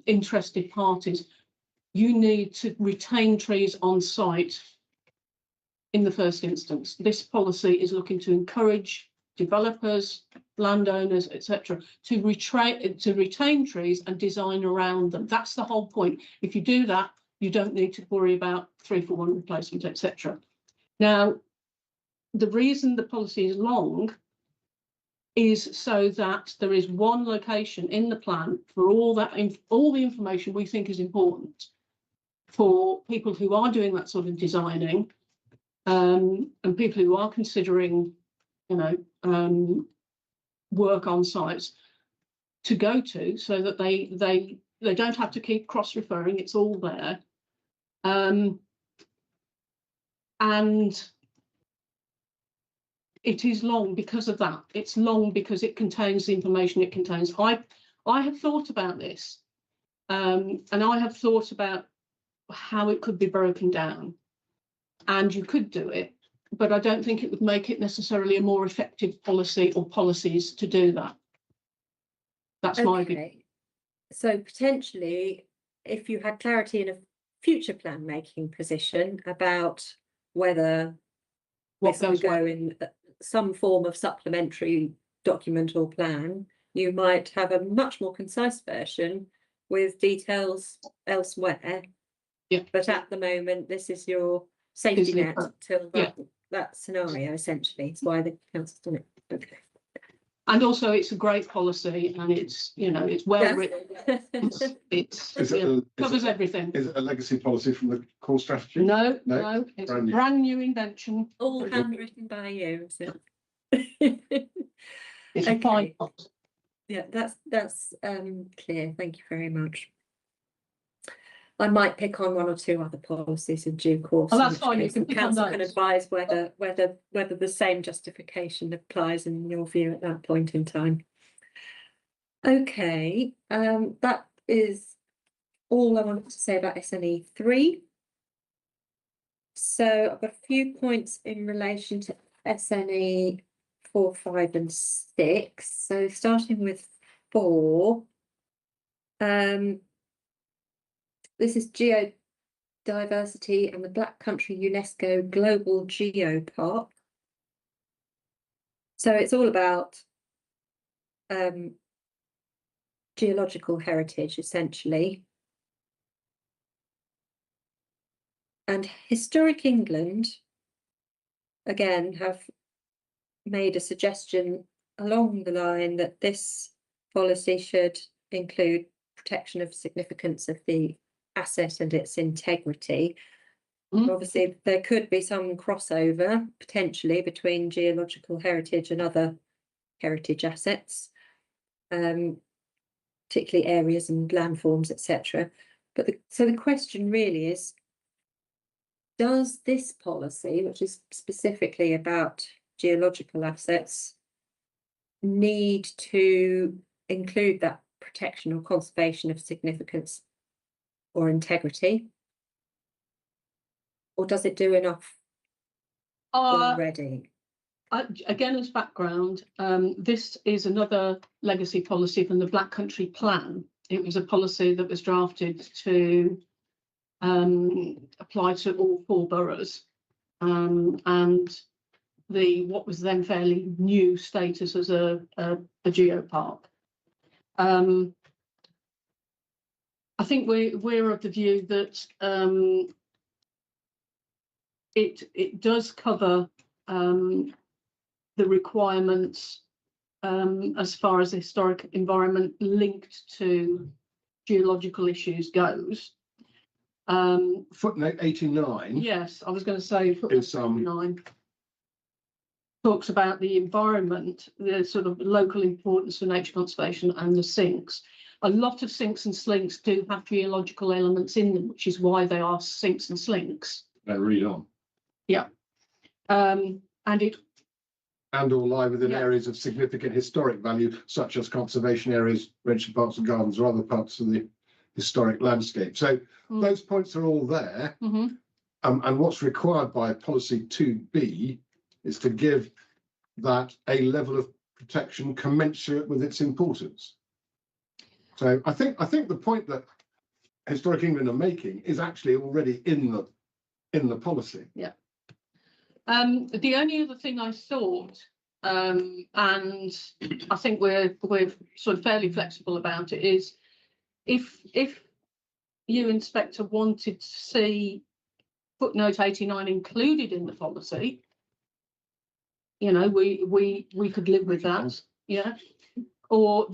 interested parties, you need to retain trees on site in the first instance. This policy is looking to encourage developers, landowners, etc., to retain trees and design around them. That's the whole point. If you do that, you don't need to worry about 3-for-1 replacement, etc. Now, the reason the policy is long is so that there is one location in the plan for all the information we think is important for people who are doing that sort of designing, and people who are considering, you know, work on sites to go to, so that they don't have to keep cross-referring. It's all there, and it is long because of that. It's long because it contains the information it contains. I have thought about this, and I have thought about how it could be broken down, and you could do it, but I don't think it would make it necessarily a more effective policy or policies to do that. That's my view. Okay. So potentially, if you had clarity in a future plan making position about whether What this would goes go where? in some form of supplementary document or plan, you might have a much more concise version with details elsewhere. Yeah. But at the moment, this is your safety Isn't it? net till Yeah. that scenario, essentially. It's why the council's done it. Okay. And also, it's a great policy, and it's, you know, it's well written. It's Is it yeah, a- is covers it- everything. Is it a legacy policy from the core strategy? No, No, no, it's a brand new. brand new invention. All handwritten by you, is it? It's a fine Okay. policy. Yeah, that's clear. Thank you very much. I might pick on one or two other policies in due course. Oh, in that's which fine, you case can the pick on council can those. advise whether the same justification applies in your view at that point in time. Okay, that is all I wanted to say about SNE 3. So I've got a few points in relation to SNE 4, 5 and 6. So starting with 4, this is geodiversity and the Black Country UNESCO Global Geopark. So it's all about geological heritage, essentially. And Historic England, again, have made a suggestion along the line that this policy should include protection of significance of the asset and its integrity. Obviously, there could be some crossover potentially between geological heritage and other heritage assets, particularly areas and landforms, etc. But so the question really is, does this policy, which is specifically about geological assets, need to include that protection or conservation of significance or integrity? Or does it do enough already? Again, as background, this is another legacy policy from the Black Country Plan. It was a policy that was drafted to apply to all 4 boroughs, and what was then fairly new status as a geopark. I think we're of the view that it does cover the requirements as far as the historic environment linked to geological issues goes. Footnote 89. Yes, I was going to say footnote Is, 89 talks about the environment, the sort of local importance for nature conservation and the sinks. A lot of sinks and slinks do have geological elements in them, which is why they are sinks and slinks. No, read on. Yeah. And or lie within Yeah. areas of significant historic value, such as conservation areas, registered parks and gardens, or other parts of the historic landscape. So those points are all there. And what's required by policy 2B is to give that a level of protection commensurate with its importance. So I think the point that Historic England are making is actually already in the policy. Yeah. The only other thing I thought, and I think we're sort of fairly flexible about it, is if you, Inspector, wanted to see footnote 89 included in the policy, you know, we could live with that. Yeah. Or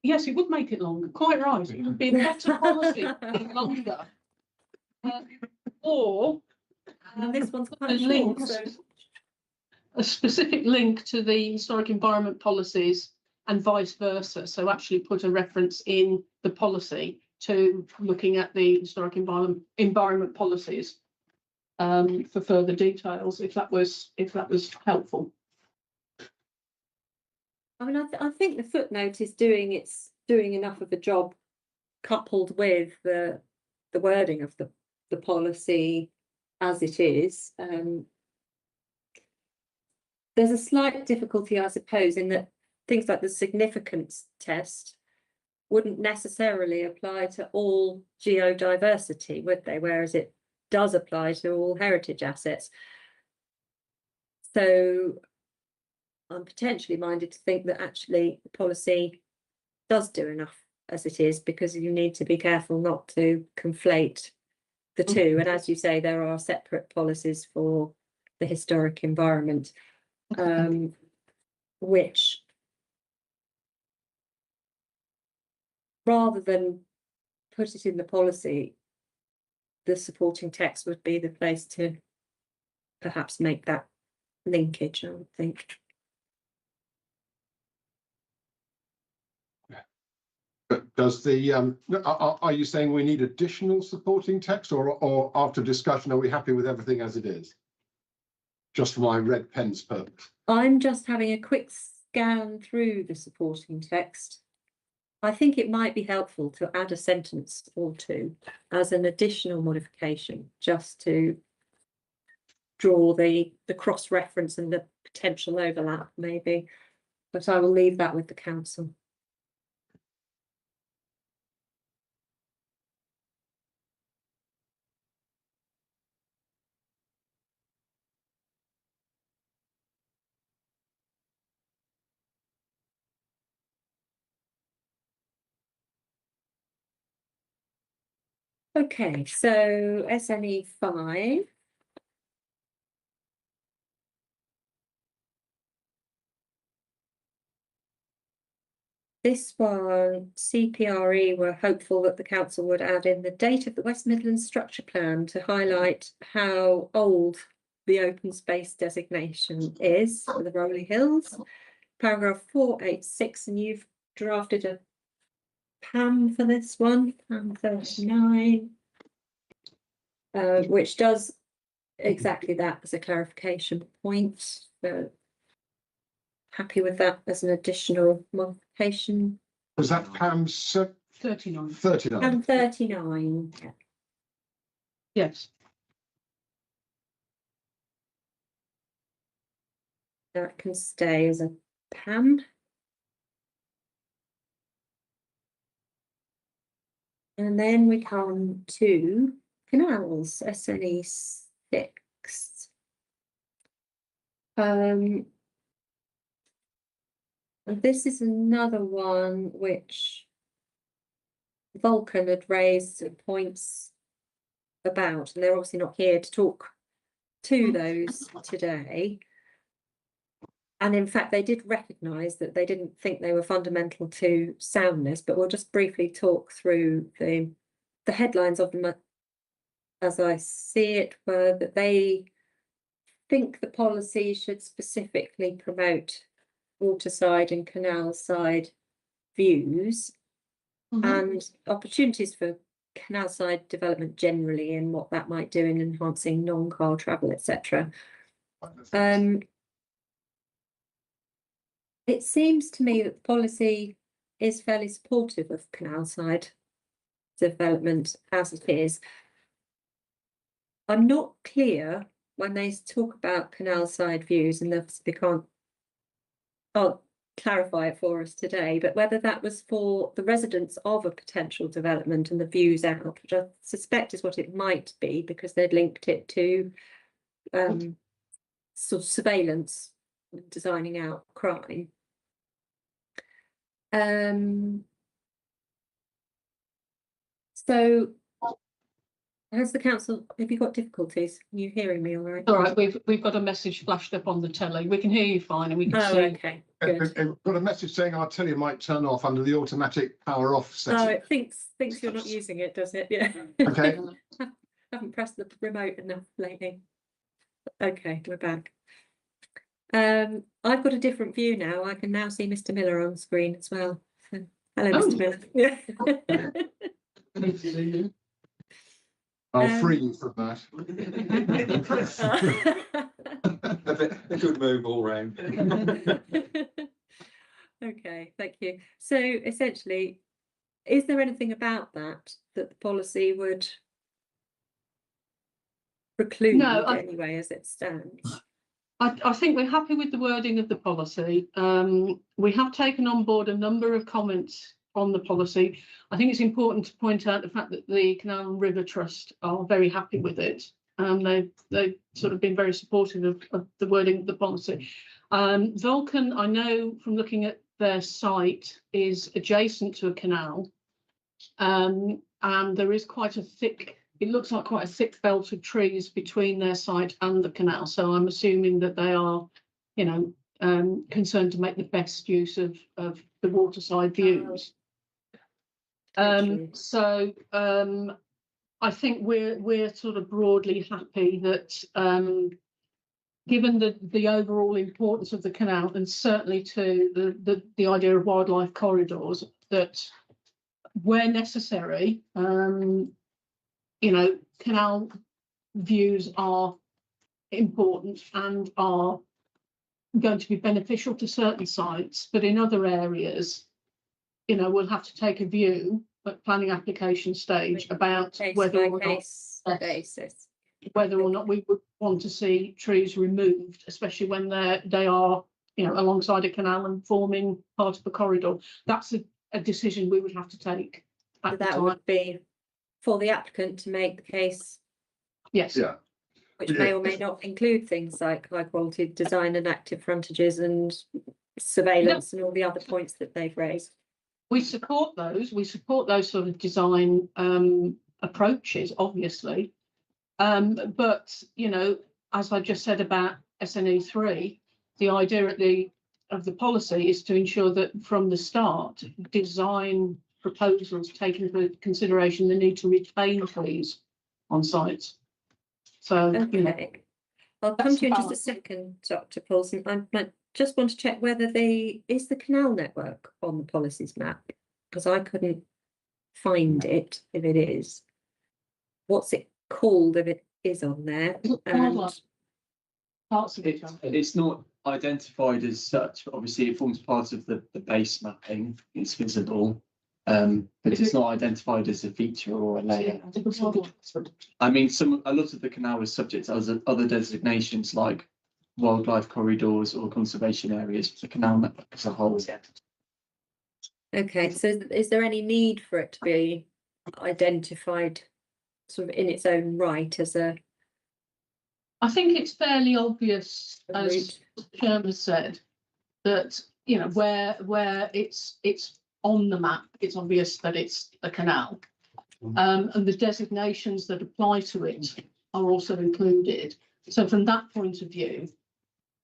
yes, it would make it longer. Quite right. It would be a better policy if longer. Or And this one's quite short, links, so a specific link to the historic environment policies and vice versa. So actually put a reference in the policy to looking at the historic environment policies for further details, if that was helpful. I mean, I think the footnote is doing enough of a job, coupled with the wording of the policy as it is. There's a slight difficulty, I suppose, in that things like the significance test wouldn't necessarily apply to all geodiversity, would they? Whereas it does apply to all heritage assets. So I'm potentially minded to think that actually the policy does do enough as it is, because you need to be careful not to conflate the two. And as you say, there are separate policies for the historic environment, which, rather than put it in the policy, the supporting text would be the place to perhaps make that linkage, I would think. But does the, are you saying we need additional supporting text, or after discussion, are we happy with everything as it is? Just for my red pen's purpose. I'm just having a quick scan through the supporting text. I think it might be helpful to add a sentence or two as an additional modification, just to draw the cross-reference and the potential overlap, maybe. But I will leave that with the council. Okay, so SNE 5. This one, CPRE were hopeful that the council would add in the date of the West Midlands structure plan to highlight how old the open space designation is for the Rolling Hills. Paragraph 486, and you've drafted a PAM for this one, PAM 39, which does exactly that as a clarification point. So happy with that as an additional modification. Was that PAM's 39. 39? PAM 39. Yeah. Yes. That can stay as a PAM. And then we come to canals, SNE 6. And this is another one which Vulcan had raised points about, and they're obviously not here to talk to those today. And in fact, they did recognise that they didn't think they were fundamental to soundness, but we'll just briefly talk through the headlines of them as I see it, were that they think the policy should specifically promote waterside and canal side views and opportunities for canal side development generally, and what that might do in enhancing non-car travel, etc. It seems to me that the policy is fairly supportive of canal side development as it is. I'm not clear when they talk about canal side views, and they can't clarify it for us today, but whether that was for the residents of a potential development and the views out, which I suspect is what it might be, because they'd linked it to sort of surveillance, designing out crime. So has the council, have you got difficulties? Are you hearing me all right? All right, we've got a message flashed up on the telly. We can hear you fine, and we can see. Okay, good. We've got a message saying our telly might turn off under the automatic power off setting. Oh, it thinks you're not using it, does it? Yeah. Okay. Haven't pressed the remote enough lately. Okay, we're back. I've got a different view now. I can now see Mr. Miller on screen as well. So, hello, Mr. Miller. Yeah. Good to see you. I'll free you from that. A good move all round. Okay, thank you. So essentially, is there anything about that the policy would preclude No, anyway as it stands? I think we're happy with the wording of the policy. We have taken on board a number of comments on the policy. I think it's important to point out the fact that the Canal and River Trust are very happy with it. They've sort of been very supportive of the wording of the policy. Vulcan, I know from looking at their site, is adjacent to a canal. And there is quite a thick, it looks like quite a thick belt of trees between their site and the canal. So I'm assuming that they are, you know, concerned to make the best use of the waterside views. So I think we're sort of broadly happy that given the overall importance of the canal, and certainly to the idea of wildlife corridors, that where necessary, you know, canal views are important and are going to be beneficial to certain sites, but in other areas, you know, we'll have to take a view at planning application stage about whether or not basis. Whether or not we would want to see trees removed, especially when they are, you know, alongside a canal and forming part of a corridor. That's a decision we would have to take at So the that time. would be for the applicant to make the case, Yes. Yeah. which may or may not include things like high quality design and active frontages and surveillance and all the other points that they've raised. We support those. We support those sort of design approaches, obviously. But, you know, as I just said about SNE3, the idea of the policy is to ensure that from the start, design proposals take into consideration the need to retain trees on sites. So, you know, Okay, I'll come to you in just a second, Dr. Paulson. I just want to check whether is the canal network on the policies map, because I couldn't find it if it is. What's it called if it is on there? And parts of it. It's not identified as such, but obviously it forms part of the base mapping. It's visible, but it's not identified as a feature or a layer. I mean, a lot of the canal is subject to other designations like wildlife corridors or conservation areas for the canal network as a whole. okay, so is there any need for it to be identified sort of in its own right as a I think it's fairly obvious, as route? the Chairman said, that, you know, where it's on the map, it's obvious that it's a canal. And the designations that apply to it are also included. So from that point of view,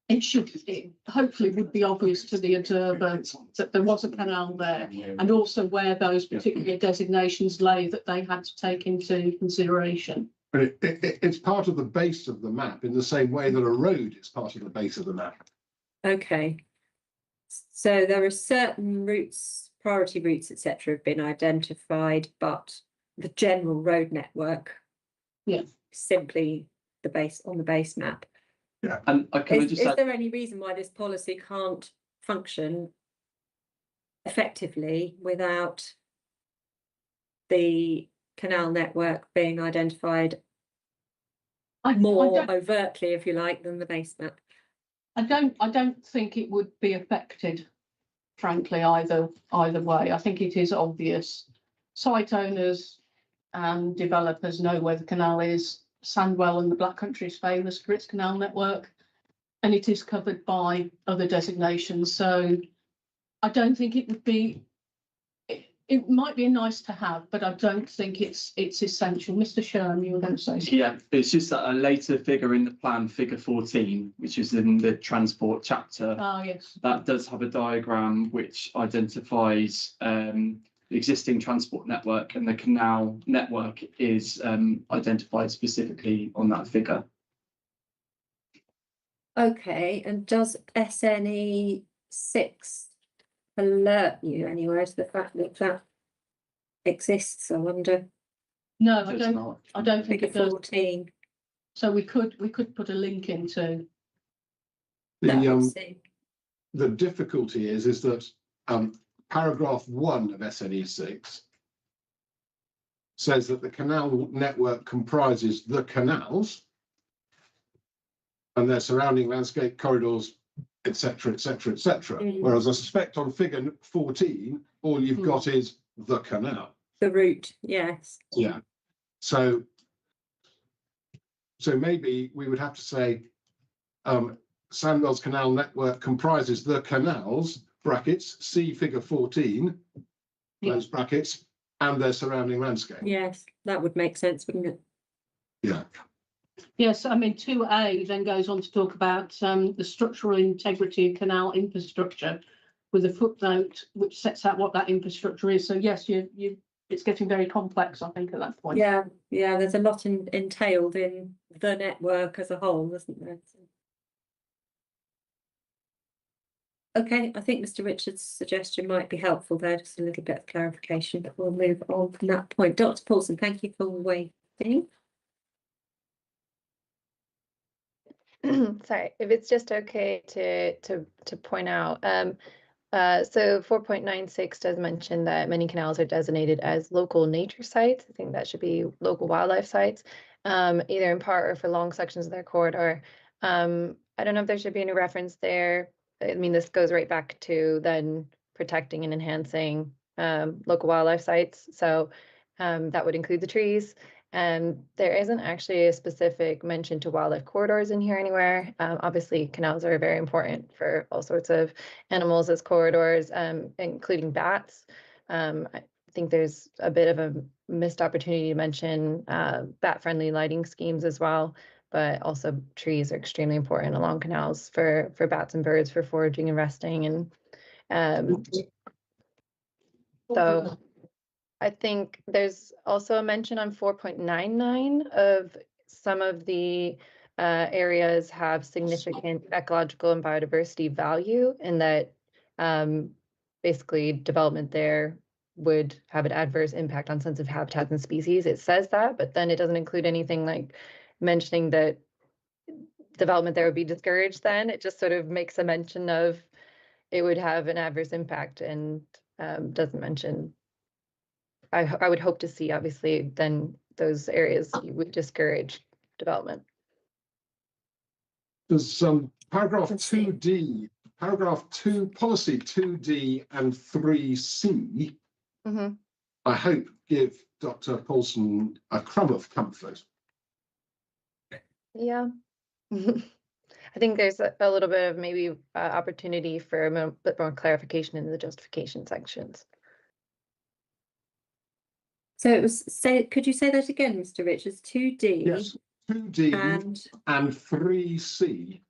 it hopefully would be obvious to the observer that there was a canal there, and also where those particular designations lay that they had to take into consideration. But it's part of the base of the map in the same way that a road is part of the base of the map. Okay, so there are certain routes, priority routes, etc., have been identified, but the general road network, yeah, simply the base map. Yeah, and Is there any reason why this policy can't function effectively without the canal network being identified more overtly, if you like, than the base map? I don't think it would be affected, frankly, either way. I think it is obvious. Site owners and developers know where the canal is. Sandwell and the Black Country is famous for its canal network, and it is covered by other designations. So I don't think it would be, it might be nice to have, but I don't think it's essential. Mr. Sherman, you were going to say something? Yeah, it's just that a later figure in the plan, figure 14, which is in the transport chapter. Oh, yes. That does have a diagram which identifies the existing transport network, and the canal network is identified specifically on that figure. Okay, and does SNE 6 alert you anywhere to the fact that that exists? I wonder. No, Does not. I don't think Figure it does. 14. So we could put a link into. The difficulty is that paragraph 1 of SNE 6 says that the canal network comprises the canals, and their surrounding landscape, corridors, etc., etc., etc. Whereas I suspect on figure 14, all you've got is the canal. The route, yes. Yeah. So maybe we would have to say Sandwell's canal network comprises the canals, brackets, see figure 14, close brackets, and their surrounding landscape. Yes, that would make sense, wouldn't it? Yeah. Yes, I mean, 2A then goes on to talk about the structural integrity of canal infrastructure with a footnote which sets out what that infrastructure is. So yes, it's getting very complex, I think, at that point. Yeah, there's a lot entailed in the network as a whole, isn't there? Okay, I think Mr. Richards' suggestion might be helpful there, just a little bit of clarification, but we'll move on from that point. Dr. Paulson, thank you for waiting. Sorry, if it's just okay to point out, so 4.96 does mention that many canals are designated as local nature sites. I think that should be local wildlife sites, either in part or for long sections of their corridor. I don't know if there should be any reference there. I mean, this goes right back to then protecting and enhancing local wildlife sites. So that would include the trees. There isn't actually a specific mention to wildlife corridors in here anywhere. Obviously, canals are very important for all sorts of animals as corridors, including bats. I think there's a bit of a missed opportunity to mention bat-friendly lighting schemes as well, but also trees are extremely important along canals for bats and birds for foraging and resting. And so I think there's also a mention on 4.99 of some of the areas have significant ecological and biodiversity value, and that basically development there would have an adverse impact on sensitive habitats and species. It says that, but then it doesn't include anything like mentioning that development there would be discouraged then. It just sort of makes a mention of it would have an adverse impact and doesn't mention. I would hope to see, obviously, then those areas would discourage development. There's paragraph 2D, paragraph 2, policy 2D and 3C. I hope give Dr. Paulson a crumb of comfort. Yeah. I think there's a little bit of maybe opportunity for a bit more clarification in the justification sections. So it was, could you say that again, Mr. Richards? 2D? Yes, 2D and 3C.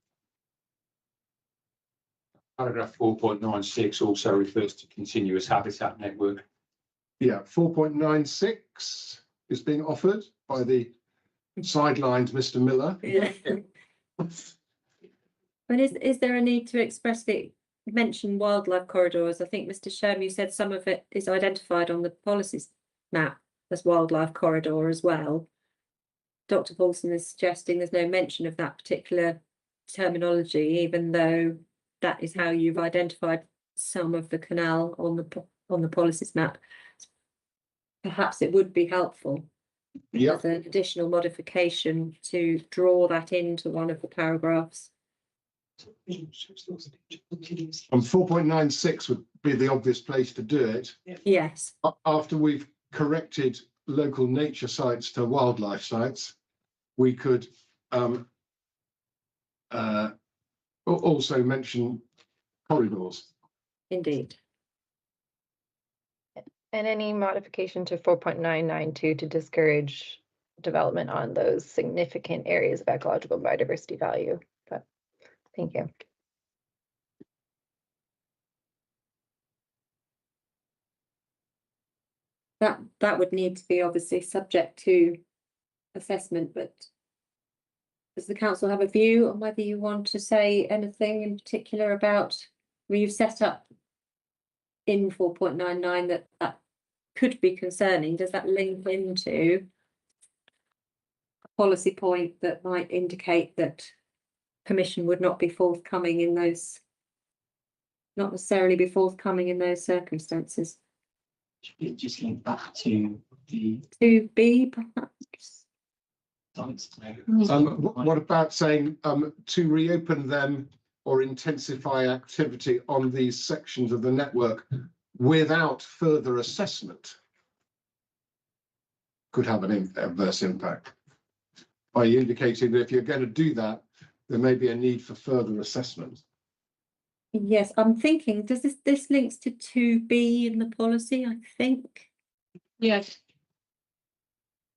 Paragraph 4.96 also refers to continuous habitat network. Yeah, 4.96 is being offered by the sidelined Mr. Miller. Yeah. But is there a need to expressly mention wildlife corridors? I think Mr. Sherm, you said some of it is identified on the policies map as wildlife corridor as well. Dr. Paulson is suggesting there's no mention of that particular terminology, even though that is how you've identified some of the canal on the policies map. Perhaps it would be helpful as an additional modification to draw that into one of the paragraphs. And 4.96 would be the obvious place to do it. Yes. After we've corrected local nature sites to wildlife sites, we could also mention corridors. Indeed. And any modification to 4.992 to discourage development on those significant areas of ecological biodiversity value. But thank you. That would need to be obviously subject to assessment, but does the council have a view on whether you want to say anything in particular about where you've set up in 4.99 that could be concerning? Does that link into a policy point that might indicate that permission would not be forthcoming in those, not necessarily be forthcoming in those circumstances? Just link back to the 2B perhaps? What about saying to reopen them or intensify activity on these sections of the network without further assessment? Could have an adverse impact by indicating that if you're going to do that, there may be a need for further assessment. Yes, I'm thinking, does this links to 2B in the policy, I think? Yes.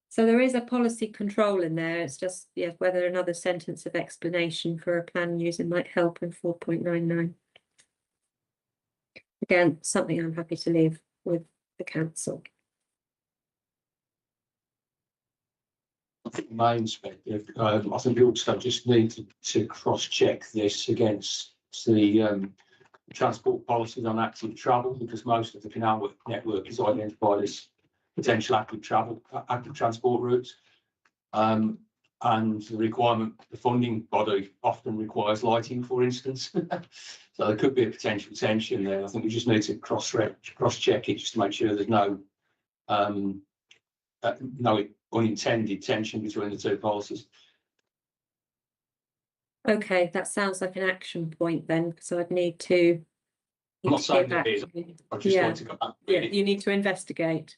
So there is a policy control in there. It's just, yeah, whether another sentence of explanation for a plan user might help in 4.99. Again, something I'm happy to leave with the council. I think the main perspective, I think we also just need to cross-check this against the transport policies on active travel, because most of the canal network is identified as potential active transport routes. And the requirement, the funding body often requires lighting, for instance. So there could be a potential tension there. I think we just need to cross-check it just to make sure there's no unintended tension between the two policies. Okay, that sounds like an action point then, so I'd need to. I'm not saying get it is. back to you. I just Yeah. want to go back. Yeah, you need to investigate.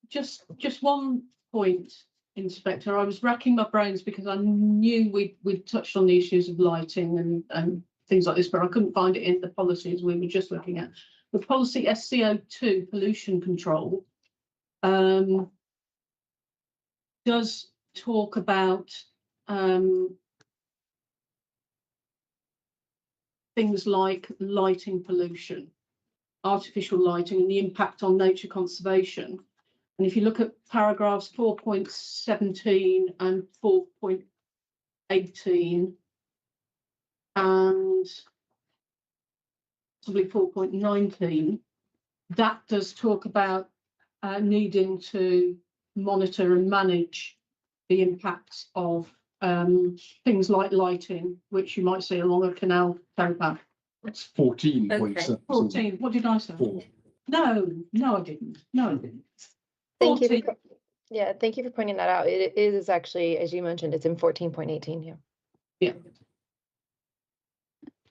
Just one point, Inspector. I was racking my brains because I knew we'd touched on the issues of lighting and things like this, but I couldn't find it in the policies we were just looking at. The policy SCO2 pollution control does talk about things like lighting pollution, artificial lighting, and the impact on nature conservation. And if you look at paragraphs 4.17 and 4.18 and probably 4.19, that does talk about needing to monitor and manage the impacts of things like lighting, which you might see along a canal towpath. That's 14.7. 14, what did I say? 4. No, I didn't. No, I didn't. Thank you. 14. Yeah, thank you for pointing that out. It is actually, as you mentioned, it's in 14.18. Yeah. Yeah.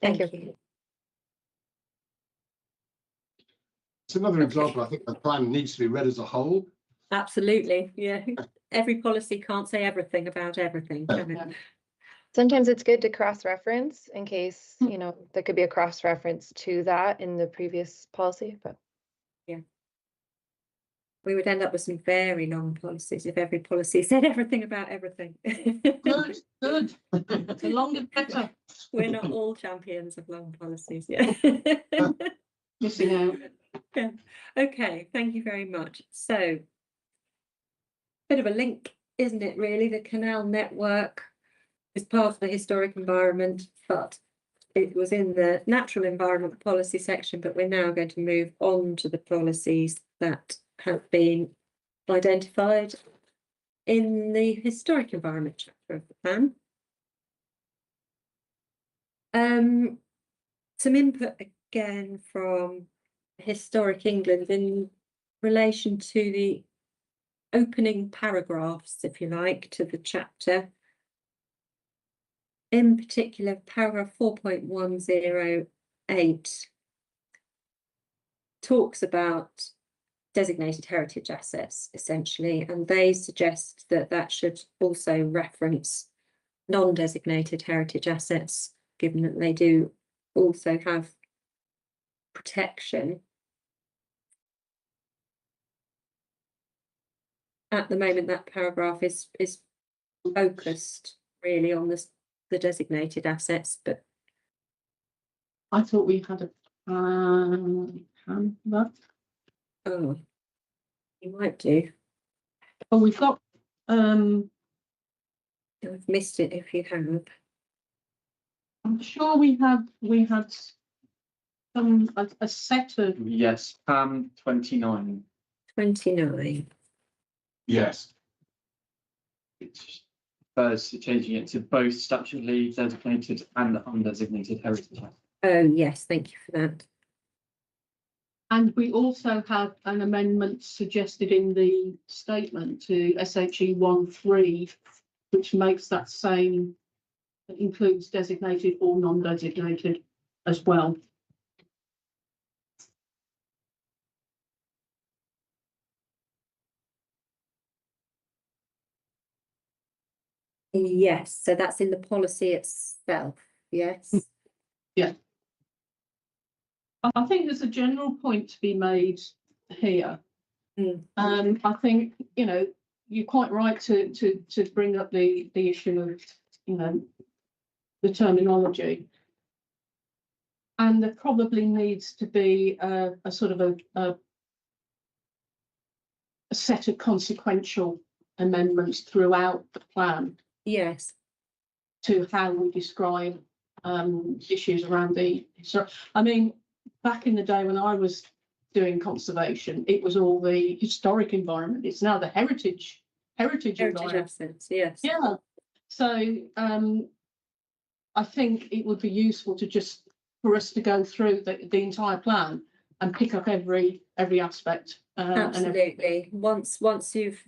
Thank you. It's another example. I think the plan needs to be read as a whole. Absolutely, yeah. Every policy can't say everything about everything, can it? Sometimes it's good to cross-reference in case, you know, there could be a cross-reference to that in the previous policy, but. We would end up with some very long policies if every policy said everything about everything. Good. The longer the better. We're not all champions of long policies, yeah. Missing out. Yeah. Okay, thank you very much. So, bit of a link, isn't it, really? The canal network is part of the historic environment, but it was in the natural environment policy section, but we're now going to move on to the policies that have been identified in the historic environment chapter of the plan. Some input again from Historic England in relation to the opening paragraphs, if you like, to the chapter. In particular, paragraph 4.108 talks about designated heritage assets, essentially, and they suggest that that should also reference non-designated heritage assets, given that they do also have protection. At the moment, that paragraph is focused really on the designated assets, but I thought we had a that. oh, you might do. Oh, we've got I've missed it if you have. I'm sure we had some a set of Yes, PAM 29. 29. Yes. It's first changing it to both statutorily designated and undesignated heritage. Oh, yes, thank you for that. And we also have an amendment suggested in the statement to SHE 1.3, which makes that same, that includes designated or non-designated as well. Yes, so that's in the policy itself, yes. I think there's a general point to be made here. Mm. I think, you know, you're quite right to bring up the issue of, you know, the terminology. And there probably needs to be a sort of a set of consequential amendments throughout the plan Yes, to how we describe issues around the. So, I mean, back in the day when I was doing conservation, it was all the historic environment. It's now the heritage environment. assets, yes. Yeah. So I think it would be useful to just for us to go through the entire plan and pick up every aspect. Absolutely. Once you've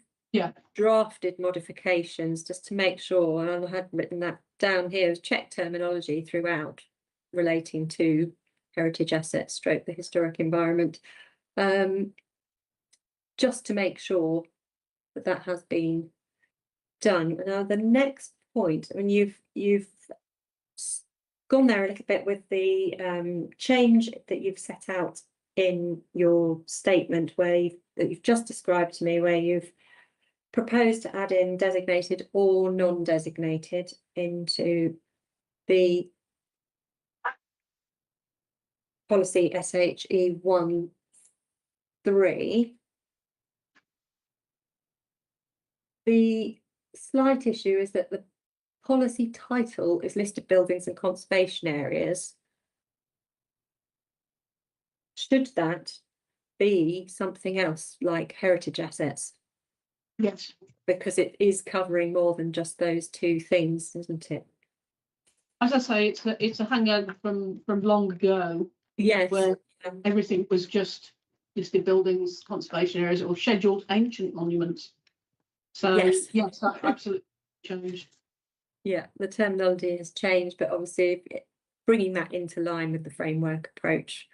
drafted modifications, just to make sure, and I had written that down here, check terminology throughout relating to heritage assets stroke the historic environment. Just to make sure that that has been done. Now the next point, I mean, you've gone there a little bit with the change that you've set out in your statement where that you've just described to me, where you've proposed to add in designated or non-designated into the policy SHE 1.3. The slight issue is that the policy title is listed buildings and conservation areas. Should that be something else like heritage assets? Yes. Because it is covering more than just those two things, isn't it? As I say, it's a hangover from long ago. Yes. Where everything was just listed buildings, conservation areas, or scheduled ancient monuments. So yes, that absolutely changed. Yeah, the terminology has changed, but obviously bringing that into line with the framework approach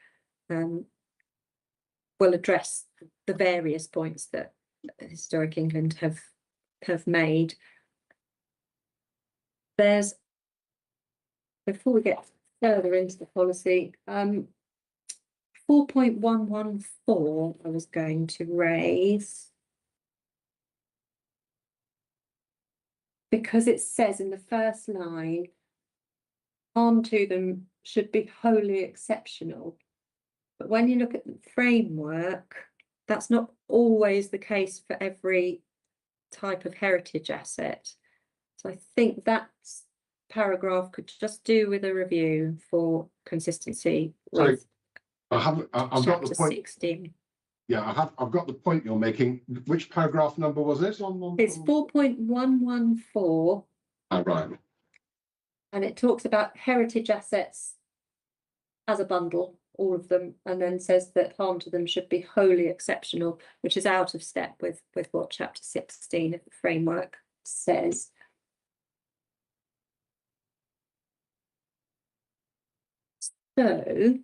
will address the various points that Historic England have made. There's, before we get further into the policy, 4.114 I was going to raise, because it says in the first line, harm to them should be wholly exceptional. But when you look at the framework, that's not always the case for every type of heritage asset. So I think that paragraph could just do with a review for consistency with I've got the point. 16. Yeah, I've got the point you're making. Which paragraph number was it? It's 4.114. Oh, right. And it talks about heritage assets as a bundle, all of them, and then says that harm to them should be wholly exceptional, which is out of step with what chapter 16 of the framework says. So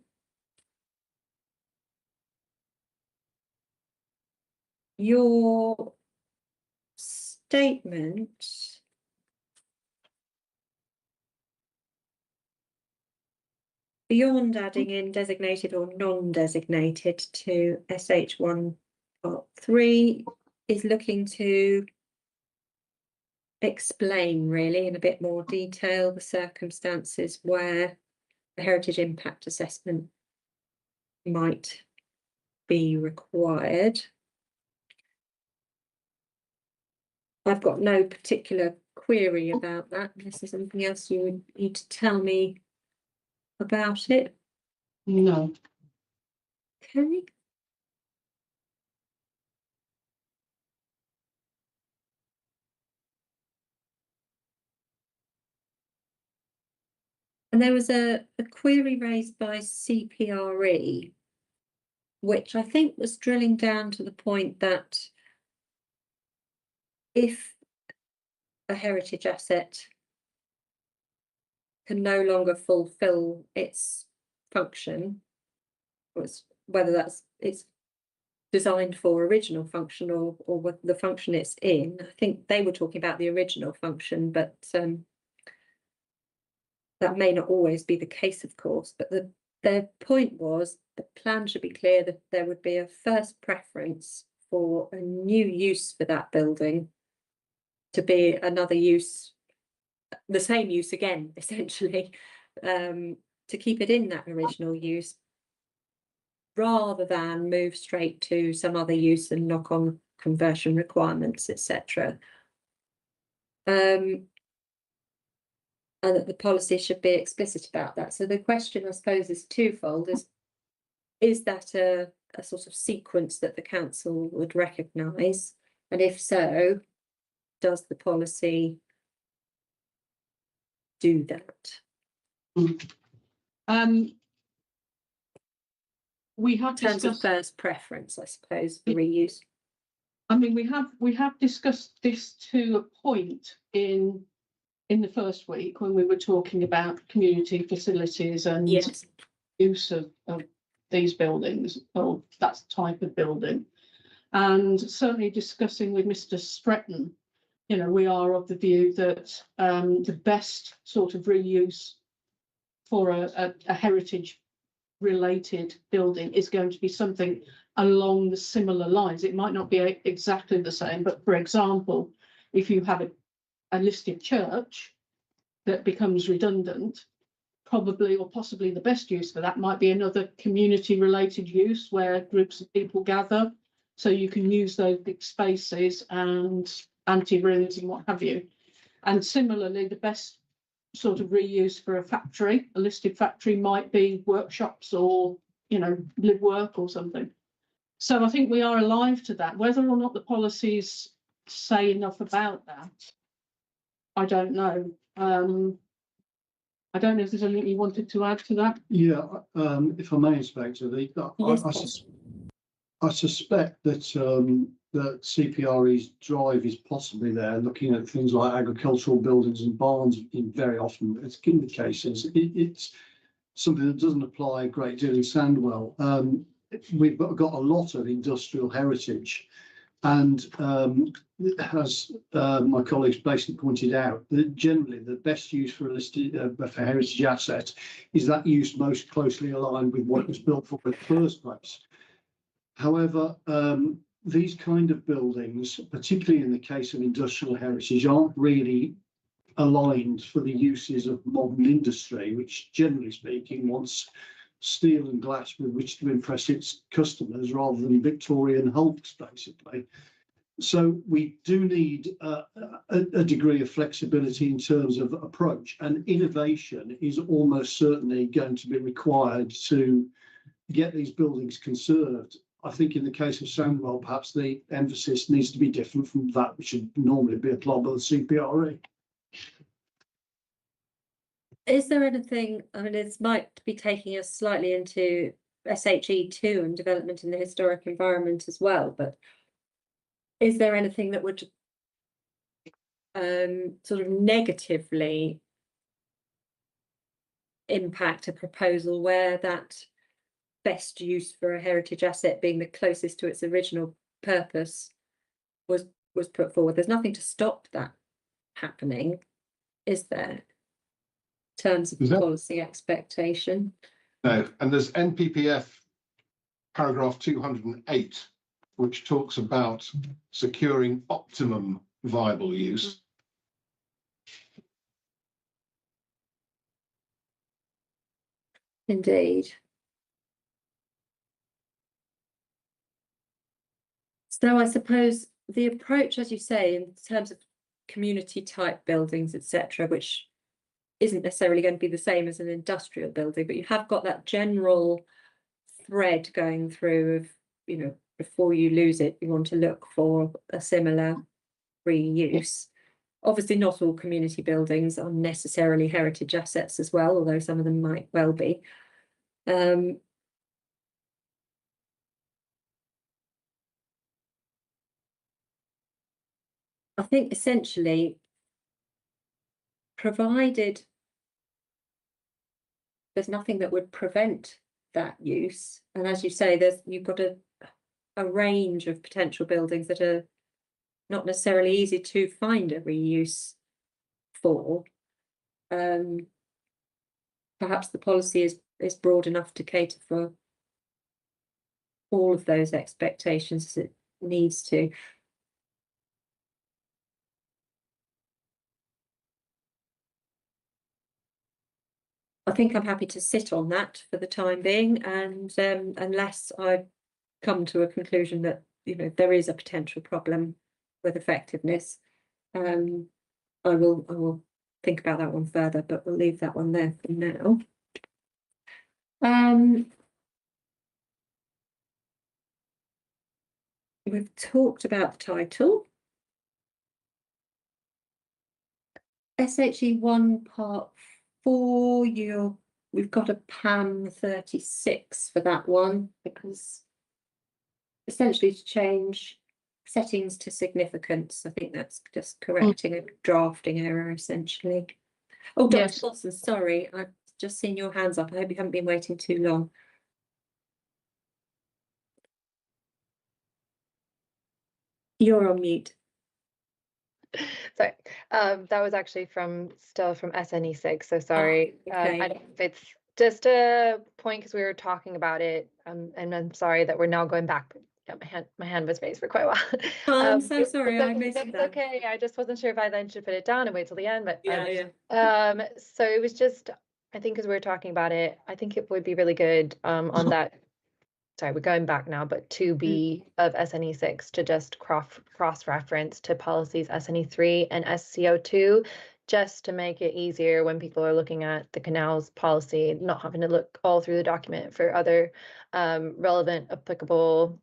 your statement beyond adding in designated or non-designated to SH1 Part 3 is looking to explain really in a bit more detail the circumstances where a heritage impact assessment might be required. I've got no particular query about that, unless there's anything else you would need to tell me about it. No. Okay. And there was a query raised by CPRE which I think was drilling down to the point that if a heritage asset can no longer fulfill its function, whether it's designed for original function or what the function it's in. I think they were talking about the original function, but that may not always be the case, of course. But their point was the plan should be clear that there would be a first preference for a new use for that building to be another use, the same use again, essentially, to keep it in that original use, rather than move straight to some other use and knock on conversion requirements, etc. And that the policy should be explicit about that. So the question, I suppose, is twofold: is that a sort of sequence that the council would recognise, and if so, does the policy do that? We have In terms of discussed, first preference, I suppose, for reuse. I mean, we have discussed this to a point in the first week when we were talking about community facilities and Yes. use of these buildings or that type of building. And certainly discussing with Mr. Stretton, you know, we are of the view that the best sort of reuse for a heritage related building is going to be something along the similar lines. It might not be exactly the same, but for example, if you have a listed church that becomes redundant, probably or possibly the best use for that might be another community related use where groups of people gather, so you can use those big spaces and ante rooms and what have you. And similarly, the best sort of reuse for a factory, a listed factory, might be workshops or, you know, live work or something. So I think we are alive to that. Whether or not the policies say enough about that, I don't know. I don't know if there's anything you wanted to add to that. Yeah, if I may, Inspector, Yes, I suspect that that CPRE's drive is possibly there, looking at things like agricultural buildings and barns. In very often, it's in the cases, it's something that doesn't apply a great deal in Sandwell. We've got a lot of industrial heritage, and as my colleagues basically pointed out, that generally the best use for a listed for heritage asset is that use most closely aligned with what it was built for in the first place. However, these kind of buildings, particularly in the case of industrial heritage, aren't really aligned for the uses of modern industry, which generally speaking wants steel and glass with which to impress its customers rather than Victorian hulks, basically. So we do need a degree of flexibility in terms of approach, and innovation is almost certainly going to be required to get these buildings conserved. I think in the case of Sandwell, perhaps the emphasis needs to be different from that which should normally be applied by the CPRE. Is there anything, I mean, this might be taking us slightly into SHE2 and development in the historic environment as well, but is there anything that would sort of negatively impact a proposal where that best use for a heritage asset being the closest to its original purpose was put forward? There's nothing to stop that happening, is there, in terms of policy expectation? No, and there's NPPF paragraph 208, which talks about securing optimum viable use. Indeed. So I suppose the approach, as you say, in terms of community type buildings, etc., which isn't necessarily going to be the same as an industrial building, but you have got that general thread going through of, you know, before you lose it, you want to look for a similar reuse. Obviously, not all community buildings are necessarily heritage assets as well, although some of them might well be. I think essentially, provided there's nothing that would prevent that use, and as you say, you've got a range of potential buildings that are not necessarily easy to find a reuse for. Perhaps the policy is broad enough to cater for all of those expectations as it needs to. I think I'm happy to sit on that for the time being, and unless I come to a conclusion that, you know, there is a potential problem with effectiveness, I will think about that one further, but we'll leave that one there for now. We've talked about the title. SHE1 Part 4, we've got a PAM 36 for that one, because essentially to change settings to significance. I think that's just correcting a drafting error essentially. Oh, Dr. Yes. Wilson, sorry, I've just seen your hands up. I hope you haven't been waiting too long. You're on mute. Sorry, that was actually still from SNE6, so sorry. Okay. I don't know if it's just a point because we were talking about it, and I'm sorry that we're now going back. Yeah, my hand was raised for quite a while. Oh, I'm so sorry, it's I okay, missed it's that. okay. I just wasn't sure if I then should put it down and wait till the end, but Yeah. so it was just, I think because we were talking about it, I think it would be really good on that. Sorry, we're going back now, but 2B of SNE6 to just cross-reference to policies SNE3 and SCO2, just to make it easier when people are looking at the canals policy, not having to look all through the document for other relevant, applicable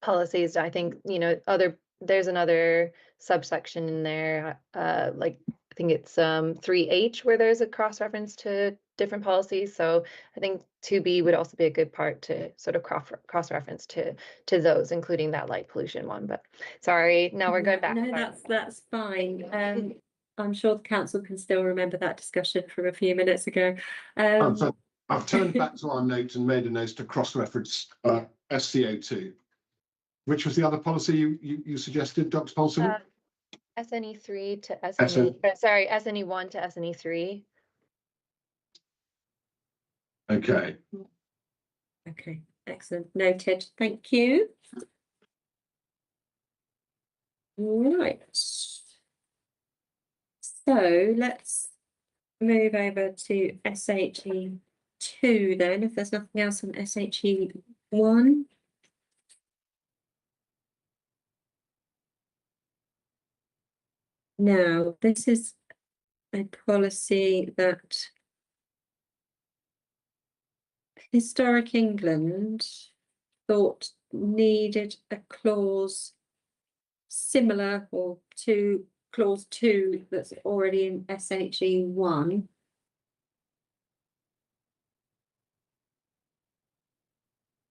policies. I think, you know, there's another subsection in there, like I think it's 3H, where there's a cross-reference to different policies. So I think 2B would also be a good part to sort of cross-reference to those, including that light pollution one. But sorry, now we're going back. No, that's fine. I'm sure the council can still remember that discussion from a few minutes ago. So I've turned back to our notes and made a note to cross-reference SCO2. Which was the other policy you suggested, Dr. Paulson? SNE3 to SNE, sorry, SNE1 to SNE3. Okay. Okay, excellent. Noted. Thank you. Right. So let's move over to SHE2 then, if there's nothing else on SHE1. Now, this is a policy that Historic England thought needed a clause similar or to clause 2 that's already in SHE1.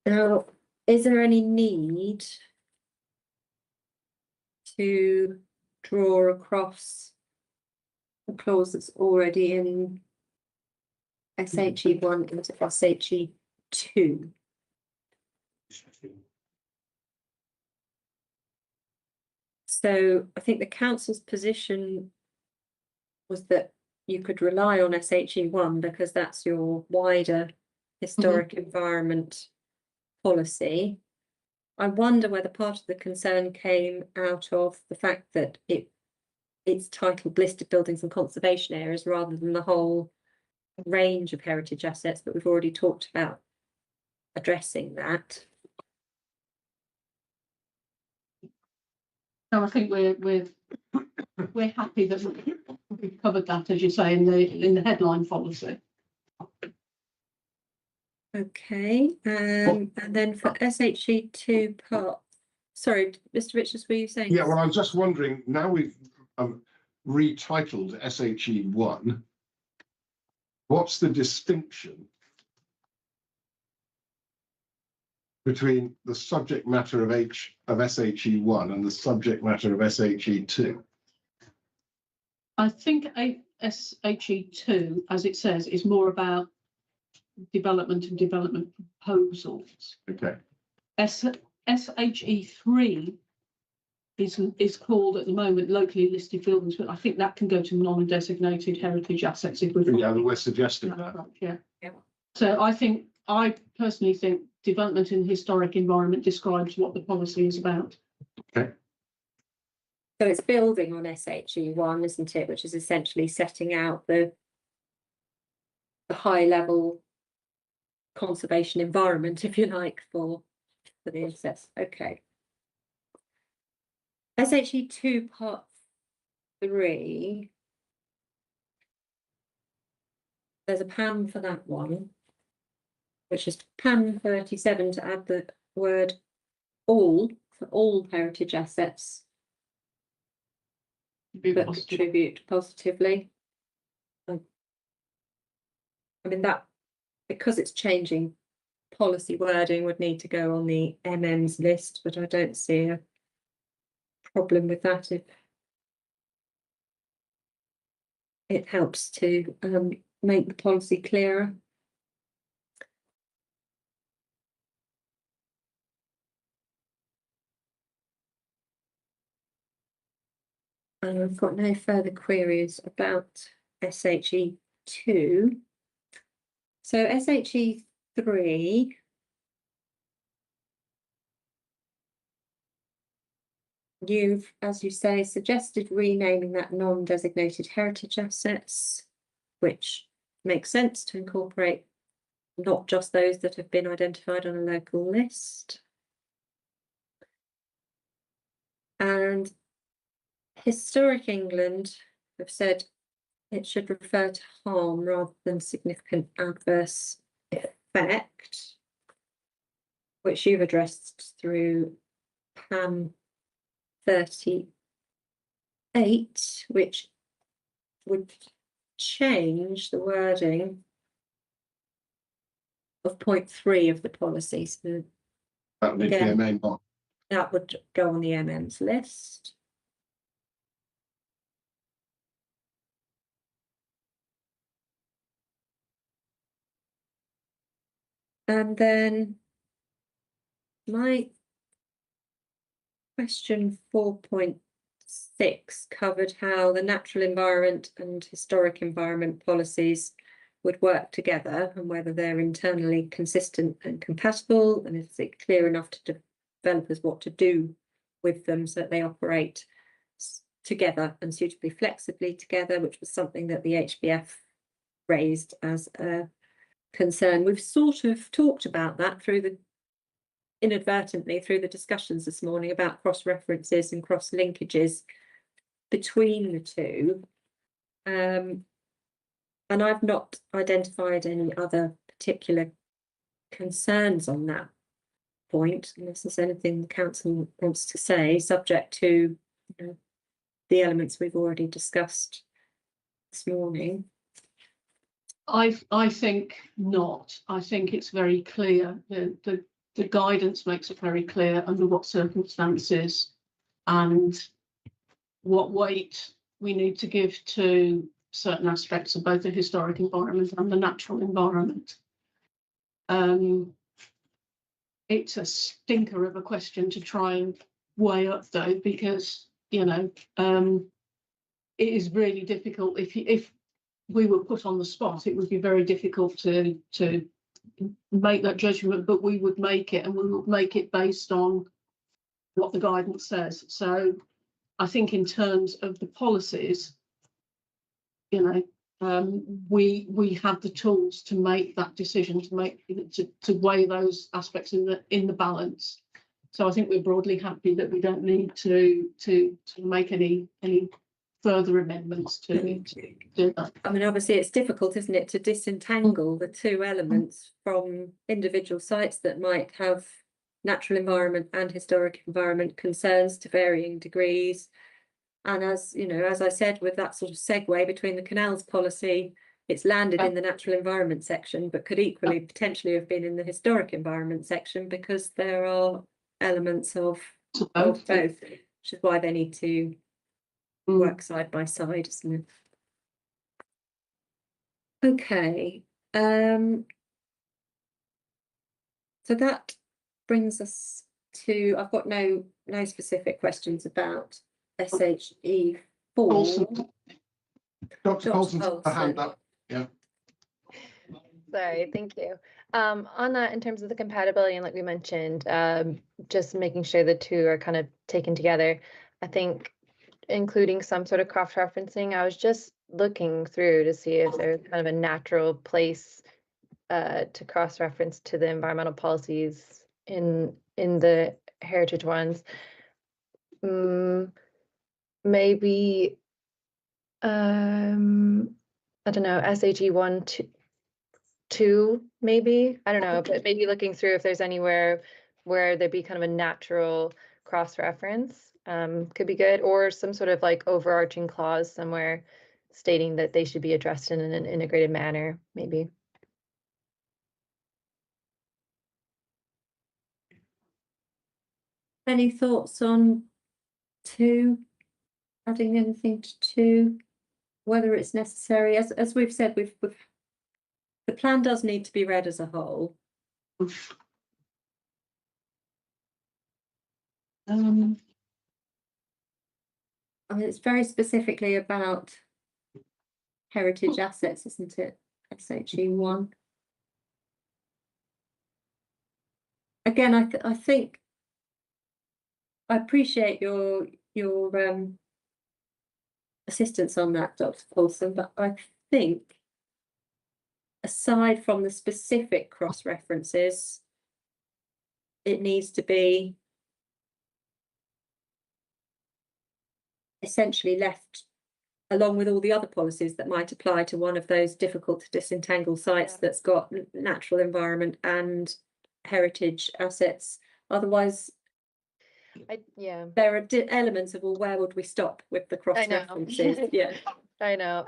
Now, is there any need to draw across a clause that's already in SHE1 into SHE2? So I think the council's position was that you could rely on SHE1 because that's your wider historic environment policy. I wonder whether part of the concern came out of the fact that it's titled listed buildings and conservation areas rather than the whole range of heritage assets, but we've already talked about addressing that. No, I think we're happy that we've covered that, as you say, in the headline policy. Okay, and then for SHE2 part, sorry, Mr. Richards, were you saying? Yeah, well, I was just wondering, now we've retitled SHE1, what's the distinction? between the subject matter of SHE1 and the subject matter of SHE2? I think SHE2, as it says, is more about development and development proposals. Okay. SHE3 is called at the moment locally listed buildings, but I think that can go to non-designated heritage assets if we've. Yeah, we're suggesting that. Yeah. Yeah. So I personally think development in the historic environment describes what the policy is about. Okay. So it's building on SHE1, isn't it? Which is essentially setting out the high level conservation environment, if you like, for the assets. Okay. SHE2 part 3. There's a PAN for that one, which is PAN 37 to add the word all for all heritage assets that contribute positively. I mean, that, because it's changing policy wording, would need to go on the MM's list, but I don't see a problem with that if it helps to make the policy clearer. And I've got no further queries about SHE2. So SHE3, you've, as you say, suggested renaming that non-designated heritage assets, which makes sense to incorporate not just those that have been identified on a local list. And Historic England have said it should refer to harm rather than significant adverse effect, which you've addressed through PAN 38, which would change the wording of point 3 of the policy. So That would be the main one. that would go on the MM's list. And then my question 4.6 covered how the natural environment and historic environment policies would work together and whether they're internally consistent and compatible, and is it clear enough to developers what to do with them so that they operate together and suitably flexibly together, which was something that the HBF raised as a concern. We've sort of talked about that inadvertently through the discussions this morning about cross references and cross linkages between the two. And I've not identified any other particular concerns on that point, unless there's anything the council wants to say, subject to the elements we've already discussed this morning. I think not. I think it's very clear. The guidance makes it very clear under what circumstances and what weight we need to give to certain aspects of both the historic environment and the natural environment. It's a stinker of a question to try and weigh up, though, because it is really difficult. If we were put on the spot, it would be very difficult to make that judgment, but we would make it, and we would make it based on what the guidance says. So I think in terms of the policies, we have the tools to make that decision, to weigh those aspects in the balance. So I think we're broadly happy that we don't need to make any further amendments to do that. I mean, obviously it's difficult, isn't it, to disentangle the two elements from individual sites that might have natural environment and historic environment concerns to varying degrees. And as I said, with that sort of segue between the canals policy it's landed in the natural environment section, but could equally potentially have been in the historic environment section, because there are elements of both, which is why they need to work side by side, isn't it? Okay, so that brings us to, I've got no specific questions about SHE4. Paulson. Dr. Paulson's got a Paulson. hand up. Yeah. Sorry, thank you. On that, in terms of the compatibility, and like we mentioned, just making sure the two are kind of taken together, I think including some sort of cross-referencing, I was just looking through to see if there's kind of a natural place to cross-reference to the environmental policies in the heritage ones. Maybe I don't know, SHE 1, 2, maybe, I don't know, but maybe looking through if there's anywhere where there'd be kind of a natural cross-reference could be good, or some sort of like overarching clause somewhere stating that they should be addressed in an integrated manner, maybe. Any thoughts on 2? Adding anything to 2? Whether it's necessary, as we've said, the plan does need to be read as a whole. I mean, it's very specifically about heritage assets, isn't it? SHE1. Again, I think I appreciate your assistance on that, Dr. Paulson, but I think aside from the specific cross references, it needs to be essentially left along with all the other policies that might apply to one of those difficult to disentangle sites that's got natural environment and heritage assets. Otherwise, there are elements of, well, where would we stop with the cross references? Yeah, I know.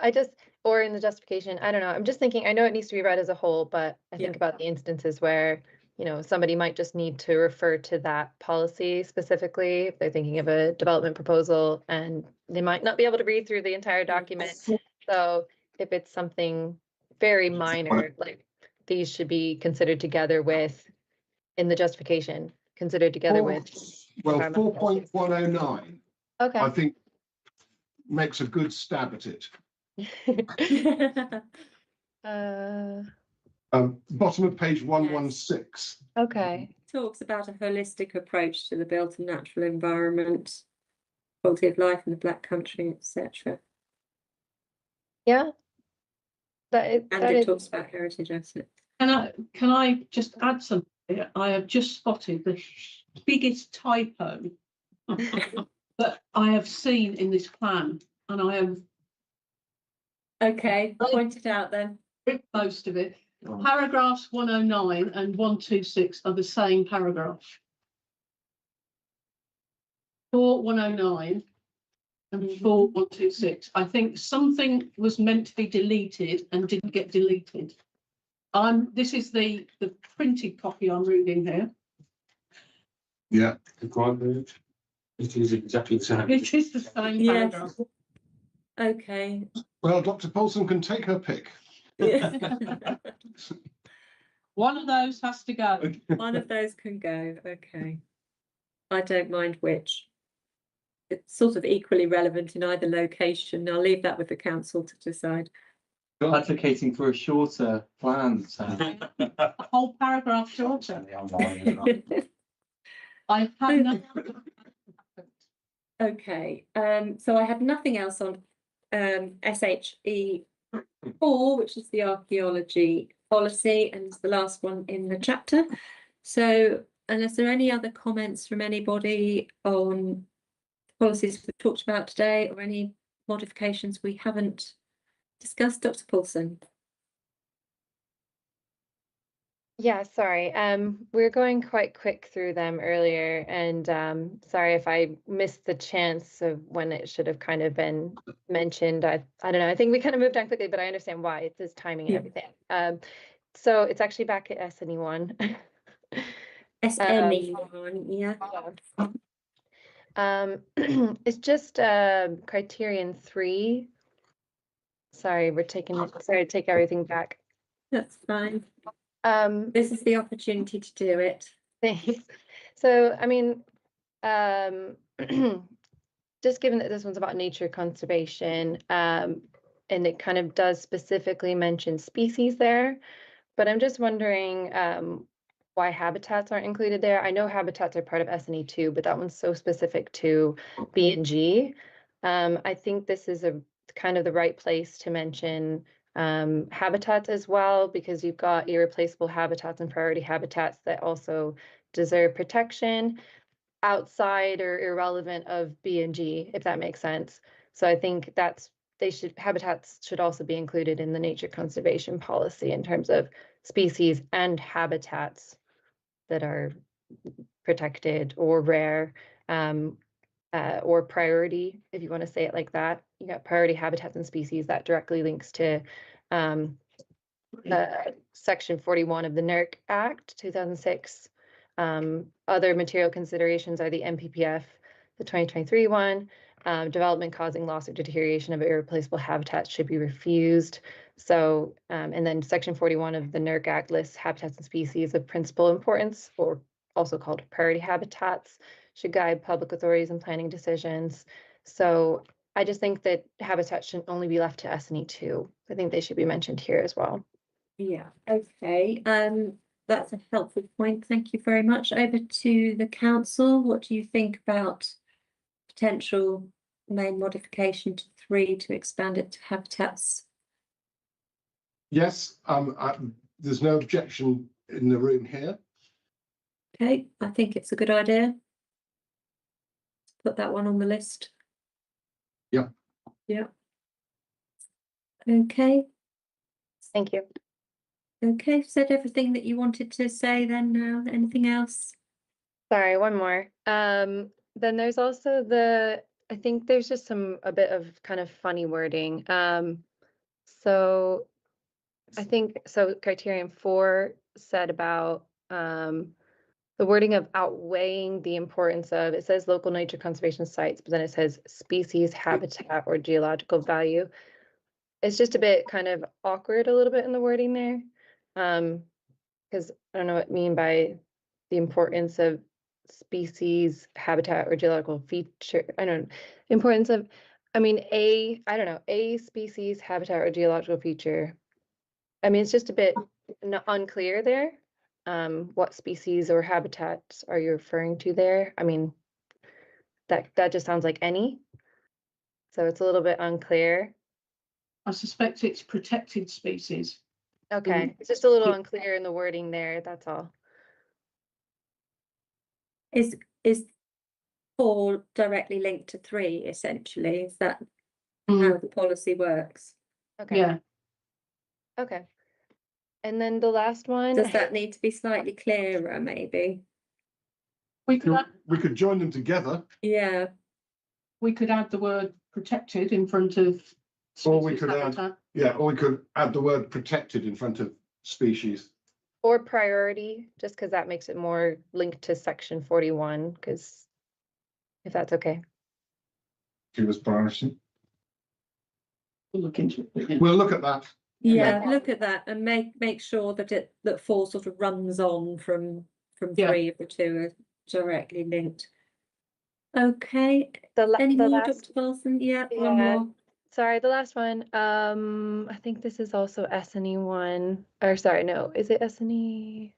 Or in the justification, I don't know. I'm just thinking, I know it needs to be read as a whole, but I think about the instances where, you know, somebody might just need to refer to that policy specifically if they're thinking of a development proposal, and they might not be able to read through the entire document. So if it's something very minor, like these should be considered together with, in the justification, considered together with. Well, 4.109, Okay. I think, makes a good stab at it. Bottom of page 116. Okay. Talks about a holistic approach to the built and natural environment, quality of life in the Black Country, etc. Yeah. And it talks about heritage assets. Can I just add something? I have just spotted the biggest typo that I have seen in this plan, and I have pointed out then. Most of it. Paragraphs 109 and 126 are the same paragraph. 4109 and 4126. I think something was meant to be deleted and didn't get deleted. This is the printed copy I'm reading here. Yeah. It is exactly the same. It is the same paragraph. Okay. Well, Dr. Paulson can take her pick. One of those has to go. One of those can go. Okay. I don't mind which. It's sort of equally relevant in either location. I'll leave that with the council to decide. Advocating for a shorter plan, Sam. A whole paragraph shorter. I have no. Okay. So I had nothing else on SHE4, which is the archaeology policy, and it's the last one in the chapter. So unless there are any other comments from anybody on policies we've talked about today, or any modifications we haven't discussed, Dr. Paulson. Yeah, sorry. We're going quite quick through them earlier, and sorry if I missed the chance of when it should have kind of been mentioned. I don't know. I think we kind of moved on quickly, but I understand why. It's this timing and Yeah. everything. So it's actually back at SNE1. SNE1, yeah. It's just criterion 3. Sorry, sorry to take everything back. That's fine. This This is the opportunity to do it. Thanks. So, I mean, just given that this one's about nature conservation, and it kind of does specifically mention species there, but I'm just wondering why habitats aren't included there. I know habitats are part of SNE2, but that one's so specific to B&G. I think this is a kind of the right place to mention habitats as well, because you've got irreplaceable habitats and priority habitats that also deserve protection outside or irrelevant of B&G, if that makes sense. So I think habitats should also be included in the nature conservation policy in terms of species and habitats that are protected or rare, or priority, if you want to say it like that. You got priority habitats and species that directly links to Section 41 of the NERC Act 2006. Other material considerations are the MPPF, the 2023 one. Development causing loss or deterioration of irreplaceable habitats should be refused. So, and then Section 41 of the NERC Act lists habitats and species of principal importance, or also called priority habitats, should guide public authorities in planning decisions. So I just think that habitats shouldn't only be left to SNE2. I think they should be mentioned here as well. Yeah, okay. That's a helpful point. Thank you very much. Over to the council. What do you think about potential main modification to 3 to expand it to habitats? Yes, there's no objection in the room here. Okay, I think it's a good idea. Put that one on the list. Yeah. Yeah. Okay. Thank you. Okay, said everything that you wanted to say then now. Anything else? Sorry, one more. Then there's also I think there's just a bit of kind of funny wording. So I think, so criterion 4 said about the wording of outweighing the importance of, it says local nature conservation sites, but then it says species, habitat, or geological value. It's just a bit kind of awkward a little bit in the wording there. Because I don't know what I mean by the importance of species, habitat, or geological feature. I don't know. Importance of, I mean, I don't know, a species, habitat, or geological feature. I mean, it's just a bit unclear there. What species or habitats are you referring to there? I mean, that just sounds like any. So it's a little bit unclear. I suspect it's protected species. Okay, it's just a little unclear in the wording there, that's all. Is 4 directly linked to 3 essentially? Is that how the policy works? Okay. Yeah, Okay. And then the last one. Does that need to be slightly clearer, maybe? we could join them together. Yeah, we could add the word protected in front of Or we species could add- habitat. Yeah, or we could add the word protected in front of species. Or priority, just because that makes it more linked to section 41, because if that's okay. Give us priority. We'll look into it. We'll look at that. yeah, look at that and make sure that that 4 sort of runs on from Yeah. 3 if the 2 are directly linked. Okay, The any more, last, Dr. Paulson? Yeah, one yeah, more. sorry, the last one. I think this is also SNE1, or sorry, no, is it SNE?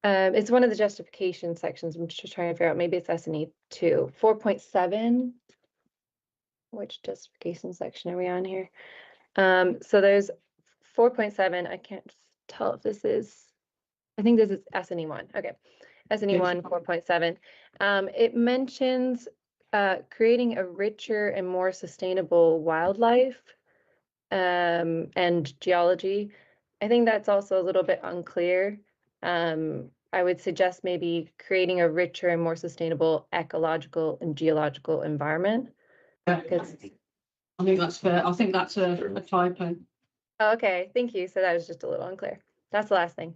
It's one of the justification sections. I'm just trying to figure out, maybe it's SNE2, 4.7. Which justification section are we on here? So there's 4.7. I can't tell if this is, I think this is SNE1. Okay, SNE1 4.7. It mentions creating a richer and more sustainable wildlife and geology. I think that's also a little bit unclear. I would suggest maybe creating a richer and more sustainable ecological and geological environment. Yeah, Because I think that's fair. I think that's a typo. okay, thank you. So that was just a little unclear. That's the last thing.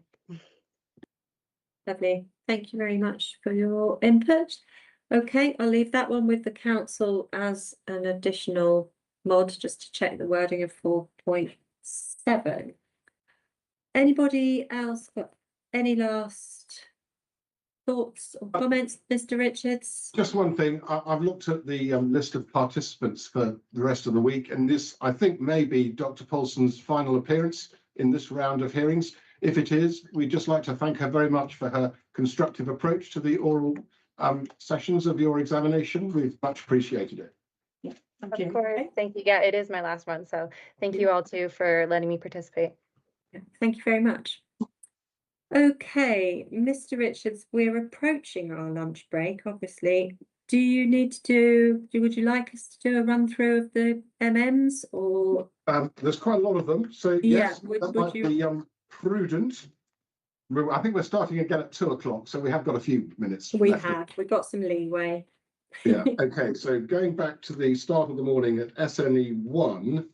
Lovely. Thank you very much for your input. Okay, I'll leave that one with the council as an additional mod, just to check the wording of 4.7. Anybody else got any last thoughts or comments, Mr. Richards? Just one thing, I've looked at the list of participants for the rest of the week, and this, I think, may be Dr. Paulson's final appearance in this round of hearings. If it is, we'd just like to thank her very much for her constructive approach to the oral sessions of your examination. We've much appreciated it. Thank Of you. course, thank you. Yeah, it is my last one. So thank you all too for letting me participate. Thank you very much. Okay, Mr. Richards, we're approaching our lunch break, obviously. Do you need to would you like us to do a run through of the MMs, or? There's quite a lot of them, so Yeah, yes, would that might you- be prudent. I think we're starting again at 2 o'clock, so we have got a few minutes. We've got some leeway. Yeah, okay, so going back to the start of the morning at SNE 1,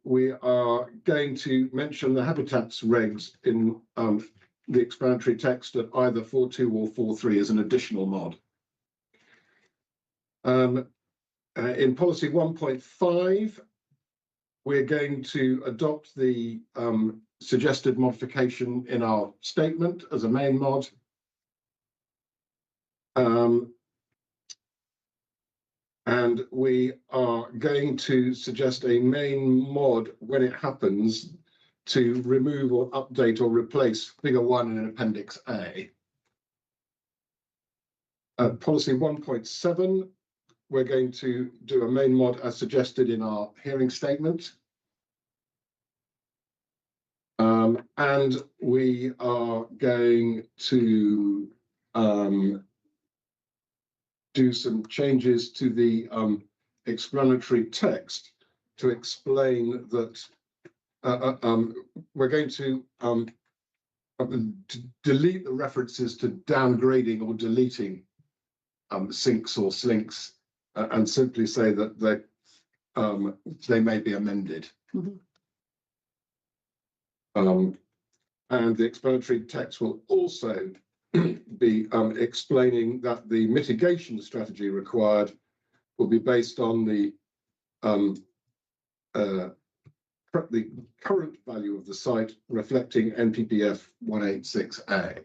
we are going to mention the habitats regs in the explanatory text at either 4.2 or 4.3 as an additional mod. In policy 1.5, we're going to adopt the suggested modification in our statement as a main mod. And we are going to suggest a main mod when it happens to remove or update or replace figure 1 in appendix A. Policy 1.7, we're going to do a main mod as suggested in our hearing statement. And we are going to do some changes to the explanatory text to explain that we're going to delete the references to downgrading or deleting sinks or slinks and simply say that they may be amended. Mhm. And the explanatory text will also be explaining that the mitigation strategy required will be based on the current value of the site reflecting NPPF 186A.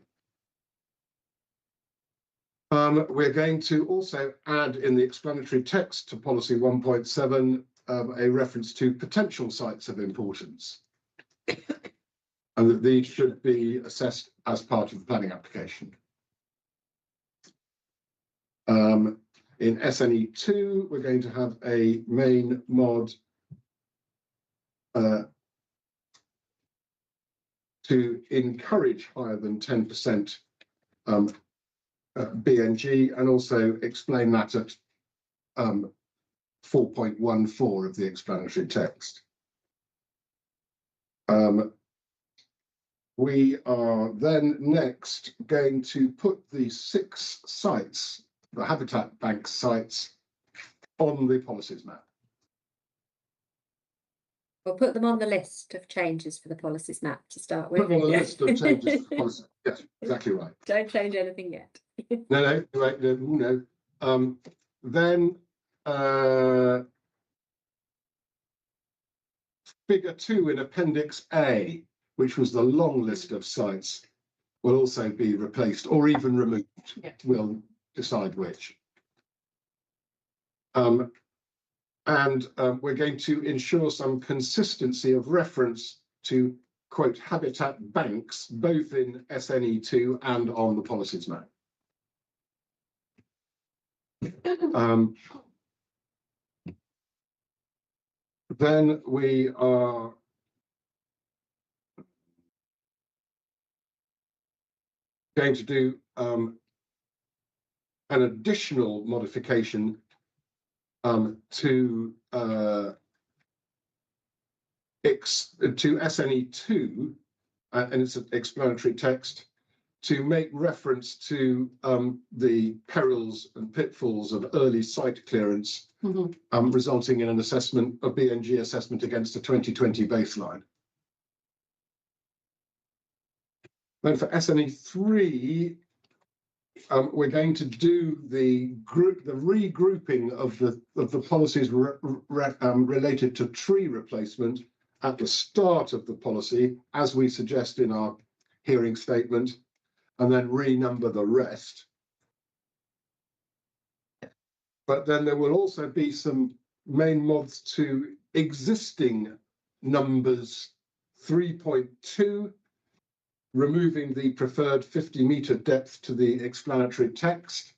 We're going to also add in the explanatory text to policy 1.7 a reference to potential sites of importance, and that these should be assessed as part of the planning application. In SNE 2, we're going to have a main mod to encourage higher than 10% BNG, and also explain that at 4.14 of the explanatory text. We are then next going to put the 6 sites, the habitat bank sites, on the policies map. We'll put them on the list of changes for the policies map to start with. Put them on the list of changes to the policy. Yes, exactly right. Don't change anything yet. No, right, no. Then figure 2 in appendix A, which was the long list of sites, will also be replaced or even removed. Yeah. We'll decide which. And we're going to ensure some consistency of reference to, quote, habitat banks, both in SNE 2 and on the policies map. Then we are going to do an additional modification to SNE 2 and it's an explanatory text, to make reference to the perils and pitfalls of early site clearance, resulting in an assessment, a BNG assessment against a 2020 baseline. Then for SNE3, we're going to do the regrouping of the policies related to tree replacement at the start of the policy, as we suggest in our hearing statement, and then renumber the rest. But then there will also be some main mods to existing numbers 3.2, removing the preferred 50-metre depth to the explanatory text,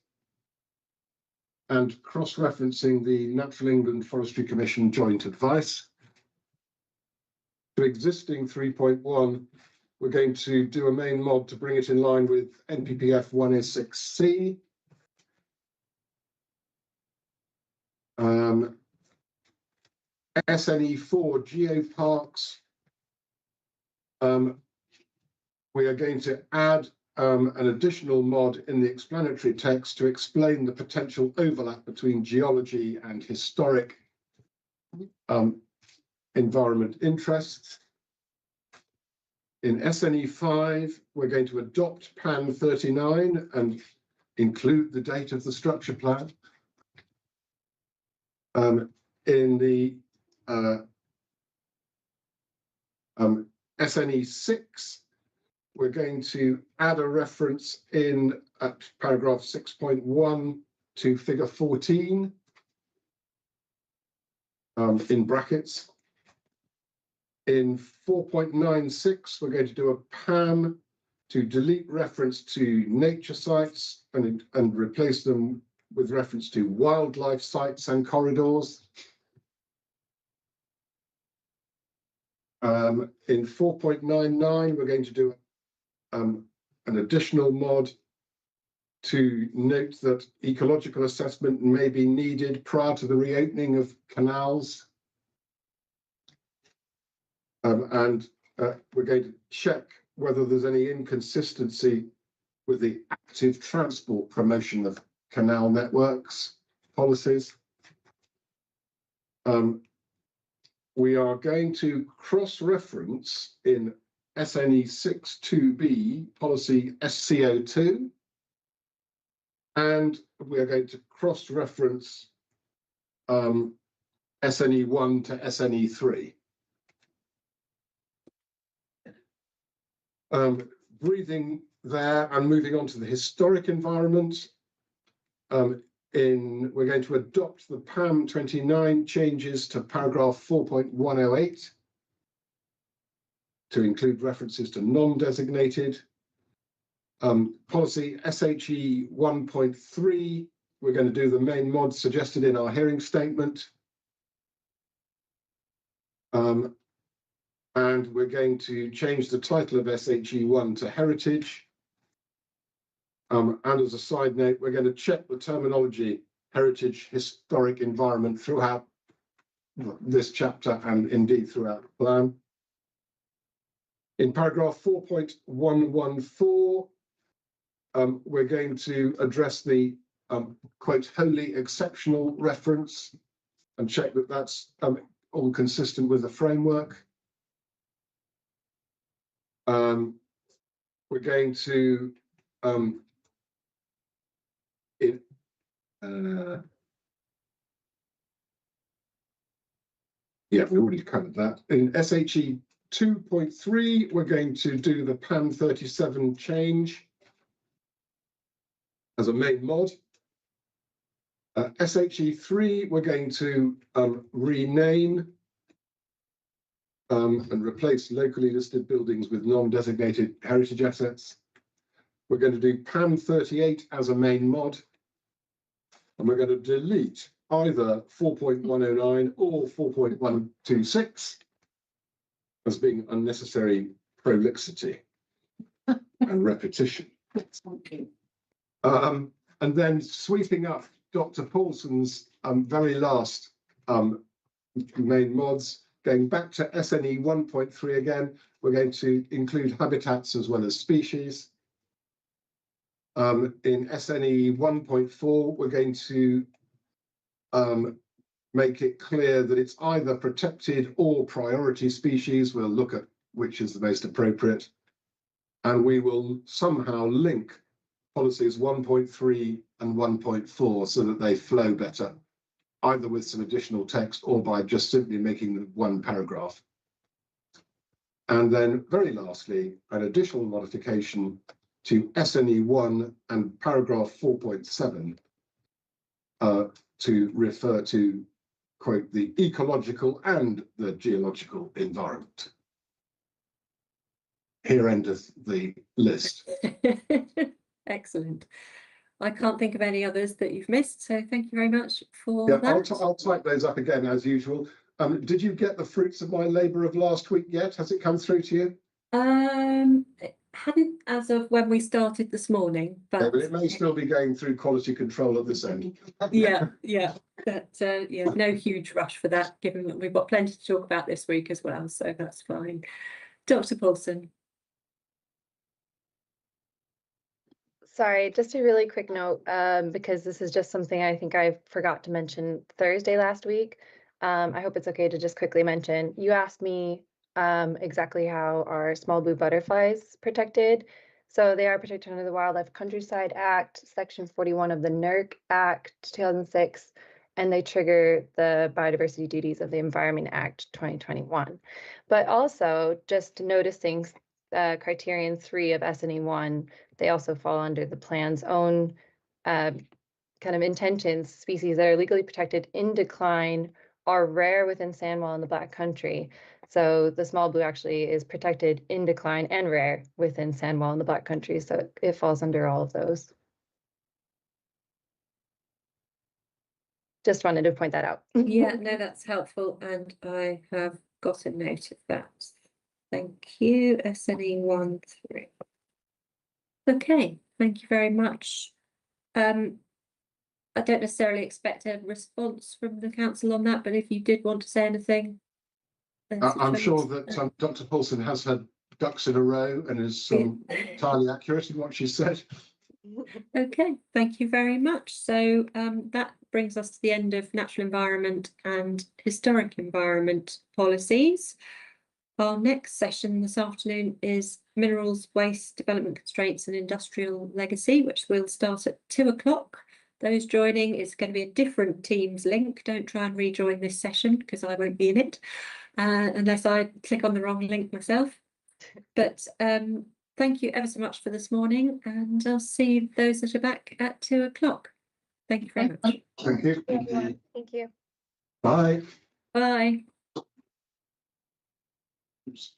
and cross-referencing the Natural England Forestry Commission joint advice. To existing 3.1, we're going to do a main mod to bring it in line with NPPF 106C. SNE4 geoparks. We are going to add an additional mod in the explanatory text to explain the potential overlap between geology and historic environment interests. In SNE5, we're going to adopt PAN 39 and include the date of the structure plan. In the SNE6, we're going to add a reference in at paragraph 6.1 to figure 14 in brackets. In 4.96, we're going to do a PAM to delete reference to nature sites and replace them with reference to wildlife sites and corridors. In 4.99, we're going to do an additional mod to note that ecological assessment may be needed prior to the reopening of canals. And we're going to check whether there's any inconsistency with the active transport promotion of canal networks policies. We are going to cross-reference in SNE 6.2b policy SCO2, and we are going to cross-reference SNE 1 to SNE 3. Breathing there and moving on to the historic environment. We're going to adopt the PAM 29 changes to paragraph 4.108 to include references to non-designated. Policy SHE 1.3, we're going to do the main mod suggested in our hearing statement. And we're going to change the title of SHE1 to heritage. And as a side note, we're going to check the terminology heritage, historic environment throughout this chapter and indeed throughout the plan. In paragraph 4.114, we're going to address the quote, wholly exceptional reference and check that that's all consistent with the framework. We're going to yeah, we already covered that. In SHE 2.3, we're going to do the PAN 37 change as a main mod. SHE 3, we're going to rename and replace locally listed buildings with non-designated heritage assets. We're going to do PAN 38 as a main mod. And we're going to delete either 4.109 or 4.126 as being unnecessary prolixity and repetition. And then sweeping up Dr. Paulson's very last main mods, going back to SNE 1.3 again, we're going to include habitats as well as species. In SNE 1.4, we're going to make it clear that it's either protected or priority species. We'll look at which is the most appropriate. And we will somehow link policies 1.3 and 1.4 so that they flow better, either with some additional text or by just simply making them one paragraph. And then very lastly, an additional modification to SNE 1 and paragraph 4.7 to refer to, quote, the ecological and the geological environment. Here endeth the list. Excellent. I can't think of any others that you've missed, so thank you very much for Yeah, that. I'll type those up again as usual. Did you get the fruits of my labour of last week yet? Has it come through to you? It hadn't as of when we started this morning, Yeah, but but it may still be going through quality control at this end. yeah, but yeah, no huge rush for that, given that we've got plenty to talk about this week as well, so that's fine. Dr. Paulson. Sorry, just a really quick note, because this is just something I think I forgot to mention Thursday last week. I hope it's okay to just quickly mention. You asked me exactly how are small blue butterflies protected. So they are protected under the Wildlife Countryside Act, Section 41 of the NERC Act 2006, and they trigger the Biodiversity Duties of the Environment Act 2021. But also just noticing criterion 3 of SNE 1, they also fall under the plan's own kind of intentions. Species that are legally protected in decline are rare within Sandwell and the Black Country. So the small blue actually is protected in decline and rare within Sandwell and the Black Country. So it falls under all of those. Just wanted to point that out. Yeah, no, that's helpful, and I have got a note of that. Thank you, SNE 1.3. Okay, thank you very much. I don't necessarily expect a response from the council on that, but if you did want to say anything. I'm sure that Dr. Paulson has had ducks in a row and is entirely accurate in what she said. Okay, thank you very much. So that brings us to the end of natural environment and historic environment policies. Our next session this afternoon is minerals, waste, development constraints and industrial legacy, which will start at 2 o'clock. Those joining, is going to be a different Teams link. Don't try and rejoin this session because I won't be in it unless I click on the wrong link myself. But thank you ever so much for this morning, and I'll see those that are back at 2 o'clock. Thank you very much. Thank you. Thank you. Bye. Bye. Oops.